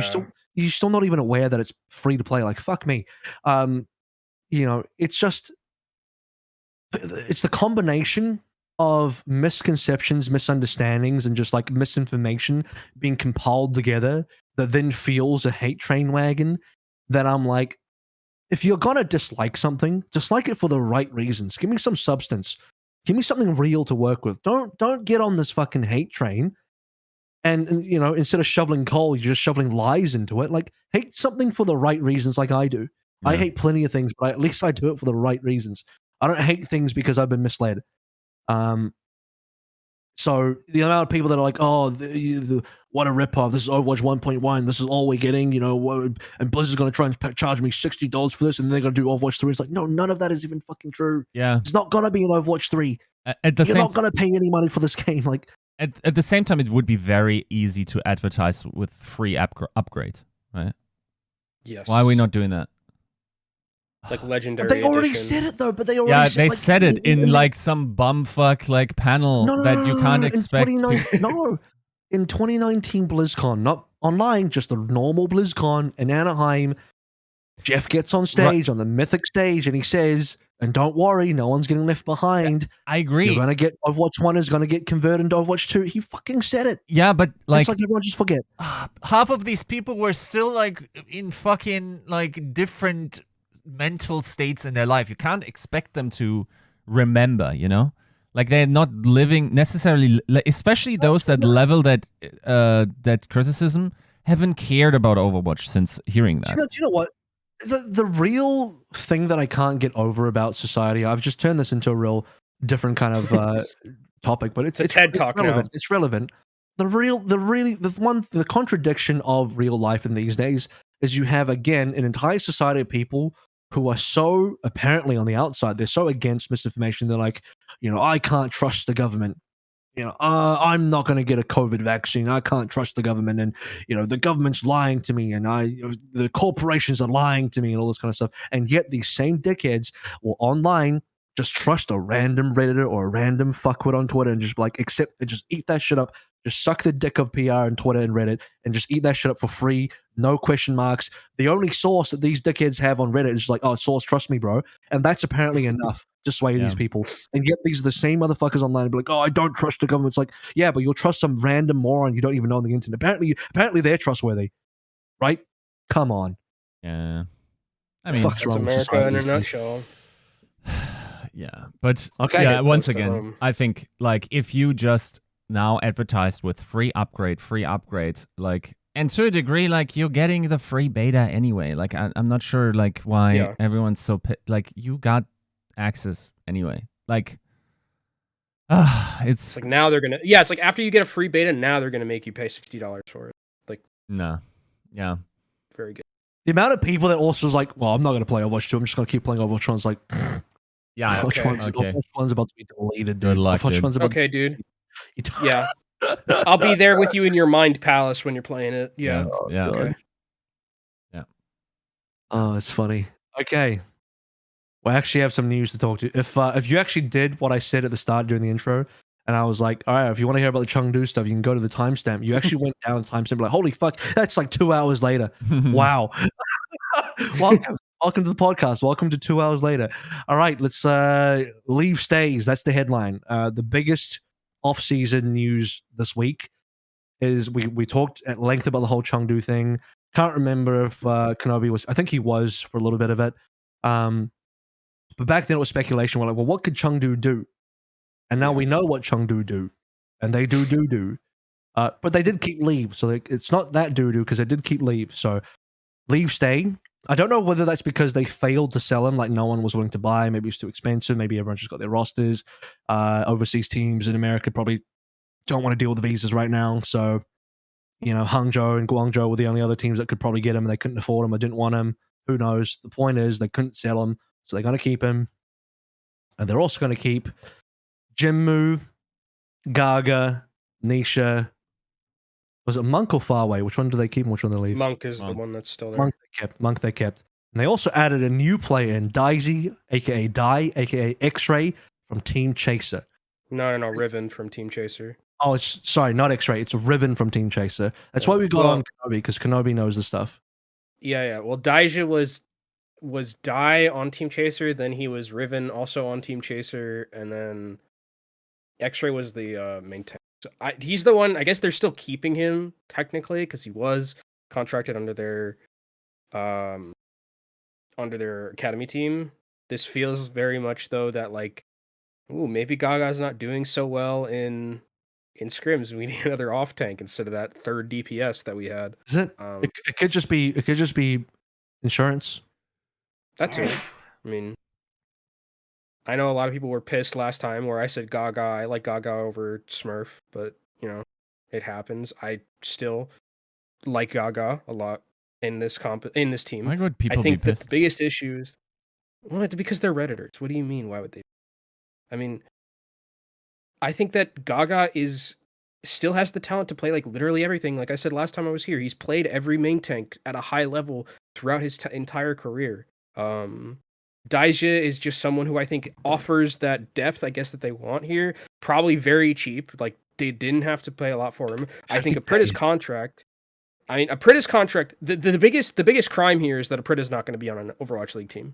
you're still not even aware that it's free to play. Like fuck me, you know, it's just. It's the combination of misconceptions, misunderstandings, and just like misinformation being compiled together that then fuels a hate train wagon that I'm like, if you're gonna dislike something, dislike it for the right reasons. Give me some substance. Give me something real to work with. Don't get on this fucking hate train and you know, instead of shoveling coal, you're just shoveling lies into it. Like hate something for the right reasons like I do. Yeah. I hate plenty of things, but at least I do it for the right reasons. I don't hate things because I've been misled. So the amount of people that are like, "Oh, what a ripoff! This is Overwatch 1.1. This is all we're getting," you know, and Blizzard's going to try and charge me $60 for this, and they're going to do Overwatch 3. It's like, no, none of that is even fucking true. Yeah, it's not going to be an Overwatch 3. You're not going to pay any money for this game. Like at the same time, it would be very easy to advertise with free upgrade, right? Yes. Why are we not doing that? Like legendary. They already edition. said it though, but they already they said it in like some bumfuck like panel that you can't expect. In 2019 BlizzCon, not online, just the normal BlizzCon in Anaheim. Jeff gets on stage on the mythic stage and he says, "And don't worry, no one's getting left behind." Yeah, I agree. You're gonna get Overwatch 1 is gonna get converted into Overwatch 2. He fucking said it. Yeah, but like it's like everyone just forget. Half of these people were still like in fucking like different mental states in their life. You can't expect them to remember, you know, like they're not living necessarily, especially those that level that criticism haven't cared about Overwatch since hearing that. Do you know what? The real thing that I can't get over about society, I've just turned this into a real different kind of topic, but it's TED Talk relevant. now. It's relevant. The contradiction of real life in these days is you have again an entire society of people who are so apparently on the outside, they're so against misinformation. They're like, you know, I can't trust the government. You know, I'm not going to get a COVID vaccine. I can't trust the government, and you know, the government's lying to me, and the corporations are lying to me, and all this kind of stuff. And yet, these same dickheads will online just trust a random Redditor or a random fuckwit on Twitter and just like accept it, just eat that shit up, just suck the dick of PR and Twitter and Reddit and just eat that shit up for free, no question marks. The only source that these dickheads have on Reddit is like, oh, source, trust me, bro. And that's apparently enough to sway these people. And yet these are the same motherfuckers online and be like, oh, I don't trust the government. It's like, yeah, but you'll trust some random moron you don't even know on the internet. Apparently they're trustworthy, right? Come on. Yeah. I mean, Fuck's That's wrong with America society in a these days? nutshell. yeah, but Okay. yeah, once Close to again, home. I think like if you just now advertised with free upgrade, like, and to a degree, like you're getting the free beta anyway. Like I'm not sure like why Yeah. everyone's so like you got access anyway. Like, It's like now they're gonna. Yeah, it's like after you get a free beta, now they're gonna make you pay $60 for it. no, yeah. Very good. The amount of people that also is like, well, I'm not going to play Overwatch 2. I'm just going to keep playing Overwatch 1. It's like, Yeah, Overwatch okay. 1's Okay. Overwatch 1's about to be deleted, dude. Good luck, Overwatch dude. 1's about Okay, dude. to be Yeah. I'll be there with you in your mind palace when you're playing it. Yeah. Yeah. Okay. Oh, it's funny. Okay. We actually have some news to talk to. If you actually did what I said at the start during the intro, and I was like, all right, if you want to hear about the Chengdu stuff, you can go to the timestamp. You actually went down the timestamp, like, holy fuck, that's like 2 hours later. Wow. Welcome to the podcast. Welcome to 2 hours later. All right, let's leave stays. That's the headline. The biggest off-season news this week is we talked at length about the whole Chengdu thing. Can't remember if Kenobi was. I think he was for a little bit of it. But back then it was speculation. We're like, well, what could Chengdu do? And now we know what Chengdu do, and they do. But they did keep Leave, so it's not that do because they did keep Leave. So Leave stay. I don't know whether that's because they failed to sell him, like no one was willing to buy. Maybe it's too expensive. Maybe everyone just got their rosters. Overseas teams in America probably don't want to deal with the visas right now. So, you know, Hangzhou and Guangzhou were the only other teams that could probably get him, and they couldn't afford him or didn't want him. Who knows? The point is they couldn't sell him, so they're going to keep him. And they're also going to keep Jinmu, Gaga, Nisha. Was it Monk or Farway? Which one do they keep and which one do they leave? Monk is the Monk. one that's still there. Monk they kept. And they also added a new player in Daisy, aka Dai, aka X-Ray from Team Chaser. No, Riven from Team Chaser. Oh, it's sorry, not X-Ray. It's a Riven from Team Chaser. That's why we got on Kenobi, because Kenobi knows the stuff. Yeah. Well, Daija was Dai on Team Chaser, then he was Riven also on Team Chaser, and then X-Ray was the main tank. So he's the one. I guess they're still keeping him technically because he was contracted under their academy team. This feels very much though that like, ooh, maybe Gaga's not doing so well in scrims. We need another off tank instead of that third DPS that we had. Is it? It could just be insurance. That too. I mean, I know a lot of people were pissed last time where I said Gaga. I like Gaga over Smurf, but you know, it happens. I still like Gaga a lot in this team. Why would people I think be that the pissed? biggest issues, well, because they're Redditors. What do you mean? Why would they? I mean, I think that Gaga still has the talent to play like literally everything. Like I said last time I was here, he's played every main tank at a high level throughout his entire career. Daija is just someone who I think offers that depth, I guess, that they want here. Probably very cheap. Like they didn't have to pay a lot for him. I think Aprita's contract. The biggest crime here is that Aprita's not going to be on an Overwatch League team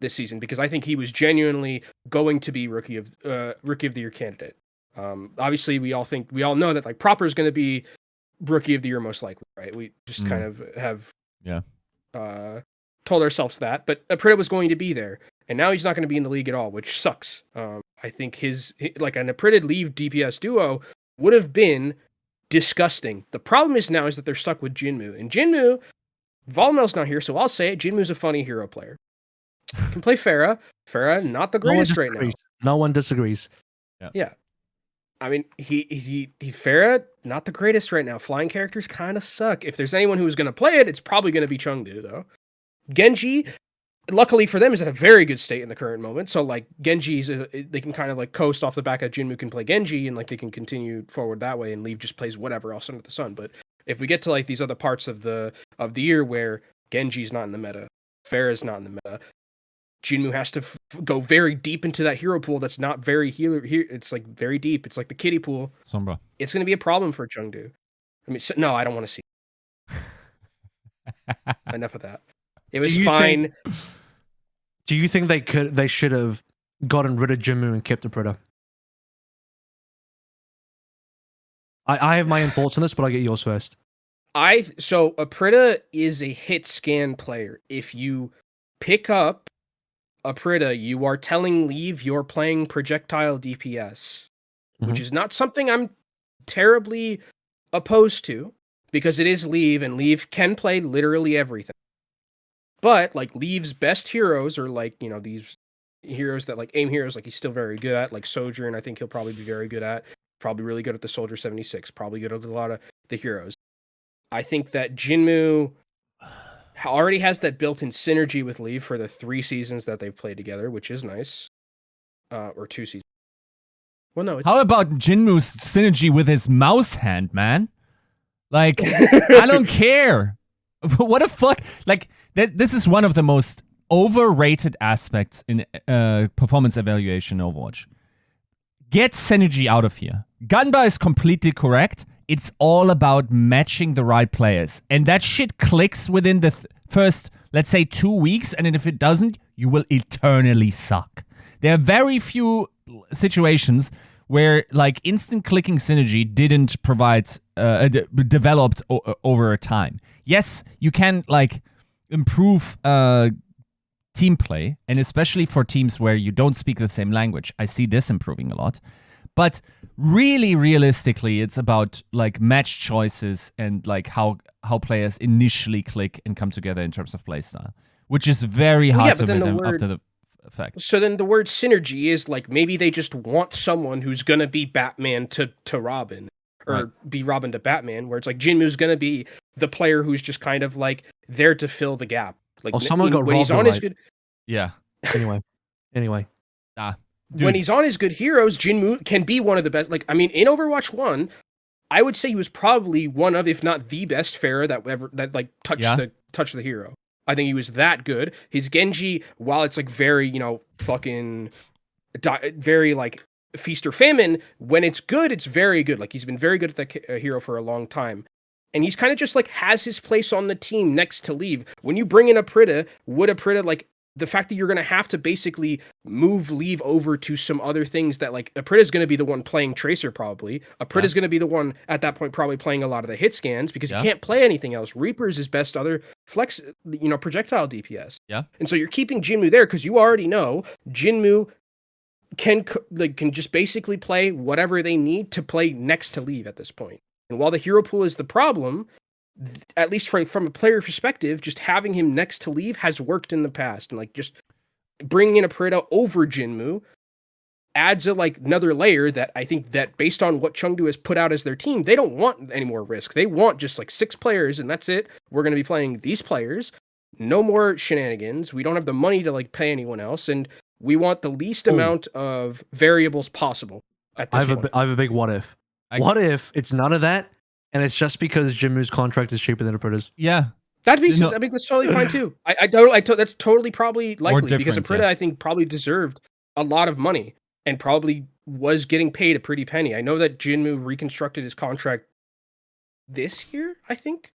this season because I think he was genuinely going to be rookie of the year candidate. Obviously, we all know that like Proper is going to be rookie of the year most likely, right? We just kind of have told ourselves that, but Aprita was going to be there, and now he's not going to be in the league at all, which sucks. I think his like an Aprita Leave DPS duo would have been disgusting. The problem is that they're stuck with Jinmu, and Jinmu, Volmel's not here, so I'll say it. Jinmu's a funny hero player. Can play Pharah. Pharah, not the greatest right now. No one disagrees. Yeah. I mean, he Pharah, not the greatest right now. Flying characters kind of suck. If there's anyone who's going to play it, it's probably going to be Chengdu, though. Genji, luckily for them, is in a very good state in the current moment. So, like, Genji's, they can kind of, like, coast off the back of Jinmu can play Genji, and, like, they can continue forward that way, and Leave just plays whatever else under the sun. But if we get to, like, these other parts of the year where Genji's not in the meta, Pharah's not in the meta, Jinmu has to go very deep into that hero pool that's not very healer. It's like very deep. It's like the kiddie pool. Sombra. It's going to be a problem for Chengdu. I mean, no, I don't want to see. Enough of that. It was fine. Do you think they should have gotten rid of Jinmu and kept the Predator? I have my own thoughts on this, but I'll get yours first. So Aprita is a hit scan player. If you pick up Aprita, you are telling Leave you're playing projectile DPS, which is not something I'm terribly opposed to, because it is Leave, and Leave can play literally everything. But like Leave's best heroes are like, you know, these heroes that like aim heroes, like he's still very good at, like Sojourn, I think he'll probably be very good at. Probably really good at the Soldier 76, probably good at a lot of the heroes. I think that Jinmu already has that built-in synergy with Leave for the 3 seasons that they've played together, which is nice. Or 2 seasons. Well, no, it's... How about Jinmu's synergy with his mouse hand, man? Like, I don't care. What the fuck? Like, this is one of the most overrated aspects in performance evaluation in Overwatch. Get synergy out of here. Gunba is completely correct. It's all about matching the right players. And that shit clicks within the first, let's say, 2 weeks. And then if it doesn't, you will eternally suck. There are very few situations where like instant clicking synergy didn't provide, developed over time. Yes, you can like improve team play, and especially for teams where you don't speak the same language. I see this improving a lot. But really, realistically, it's about like match choices and like how players initially click and come together in terms of playstyle, which is very hard to make them after the effect. So then the word synergy is like maybe they just want someone who's gonna be Batman to Robin, or be Robin to Batman, where it's like Jinmu's gonna be the player who's just kind of like there to fill the gap. Like someone got when he's on his good. Yeah. Anyway. Dude. When he's on his good heroes, Jinmu can be one of the best. Like, I mean, in Overwatch 1, I would say he was probably one of, if not the best Pharah that like touched the hero. I think he was that good. His Genji, while it's like very, you know, fucking very like feast or famine, when it's good, it's very good. Like he's been very good at that hero for a long time. And he's kind of just like has his place on the team next to Leave. When you bring in Aprita, would Aprita like the fact that you're going to have to basically move Leave over to some other things that like Aprita's going to be the one playing Tracer probably. Aprita's going to be the one at that point probably playing a lot of the hit scans because he can't play anything else. Reaper's his best other flex, you know, projectile DPS. Yeah. And so you're keeping Jinmu there because you already know Jinmu can just basically play whatever they need to play next to Leave at this point. And while the hero pool is the problem, at least from a player perspective, just having him next to Leave has worked in the past. And like just bringing in Aprita over Jinmu adds another layer that I think that based on what Chengdu has put out as their team, they don't want any more risk. They want just like 6 players and that's it. We're going to be playing these players. No more shenanigans. We don't have the money to like pay anyone else. And we want the least amount of variables possible at this point. I have a big what if. What if it's none of that, and it's just because Jinmu's contract is cheaper than Aprita's? Yeah. I mean, that's totally fine too. That's totally probably likely because Aprita, I think, probably deserved a lot of money and probably was getting paid a pretty penny. I know that Jinmu reconstructed his contract this year, I think,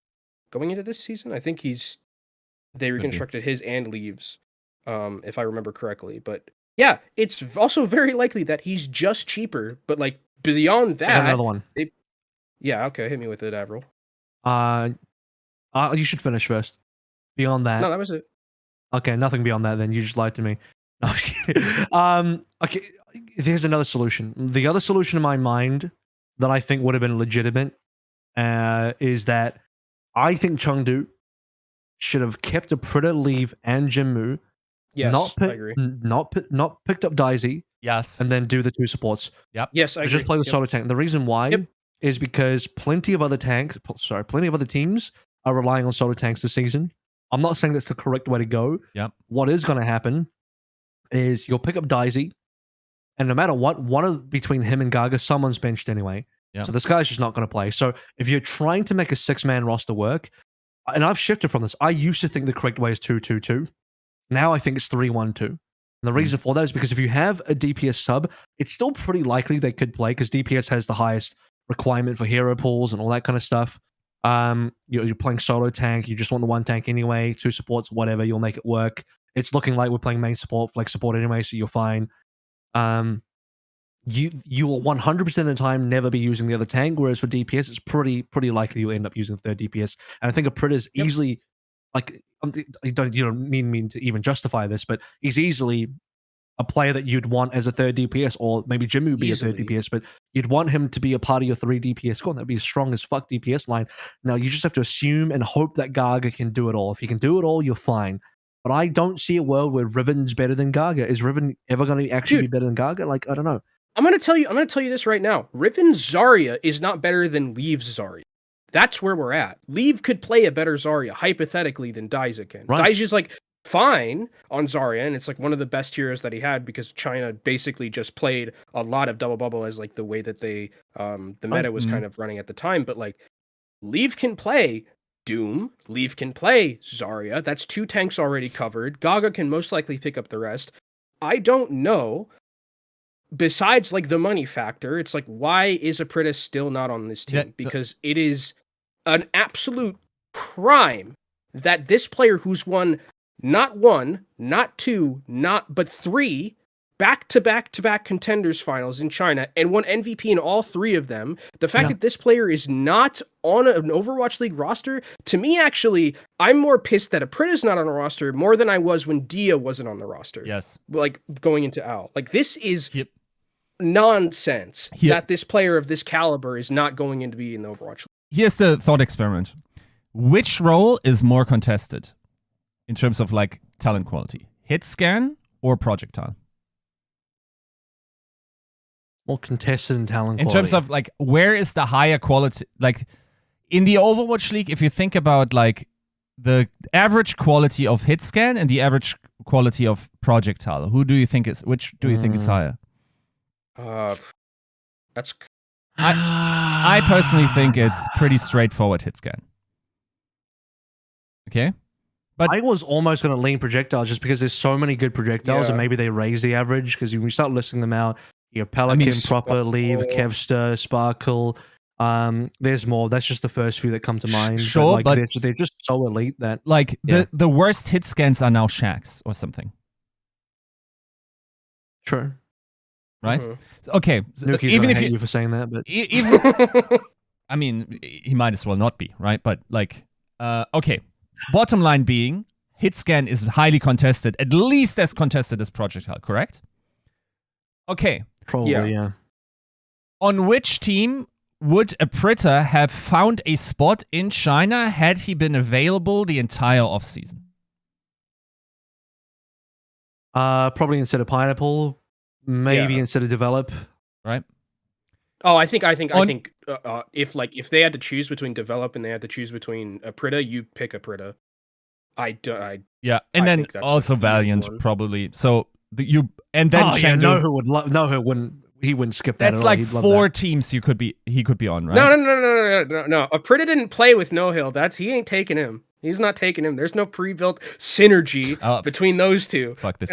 going into this season. I think they reconstructed his and Leave's, if I remember correctly. But yeah, it's also very likely that he's just cheaper, but like beyond that, another one. Yeah, okay, hit me with it, AVRL. You should finish first. Beyond that. No, that was it. Okay, nothing beyond that then. You just lied to me. Okay, there's another solution. The other solution in my mind that I think would have been legitimate is that I think Chengdu should have kept Aprita, Leave, and Jinmu. Yes, I agree. Not picked up Daisy. Yes. And then do the 2 supports. Yep. Yes, I agree. Just play the solo tank. The reason why is because plenty of other teams are relying on solo tanks this season. I'm not saying that's the correct way to go. Yep. What is going to happen is you'll pick up Daisy, and no matter what, between him and Gaga, someone's benched anyway. Yep. So this guy's just not going to play. So if you're trying to make a 6-man roster work, and I've shifted from this, I used to think the correct way is 2-2-2. Now I think it's 3-1-2. And the reason for that is because if you have a DPS sub, it's still pretty likely they could play because DPS has the highest requirement for hero pools and all that kind of stuff. You're playing solo tank, you just want the one tank anyway, 2 supports, whatever, you'll make it work. It's looking like we're playing main support, flex support anyway, so you're fine. You will 100% of the time never be using the other tank, whereas for DPS, it's pretty likely you'll end up using the third DPS. And I think a Prit is easily, like, you don't need me to even justify this, but he's easily a player that you'd want as a third DPS, or maybe Jimmy would be a third DPS, but you'd want him to be a part of your 3 DPS squad. That'd be a strong as fuck DPS line. Now, you just have to assume and hope that Gaga can do it all. If he can do it all, you're fine. But I don't see a world where Riven's better than Gaga. Is Riven ever going to actually be better than Gaga? Like, I don't know. I'm gonna tell you this right now. Riven's Zarya is not better than Leave's Zarya. That's where we're at. Leave could play a better Zarya, hypothetically, than Daiza can. Right. Daiza's like fine on Zarya, and it's like one of the best heroes that he had because China basically just played a lot of double bubble as like the way that they the meta was kind of running at the time. But like Leave can play Doom, Leave can play Zarya. That's 2 tanks already covered. Gaga can most likely pick up the rest. I don't know. Besides like the money factor, it's like, why is Apritis still not on this team? Because it is an absolute crime that this player who's won not 1, not 2, but 3 back-to-back contenders finals in China and won MVP in all 3 of them. The fact that this player is not on an Overwatch League roster, to me, actually, I'm more pissed that Apritis not on a roster more than I was when Dia wasn't on the roster. Yes. Like going into Owl. Like this is nonsense that this player of this caliber is not going in to be in the Overwatch League. Here's the thought experiment. Which role is more contested in terms of like talent quality? Hit scan or projectile? More contested in talent In quality. terms of like, where is the higher quality? Like in the Overwatch League, if you think about like the average quality of hit scan and the average quality of projectile, which do you think is higher? That's. I personally think it's pretty straightforward hit scan. Okay, but I was almost going to lean projectiles just because there's so many good projectiles, and maybe they raise the average because when you start listing them out, you have Pelican, Proper, Leave, Kevster, Sparkle. There's more. That's just the first few that come to mind. Sure, but they're just so elite that like the worst hit scans are now Shax or something. True. Right? Okay. So even if you for saying that, but even I mean, he might as well not be, right? But like, okay. Bottom line being, hit scan is highly contested, at least as contested as projectile, correct? Okay. Probably, yeah. On which team would Apritta have found a spot in China had he been available the entire offseason? Probably instead of Pineapple, maybe instead of Develop. Right. Oh, I think if they had to choose between Develop and they had to choose between Apritta, you pick Apritta. Yeah, and then also Valiant probably. So Chengdu. He wouldn't skip that. That's at like all. 4 teams he could be on, right? No. Apritta didn't play with No Hill. He ain't taking him. He's not taking him. There's no pre-built synergy between those two. Fuck this.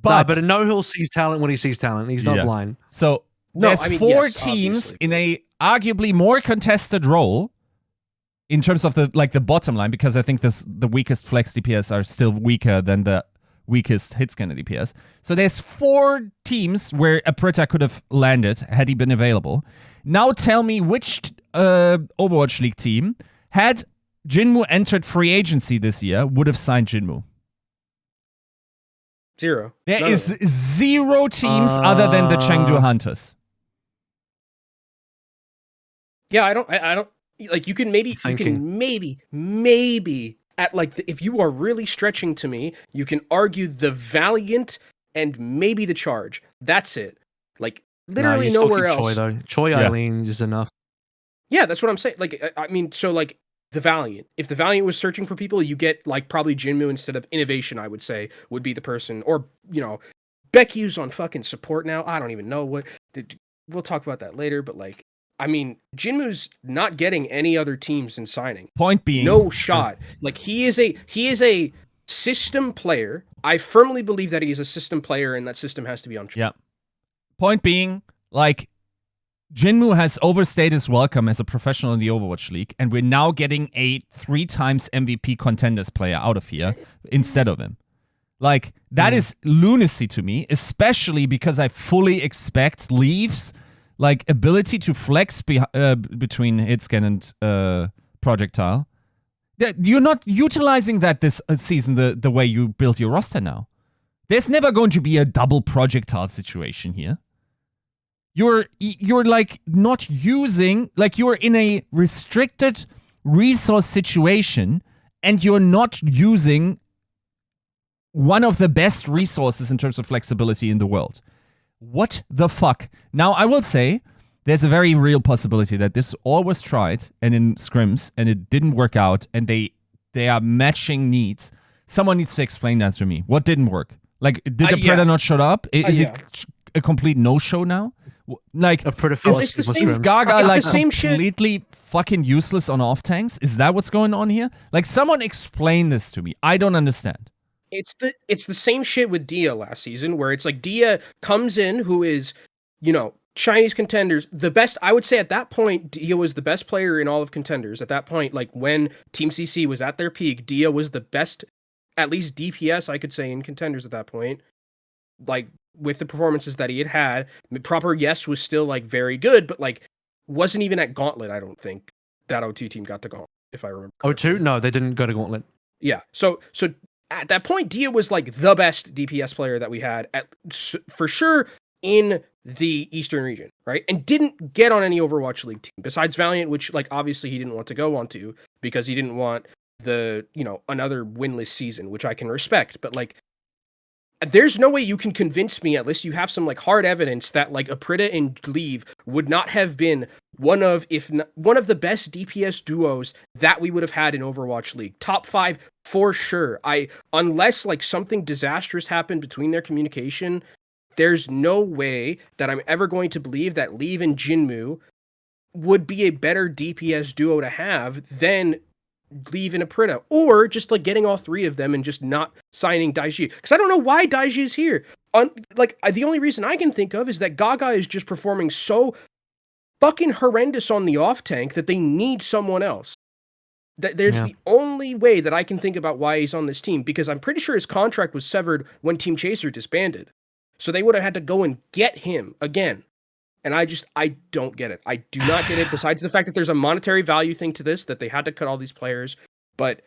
But a No Hill sees talent when he sees talent. He's not blind. So there's 4 teams in a arguably more contested role in terms of the bottom line, because I think the weakest flex DPS are still weaker than the weakest hit scanner DPS. So there's 4 teams where Apritta could have landed had he been available. Now tell me which Overwatch League team, had Jinmu entered free agency this year, would have signed Jinmu. 0. There is 0 teams other than the Chengdu Hunters. Yeah, I don't like. You can maybe at like if you are really stretching to me, you can argue the Valiant and maybe the Charge. That's it. Like literally nowhere else. Choi though. Choi Eileen is enough. Yeah, that's what I'm saying. Like I mean, so like the Valiant. If the Valiant was searching for people, you get like probably Jinmu instead of Innovation. I would say would be the person, or Becky's on fucking support now. I don't even know what. We'll talk about that later, but like. I mean, Jinmu's not getting any other teams in signing. Point being, no shot. Like he is a system player. I firmly believe that he is a system player, and that system has to be on track. Yeah. Point being, like, Jinmu has overstayed his welcome as a professional in the Overwatch League, and we're now getting a 3 times MVP contenders player out of here instead of him. Like, that is lunacy to me, especially because I fully expect Leaf's, like, ability to flex between Hitscan and Projectile. You're not utilizing that this season the way you built your roster now. There's never going to be a double Projectile situation here. You're like not using, like you're in a restricted resource situation and you're not using one of the best resources in terms of flexibility in the world. What the fuck? Now, I will say there's a very real possibility that this all was tried and in scrims and it didn't work out and they are matching needs. Someone needs to explain that to me. What didn't work? Like, did the Predator not show up? Is it a complete no-show now? Like, A Predator is Gaga It's like the same shit. completely fucking useless on off tanks? Is that what's going on here? Like, someone explain this to me. I don't understand. It's the same shit with Dia last season, where it's like Dia comes in, who is, you know, Chinese contenders, the best. I would say at that point, Dia was the best player in all of contenders. At that point, like when Team CC was at their peak, Dia was the best, at least DPS, I could say, in contenders at that point. Like, with the performances that he had, proper yes was still like very good, but like wasn't even at Gauntlet. I don't think that O2 team got to Gauntlet, if I remember correctly. O2? No, they didn't go to Gauntlet. Yeah. So at that point, Dia was like the best DPS player that we had for sure in the Eastern region, right? And didn't get on any Overwatch League team besides Valiant, which like obviously he didn't want to go onto because he didn't want the, you know, another winless season, which I can respect, but like there's no way you can convince me, unless you have some like hard evidence, that like Aprita and Leave would not have been one of the best DPS duos that we would have had in Overwatch League. Top 5 for sure. Unless like something disastrous happened between their communication, there's no way that I'm ever going to believe that Leave and Jinmu would be a better DPS duo to have than Leave in Aprita, or just like getting all 3 of them and just not signing Daiji. Because I don't know why Daiji is here. The only reason I can think of is that Gaga is just performing so fucking horrendous on the off tank that they need someone else. There's the only way that I can think about why he's on this team, because I'm pretty sure his contract was severed when Team Chaser disbanded. So they would have had to go and get him again. And I don't get it. I do not get it, besides the fact that there's a monetary value thing to this, that they had to cut all these players. But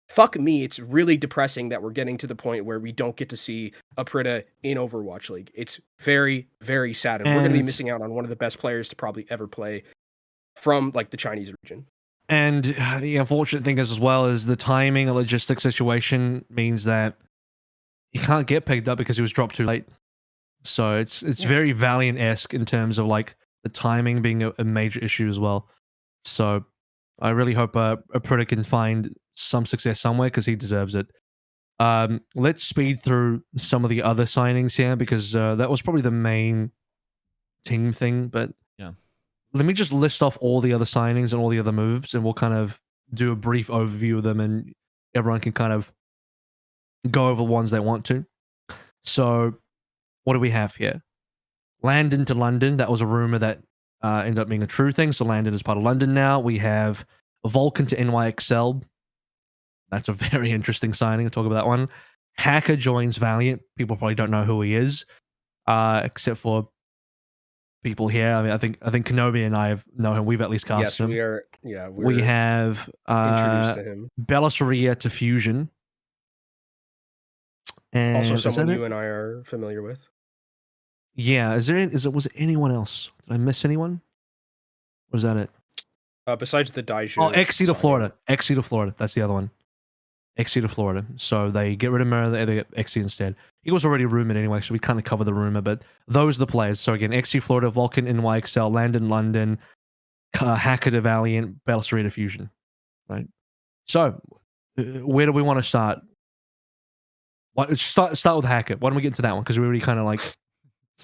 fuck me, it's really depressing that we're getting to the point where we don't get to see Aprita in Overwatch League. It's very, very sad. And we're going to be missing out on one of the best players to probably ever play from like the Chinese region. And the unfortunate thing is, as well, is the timing and logistics situation means that he can't get picked up because he was dropped too late. So it's very Valiant-esque in terms of like the timing being a major issue as well. So I really hope Aprita can find some success somewhere, because he deserves it. Let's speed through some of the other signings here, because that was probably the main team thing. But yeah, let me just list off all the other signings and all the other moves, and we'll kind of do a brief overview of them, and everyone can kind of go over the ones they want to. So what do we have here? Landon to London. That was a rumor that ended up being a true thing. So Landon is part of London now. We have Vulcan to NYXL. That's a very interesting signing. I'll talk about that one. Haker joins Valiant. People probably don't know who he is, except for people here. I mean, I think Kenobi and I know him. We've at least cast him. Yes, we are. Yeah, we have introduced to him. Belosrea to Fusion. And also someone you and I are familiar with. Yeah, was it anyone else? Did I miss anyone? Was that it? Besides the Daiju. Oh, XC to Florida. XC to Florida. That's the other one. XC to Florida. So they get rid of Mira, they get XC instead. He was already rumored anyway, so we kind of cover the rumor, but those are the players. So again, XC Florida, Vulcan, NYXL, Landon, London, Haker to Valiant, Belosrea to Fusion. Right? So, where do we want to start? Start with Haker. Why don't we get into that one? Because we already kind of like...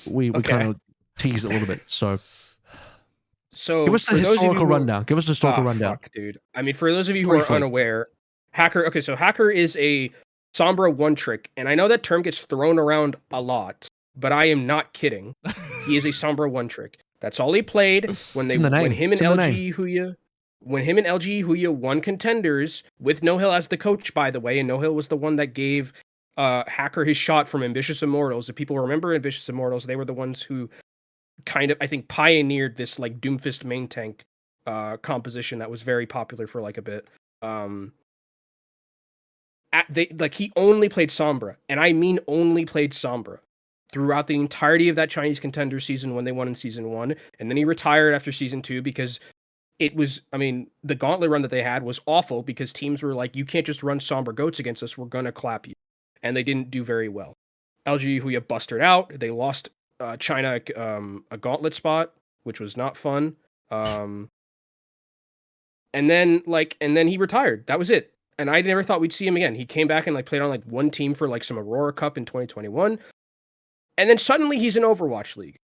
We kind of teased it a little bit. So give us the historical rundown. Give us the historical rundown. Fuck, dude. I mean, for those of you who are unaware, Haker. Okay, so Haker is a Sombra one trick, and I know that term gets thrown around a lot, but I am not kidding. He is a Sombra one trick. That's all he played when It's in the name. when him and It's in the name. LG Huya won contenders with No Hill as the coach, by the way, and No Hill was the one that gave Haker his shot from Ambitious Immortals. If people remember Ambitious Immortals, they were the ones who kind of, I think, pioneered this like Doomfist main tank composition that was very popular for like a bit. He only played Sombra, and I mean only played Sombra throughout the entirety of that Chinese contender season when they won in season 1, and then he retired after season 2 because it was, I mean, the gauntlet run that they had was awful because teams were like, you can't just run Sombra goats against us, we're gonna clap you. And they didn't do very well. LG Huya busted out, they lost China a gauntlet spot, which was not fun. And then he retired. That was it. And I never thought we'd see him again. He came back and like played on like one team for like some Aurora Cup in 2021. And then suddenly he's in Overwatch League.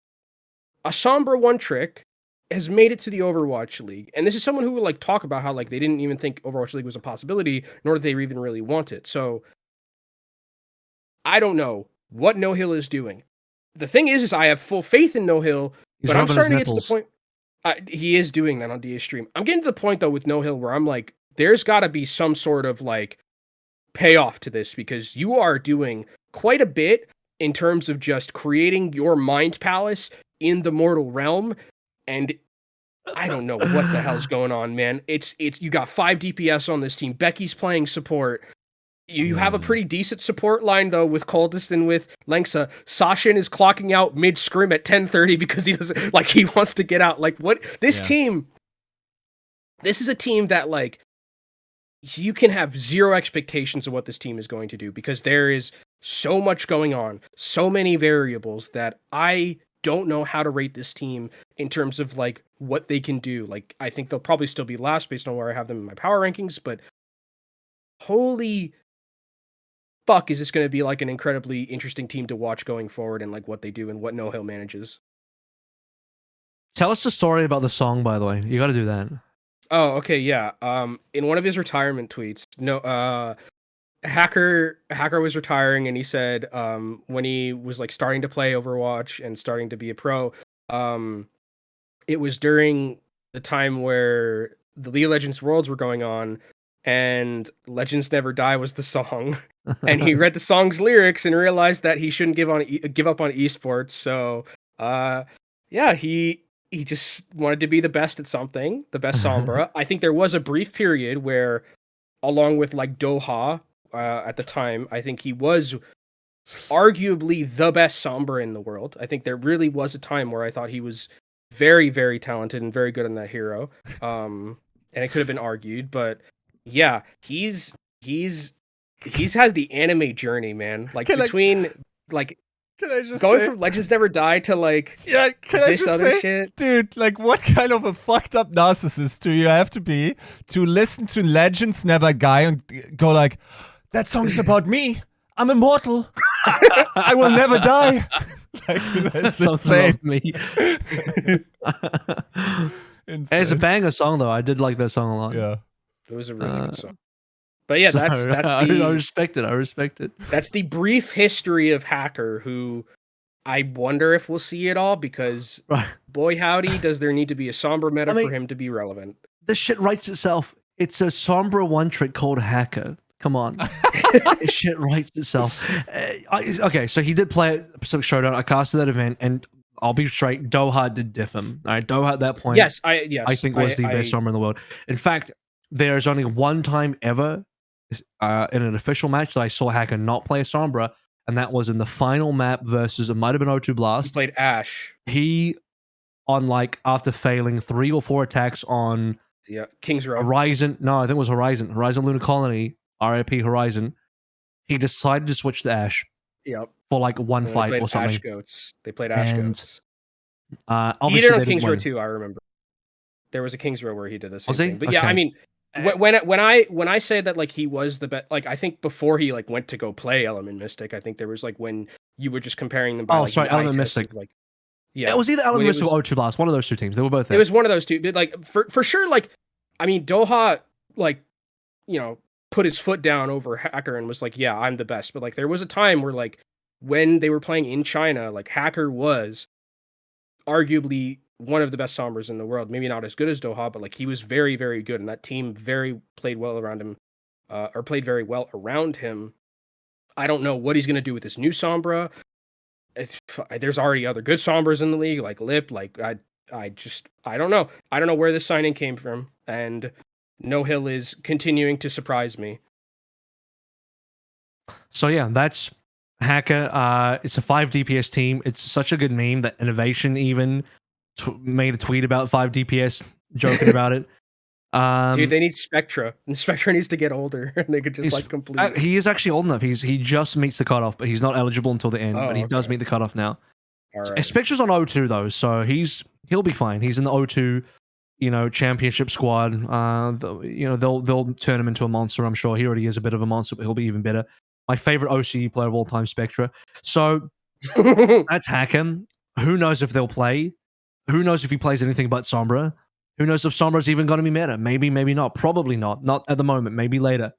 A Sombra one trick has made it to the Overwatch League. And this is someone who would like talk about how like they didn't even think Overwatch League was a possibility, nor did they even really want it. So I don't know what No Hill is doing. The thing is I have full faith in No Hill, but I'm starting to get to the point. He is doing that on DA stream. I'm getting to the point though with No Hill where I'm like, there's got to be some sort of like payoff to this because you are doing quite a bit in terms of just creating your mind palace in the mortal realm. And I don't know what the hell's going on, man. It's you got 5 DPS on this team. Becky's playing support. You have a pretty decent support line though with Coldest and with Lengsa. Sashin is clocking out mid scrim at 10:30 because he doesn't like he wants to get out. Like what this team? This is a team that like you can have zero expectations of what this team is going to do because there is so much going on, so many variables that I don't know how to rate this team in terms of like what they can do. Like I think they'll probably still be last based on where I have them in my power rankings, but holy fuck, is this going to be like an incredibly interesting team to watch going forward and like what they do and what No Hill manages. Tell us the story about the song, by the way. You got to do that. Oh, okay, yeah. In one of his retirement tweets, Haker was retiring, and he said, when he was like starting to play Overwatch and starting to be a pro, it was during the time where the League of Legends Worlds were going on, and Legends Never Die was the song, and he read the song's lyrics and realized that he shouldn't give up on esports. So, yeah, he just wanted to be the best at something, the best Sombra. I think there was a brief period where, along with like Doha at the time, I think he was arguably the best Sombra in the world. I think there really was a time where I thought he was very, very talented and very good on that hero. And it could have been argued, but yeah, he's has the anime journey, man. Like Can I just going say, from Legends Never Die to like can I this just other say, shit? dude, like what kind of a fucked up narcissist do you have to be to listen to Legends Never Die and go like, that song's about me. I'm immortal. I will never die. Like that's insane. Me. It's a banger song though. I did like that song a lot. Yeah. It was a really good song. But yeah, So, that's I the respect it. I respect it. that's the brief history of Haker, who I wonder if we'll see it all because Right. boy howdy, does there need to be a Sombra meta I mean, for him to be relevant. This shit writes itself. It's a Sombra one trick called Hacker. Come on. This shit writes itself. Okay, so he did play at Pacific Showdown. I casted that event, and I'll be straight. Doha did diff him. All right, Doha at that point, Yes, I think was the best Sombra in the world. In fact, there's only one time ever in an official match that I saw Hacker not play a Sombra, and that was in the final map versus, it might have been O2 he Blast. played Ashe. He, on like, after failing 3 or 4 attacks on Yeah, King's Row. Horizon, no, I think it was Horizon Lunar Colony, RIP Horizon, he decided to switch to Ashe Yep. for like one And they fight played or something. Ash Goats. They played Ash And, Goats. He Obviously, did it on they King's didn't Row win. too, I remember. There was a King's Row where he did the same Was he? thing. But yeah, I Okay. mean, when I say that like he was the best, like I think before he like went to go play Element Mystic, I think there was like when you were just comparing them by Oh, like sorry, the eye Element test of, Mystic. like yeah. It was either when Element it Mystic or was- O2 Blast, one of those two teams. They were both there. It was one of those two. But like for sure, like I mean Doha, like you know, put his foot down over Hacker and was like, yeah, I'm the best. But like there was a time where like when they were playing in China, like Hacker was arguably one of the best Sombras in the world. Maybe not as good as Doha, but like he was very, very good, and that team played well around him, or played very well around him. I don't know what he's gonna do with this new Sombra. There's already other good Sombras in the league, like Lip. Like I don't know. I don't know where this signing came from, and No Hill is continuing to surprise me. So yeah, that's Hacker. It's a 5 DPS team. It's such a good meme that Innovation even made a tweet about 5 DPS, joking about it. Dude, they need Spectra, and Spectra needs to get older, and they could just like complete. He is actually old enough. He just meets the cutoff, but he's not eligible until the end. But he does meet the cutoff now. All right. Spectra's on O2 though, so he'll be fine. He's in the O2, championship squad. They'll turn him into a monster. I'm sure he already is a bit of a monster, but he'll be even better. My favorite OCE player of all time, Spectra. So that's Hacken. Who knows if they'll play? Who knows if he plays anything but Sombra? Who knows if Sombra's even going to be meta? Maybe, maybe not. Probably not. Not at the moment. Maybe later.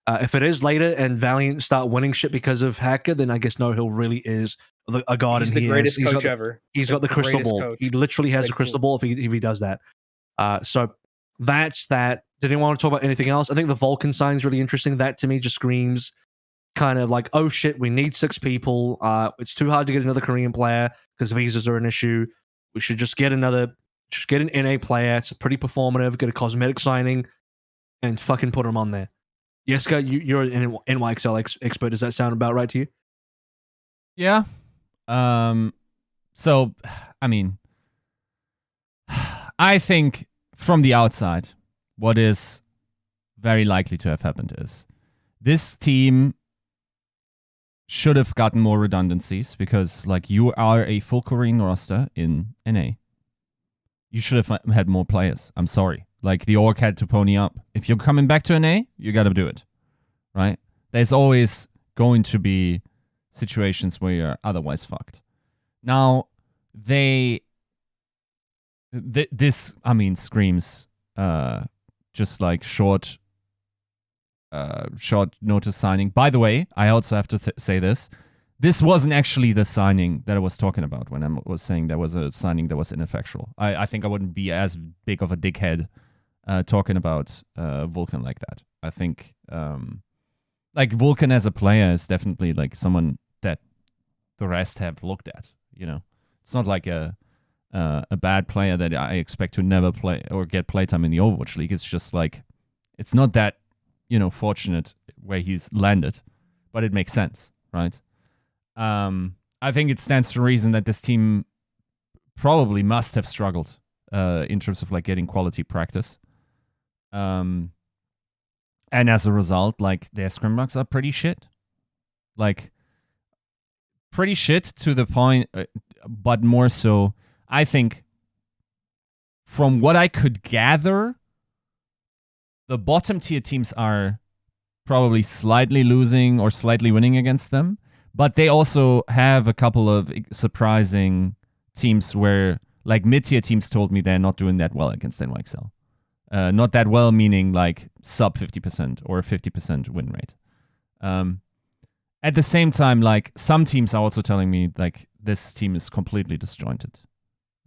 If it is later and Valiant start winning shit because of Hacker, then I guess No Hill really is a god. He's the greatest coach ever. He's got the crystal ball. Coach. He literally has a crystal ball if he does that. So that's that. Did anyone want to talk about anything else? I think the Vulcan sign is really interesting. That to me just screams kind of like, oh shit, we need 6 people. It's too hard to get another Korean player because visas are an issue. We should just get an NA player. It's pretty performative. Get a cosmetic signing and fucking put him on there. Yiska, you're an NYXL expert. Does that sound about right to you? Yeah. So, I mean, I think from the outside, what is very likely to have happened is this team should have gotten more redundancies because, like, you are a full Korean roster in NA. You should have had more players. I'm sorry. Like, the org had to pony up. If you're coming back to NA, you got to do it, right? There's always going to be situations where you're otherwise fucked. Now, this screams just like short notice signing. By the way, I also have to say this. This wasn't actually the signing that I was talking about when I was saying there was a signing that was ineffectual. I think I wouldn't be as big of a dickhead talking about Vulcan like that. I think like Vulcan as a player is definitely like someone that the rest have looked at. It's not like a bad player that I expect to never play or get playtime in the Overwatch League. It's just like it's not that fortunate where he's landed, but it makes sense, right? I think it stands to reason that this team probably must have struggled in terms of like getting quality practice. And as a result, like their scrim marks are pretty shit. Like pretty shit to the point, but more so, I think from what I could gather, the bottom tier teams are probably slightly losing or slightly winning against them. But they also have a couple of surprising teams where, like, mid-tier teams told me they're not doing that well against NYXL. Not that well, meaning, like, sub 50% or 50% win rate. At the same time, like, some teams are also telling me, like, this team is completely disjointed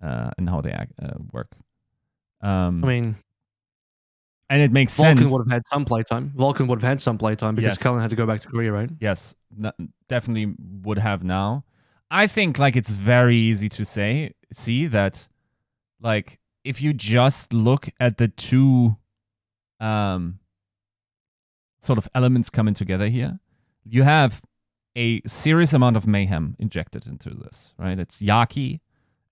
in how they work. And it makes sense. Vulcan would have had some playtime because Cullen had to go back to Korea, right? Yes, definitely would have now. I think like it's very easy to see that like if you just look at the two sort of elements coming together here, you have a serious amount of mayhem injected into this, right? It's Yaki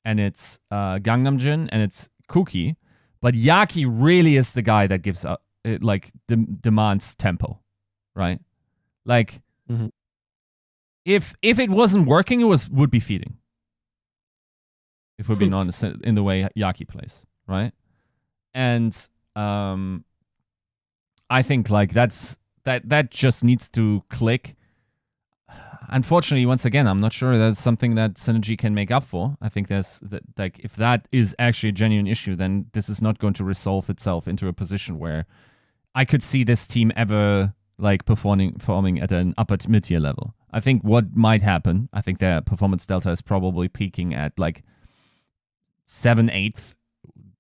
and it's Gangnam Jin and it's Kuki. But Yaki really is the guy that gives up, demands tempo, right? Like, if it wasn't working, would be feeding. If we're being honest, in the way Yaki plays, right? And I think like that just needs to click. Unfortunately, once again, I'm not sure that's something that Synergy can make up for. I think if that is actually a genuine issue, then this is not going to resolve itself into a position where I could see this team ever like performing at an upper mid-tier level. I think what might happen, I think their performance delta is probably peaking at like 7th, 8th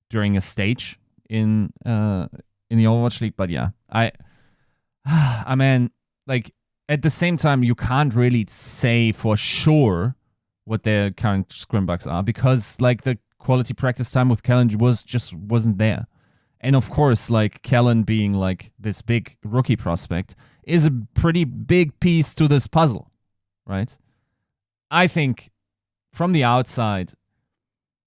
during a stage in the Overwatch League. But yeah, I mean, like at the same time, you can't really say for sure what their current scrimbugs are because like the quality practice time with Kellen wasn't there. And of course, like Kellen being like this big rookie prospect is a pretty big piece to this puzzle, right? I think from the outside,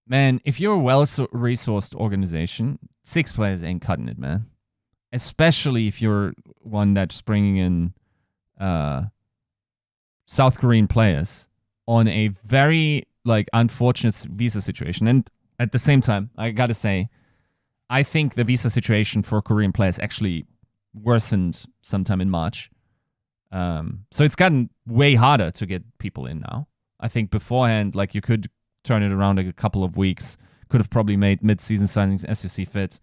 man, if you're a well-resourced organization, 6 players ain't cutting it, man. Especially if you're one that's bringing in South Korean players on a very like unfortunate visa situation. And at the same time, I gotta say, I think the visa situation for Korean players actually worsened sometime in March. So it's gotten way harder to get people in now. I think beforehand, like you could turn it around like a couple of weeks, could have probably made mid-season signings as you see fit.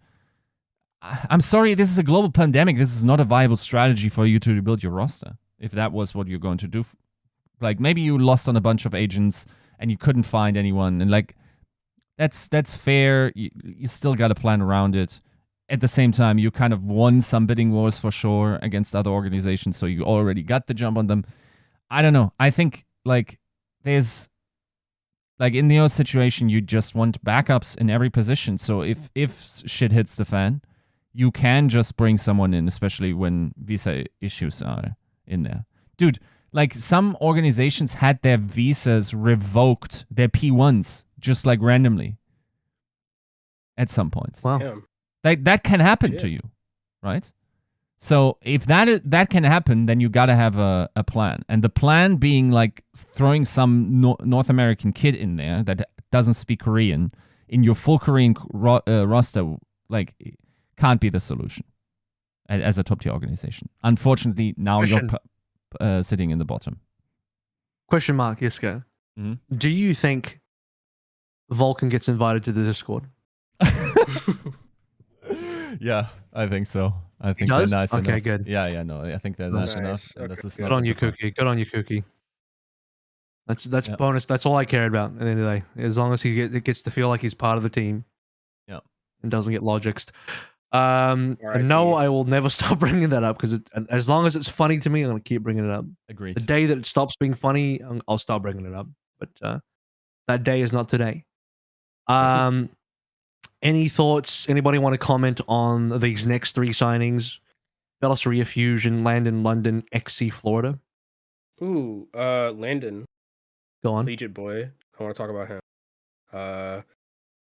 I'm sorry, this is a global pandemic. This is not a viable strategy for you to rebuild your roster. If that was what you're going to do. Like maybe you lost on a bunch of agents and you couldn't find anyone. And like that's fair. You still got to plan around it. At the same time, you kind of won some bidding wars for sure against other organizations. So you already got the jump on them. I don't know. I think like there's like in your situation, you just want backups in every position. So if shit hits the fan, you can just bring someone in, especially when visa issues are in there. Dude, like some organizations had their visas revoked, their P1s, just like randomly at some points. Wow. Yeah. Like that can happen to you, right? So if that can happen, then you got to have a plan. And the plan being like throwing some North American kid in there that doesn't speak Korean in your full Korean roster, like can't be the solution as a top tier organization. Unfortunately, now you're sitting in the bottom. Question mark, Yiska. Mm-hmm. Do you think Vulcan gets invited to the Discord? Yeah, I think so. I think does? they're nice Okay, enough. good. Yeah, no, I think they're nice enough. And Okay, this is good. not Good on you, the- Cookie. Good on you, Cookie. That's Yeah. bonus. That's all I cared about at the end of the day. As long as it gets to feel like he's part of the team. Yeah. And doesn't get logixed. And no, I will never stop bringing that up because as long as it's funny to me, I'm going to keep bringing it up. Agreed. The day that it stops being funny, I'll stop bringing it up. But that day is not today. Any thoughts? Anybody want to comment on these next 3 signings? Belosrea Fusion, Landon, London, XC, Florida. Ooh, Landon, Go on. collegiate boy. I want to talk about him.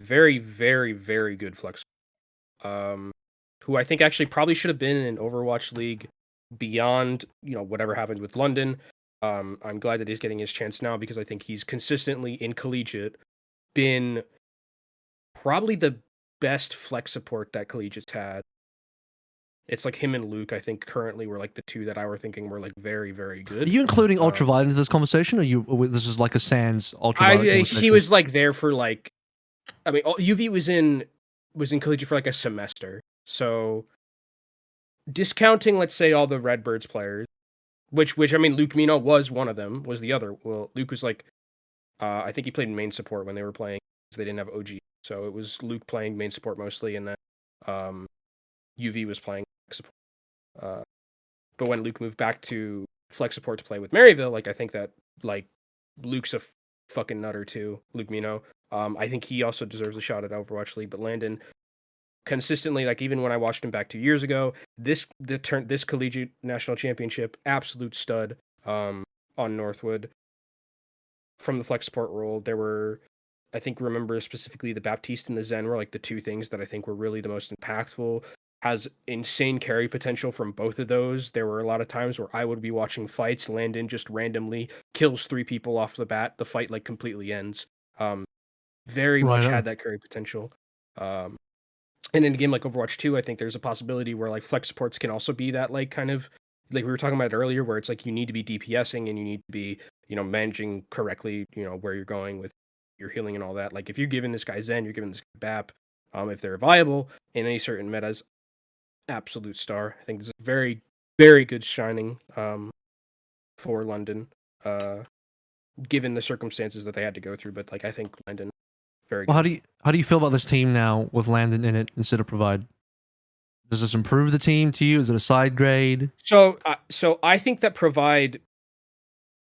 Very, very, very good flex. Who I think actually probably should have been in Overwatch League beyond, whatever happened with London. I'm glad that he's getting his chance now because I think he's consistently in collegiate been probably the best flex support that collegiate's had. It's like him and Luke, I think currently were like the 2 that I were thinking were like very, very good. Are you including Ultraviolet into this conversation, or this is like a sans Ultraviolet conversation? He was like there for like, I mean, UV was in collegiate for like a semester. So discounting, let's say, all the Redbirds players, which I mean, Luke Mino was one of them, was the other. Well, Luke was like, I think he played main support when they were playing because they didn't have OG. So it was Luke playing main support mostly, and then UV was playing support. But when Luke moved back to flex support to play with Maryville, like I think that like Luke's a fucking nutter too, Luke Mino. I think he also deserves a shot at Overwatch League. But Landon, consistently, like even when I watched him back 2 years ago, this collegiate national championship, absolute stud on Northwood. From the flex support role, there were, I think, remember specifically the Baptiste and the Zen were like the 2 things that I think were really the most impactful. Has insane carry potential from both of those. There were a lot of times where I would be watching fights, Landon just randomly kills 3 people off the bat. The fight like completely ends. Very much had that carry potential. And in a game like Overwatch 2, I think there's a possibility where like flex supports can also be that like kind of like we were talking about it earlier, where it's like you need to be DPSing and you need to be managing correctly, where you're going with your healing and all that. Like if you're giving this guy Zen, you're giving this guy BAP. If they're viable in any certain metas, absolute star. I think this is very, very good shining for London, given the circumstances that they had to go through. But like, I think Landon, very good. Well, how do you feel about this team now with Landon in it instead of Provide? Does this improve the team to you? Is it a side grade? So I think that Provide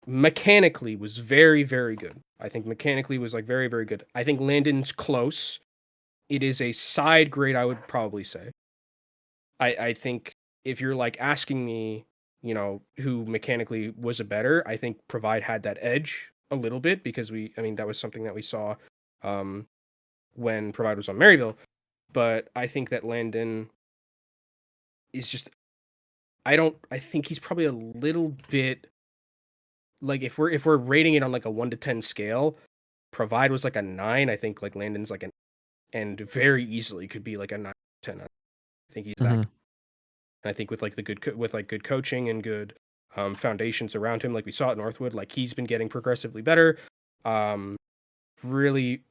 mechanically was very, very good. I think mechanically was like very, very good. I think Landon's close. It is a side grade, I would probably say. I think if you're like asking me, you know, who mechanically was a better, I think Provide had that edge a little bit because that was something that we saw when Provide was on Maryville. But I think that Landon is just I think he's probably a little bit like if we're rating it on like a 1 to 10 scale, Provide was like a 9. I think like Landon's like an and very easily could be like a 9 10. I think he's that. Mhm. And I think with like the good coaching and good foundations around him, like we saw at Northwood, like he's been getting progressively better. Really,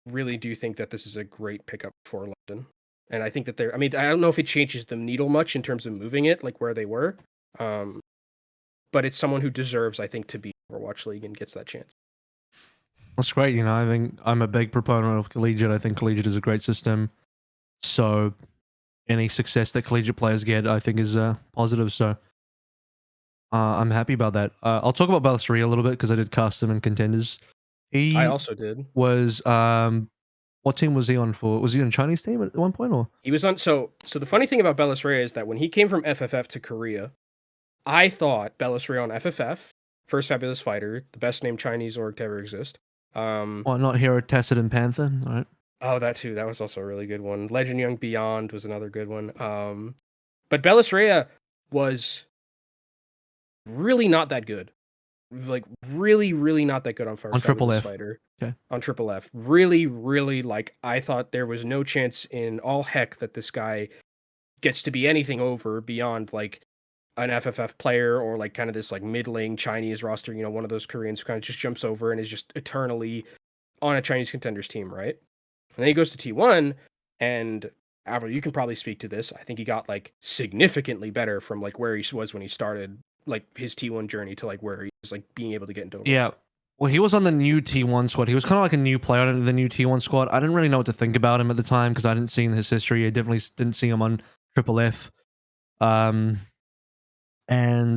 really do think that this is a great pickup for London. And I think that I don't know if it changes the needle much in terms of moving it, like where they were. But it's someone who deserves, I think, to be Overwatch League and gets that chance. That's great. You know, I think I'm a big proponent of collegiate. I think collegiate is a great system. So any success that collegiate players get, I think, is positive. So I'm happy about that. I'll talk about Belosrea a little bit because I did cast him in contenders. He I also did. was what team was he on for? Was he on Chinese team at one point or? He was on. So the funny thing about Belosrea is that when he came from FFF to Korea, I thought Belosrea on FFF, first fabulous fighter, the best named Chinese org to ever exist. Well, not Hero, Tacit, and Panther. All right. Oh, that too. That was also a really good one. Legend Young Beyond was another good one. But Belosrea was really not that good. Like really, really not that good on first Triple F. fighter. Okay. On Triple F. Really, really like I thought there was no chance in all heck that this guy gets to be anything over beyond like an FFF player or like kind of this like middling Chinese roster, you know, one of those Koreans who kind of just jumps over and is just eternally on a Chinese contenders team, right? And then he goes to T1 and Avril, you can probably speak to this. I think he got like significantly better from like where he was when he started like his T1 journey to like where he was like being able to get into. Yeah. Well, he was on the new T1 squad. He was kind of like a new player on the new T1 squad. I didn't really know what to think about him at the time because I didn't see his history. I definitely didn't see him on Triple F. And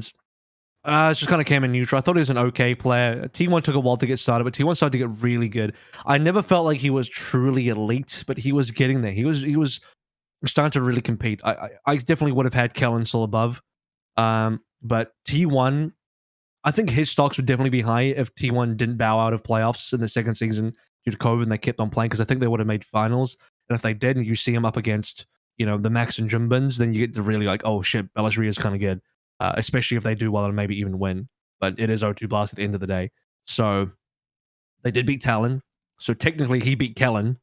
it just kind of came in neutral. I thought he was an okay player. T1 took a while to get started, but T1 started to get really good. I never felt like he was truly elite, but he was getting there. He was starting to really compete. I definitely would have had Kellen still above. But T1, I think his stocks would definitely be high if T1 didn't bow out of playoffs in the second season due to COVID and they kept on playing because I think they would have made finals. And if they did and you see him up against, you know, the Max and Jumbins, then you get to really like, oh shit, Belosrea is kind of good. Especially if they do well and maybe even win. But it is O2 Blast at the end of the day. So they did beat Talon. So technically he beat Kellen.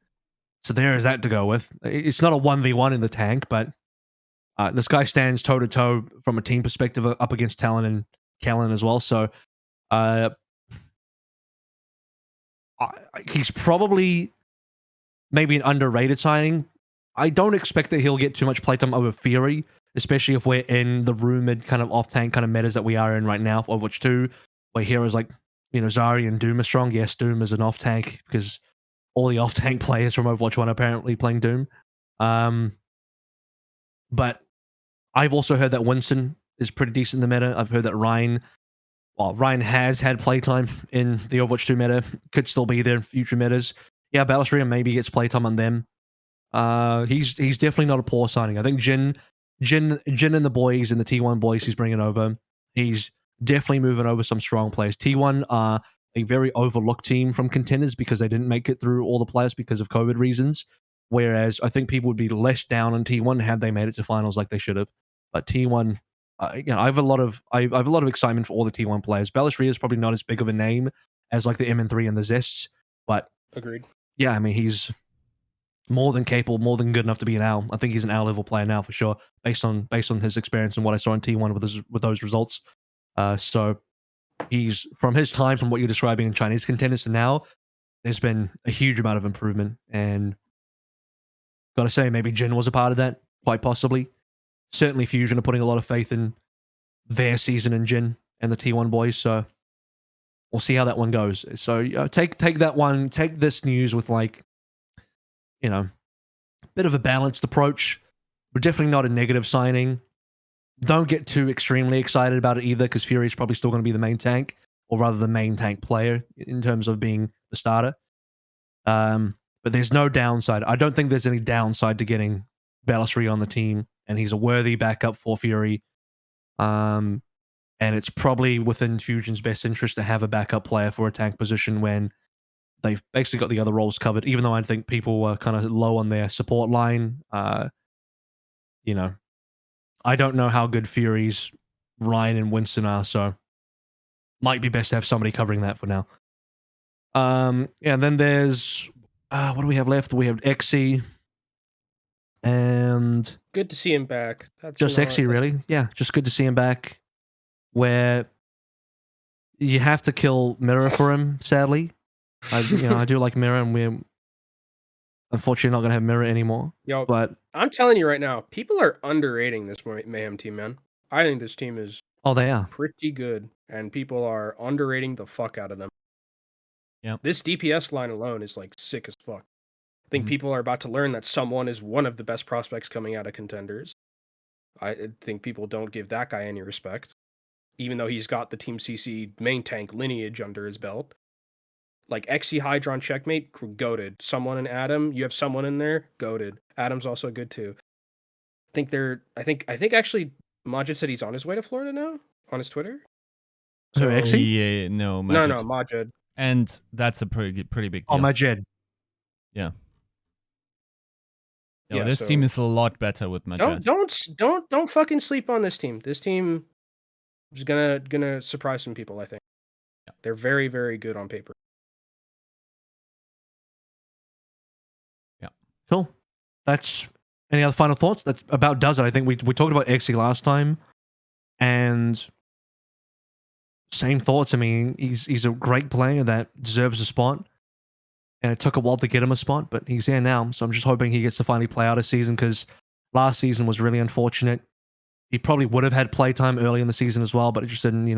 So there is that to go with. It's not a 1v1 in the tank, but this guy stands toe-to-toe from a team perspective up against Talon and Kellen as well. So he's probably maybe an underrated signing. I don't expect that he'll get too much playtime over Fury, especially if we're in the rumored kind of off-tank kind of metas that we are in right now for Overwatch 2, where heroes like, you know, Zari and Doom are strong. Yes, Doom is an off-tank because all the off-tank players from Overwatch 1 are apparently playing Doom. But I've also heard that Winston is pretty decent in the meta. I've heard that Ryan has had playtime in the Overwatch 2 meta, could still be there in future metas. Yeah, Belosrea maybe gets playtime on them. He's definitely not a poor signing. I think Jin and the boys and the T1 boys he's bringing over, he's definitely moving over some strong players. T1 are a very overlooked team from contenders because they didn't make it through all the players because of COVID reasons. Whereas I think people would be less down on T1 had they made it to finals like they should have. But T1, you know, I have a lot of excitement for all the T1 players. Belosrea is probably not as big of a name as like the MN3 and the Zests, but agreed. Yeah, I mean he's more than capable, more than good enough to be an AL. I think he's an AL level player now for sure, based on his experience and what I saw in T1 with those results. So he's from his time from what you're describing in Chinese contenders to now, there's been a huge amount of improvement, and gotta say maybe Jin was a part of that, quite possibly. certainly Fusion are putting a lot of faith in their season in Jin and the T1 boys. So we'll see how that one goes. So take that one. Take this news with like, a bit of a balanced approach. But definitely not a negative signing. Don't get too extremely excited about it either, because Fury is probably still going to be the main tank, or rather the main tank player in terms of being the starter. But there's no downside. I don't think there's any downside to getting Belosrea on the team, and he's a worthy backup for Fury. And it's probably within Fusion's best interest to have a backup player for a tank position when they've basically got the other roles covered, even though I think people were kind of low on their support line. I don't know how good Fury's Ryan and Winston are, so might be best to have somebody covering that for now. And then there's what do we have left? We have Xe, and Good to see him back. That's just Xe, really. Yeah, just good to see him back. Where you have to kill Mirror for him, sadly. I do like Mirror, and we're unfortunately not going to have Mirror anymore. Yo, But I'm telling you right now, people are underrating this Mayhem team, man. I think this team is they are. pretty good, and people are underrating the fuck out of them. Yep. This DPS line alone is like sick as fuck. I think people are about to learn that someone is one of the best prospects coming out of contenders. I think people don't give that guy any respect, even though he's got the Team CC main tank lineage under his belt. Like Xe Hydron checkmate, goated. Someone in Adam, you have someone in there, goated. Adam's also good too. I think actually Majid said he's on his way to Florida now on his Twitter. Who, Xe? Yeah, no, Majid. No, Majid. And that's a pretty big deal. Oh, Majid. Yeah. No, Yeah, this so- team is a lot better with Majid. Don't fucking sleep on this team. This team is gonna surprise some people, I think. Yeah. They're very, very good on paper. Cool. That's any other final thoughts? That about does it. I think we talked about Xe last time, and same thoughts. I mean, he's a great player that deserves a spot, and it took a while to get him a spot, but he's here now. So I'm just hoping he gets to finally play out a season, because last season was really unfortunate. He probably would have had playtime early in the season as well, but it just didn't.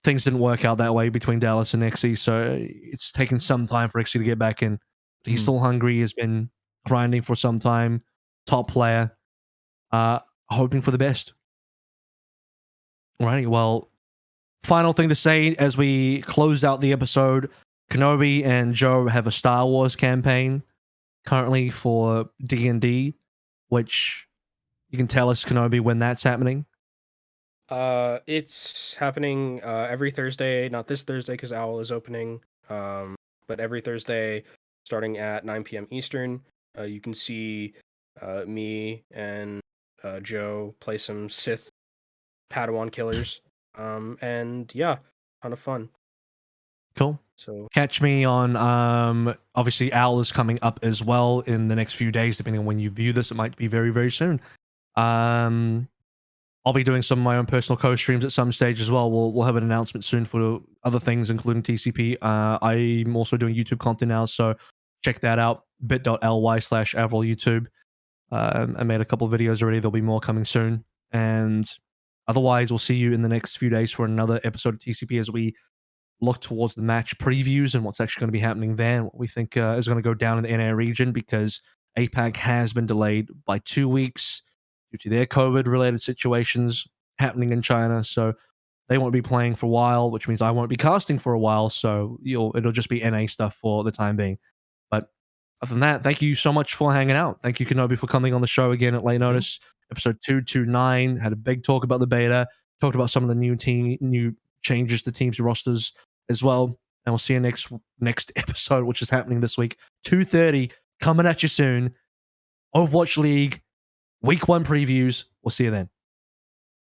Things didn't work out that way between Dallas and Xe. So it's taken some time for Xe to get back in. He's still hungry. He's been grinding for some time. Top player. Hoping for the best. Alrighty, well, final thing to say as we close out the episode. Kenobi and Joe have a Star Wars campaign currently for D&D, which you can tell us, Kenobi, when that's happening. It's happening every Thursday, not this Thursday because Owl is opening, but every Thursday starting at 9 p.m. Eastern. You can see me and Joe play some Sith Padawan killers. And yeah, ton of fun. Cool. So Catch me on obviously Owl is coming up as well in the next few days, depending on when you view this. It might be very, very soon. I'll be doing some of my own personal co-streams at some stage as well. We'll have an announcement soon for other things, including TCP. I'm also doing YouTube content now, so check that out. bit.ly/AVRL YouTube. I made a couple of videos already. There'll be more coming soon. And otherwise, we'll see you in the next few days for another episode of TCP as we look towards the match previews and what's actually going to be happening there, and what we think is going to go down in the NA region, because APAC has been delayed by 2 weeks due to their COVID-related situations happening in China. So they won't be playing for a while, which means I won't be casting for a while. So it'll just be NA stuff for the time being. But other than that, thank you so much for hanging out. Thank you, Kenobi, for coming on the show again at late notice. Episode 229 had a big talk about the beta, talked about some of the new changes to teams' rosters as well. And we'll see you next episode, which is happening this week, 2:30, coming at you soon. Overwatch League, Week 1 previews. We'll see you then.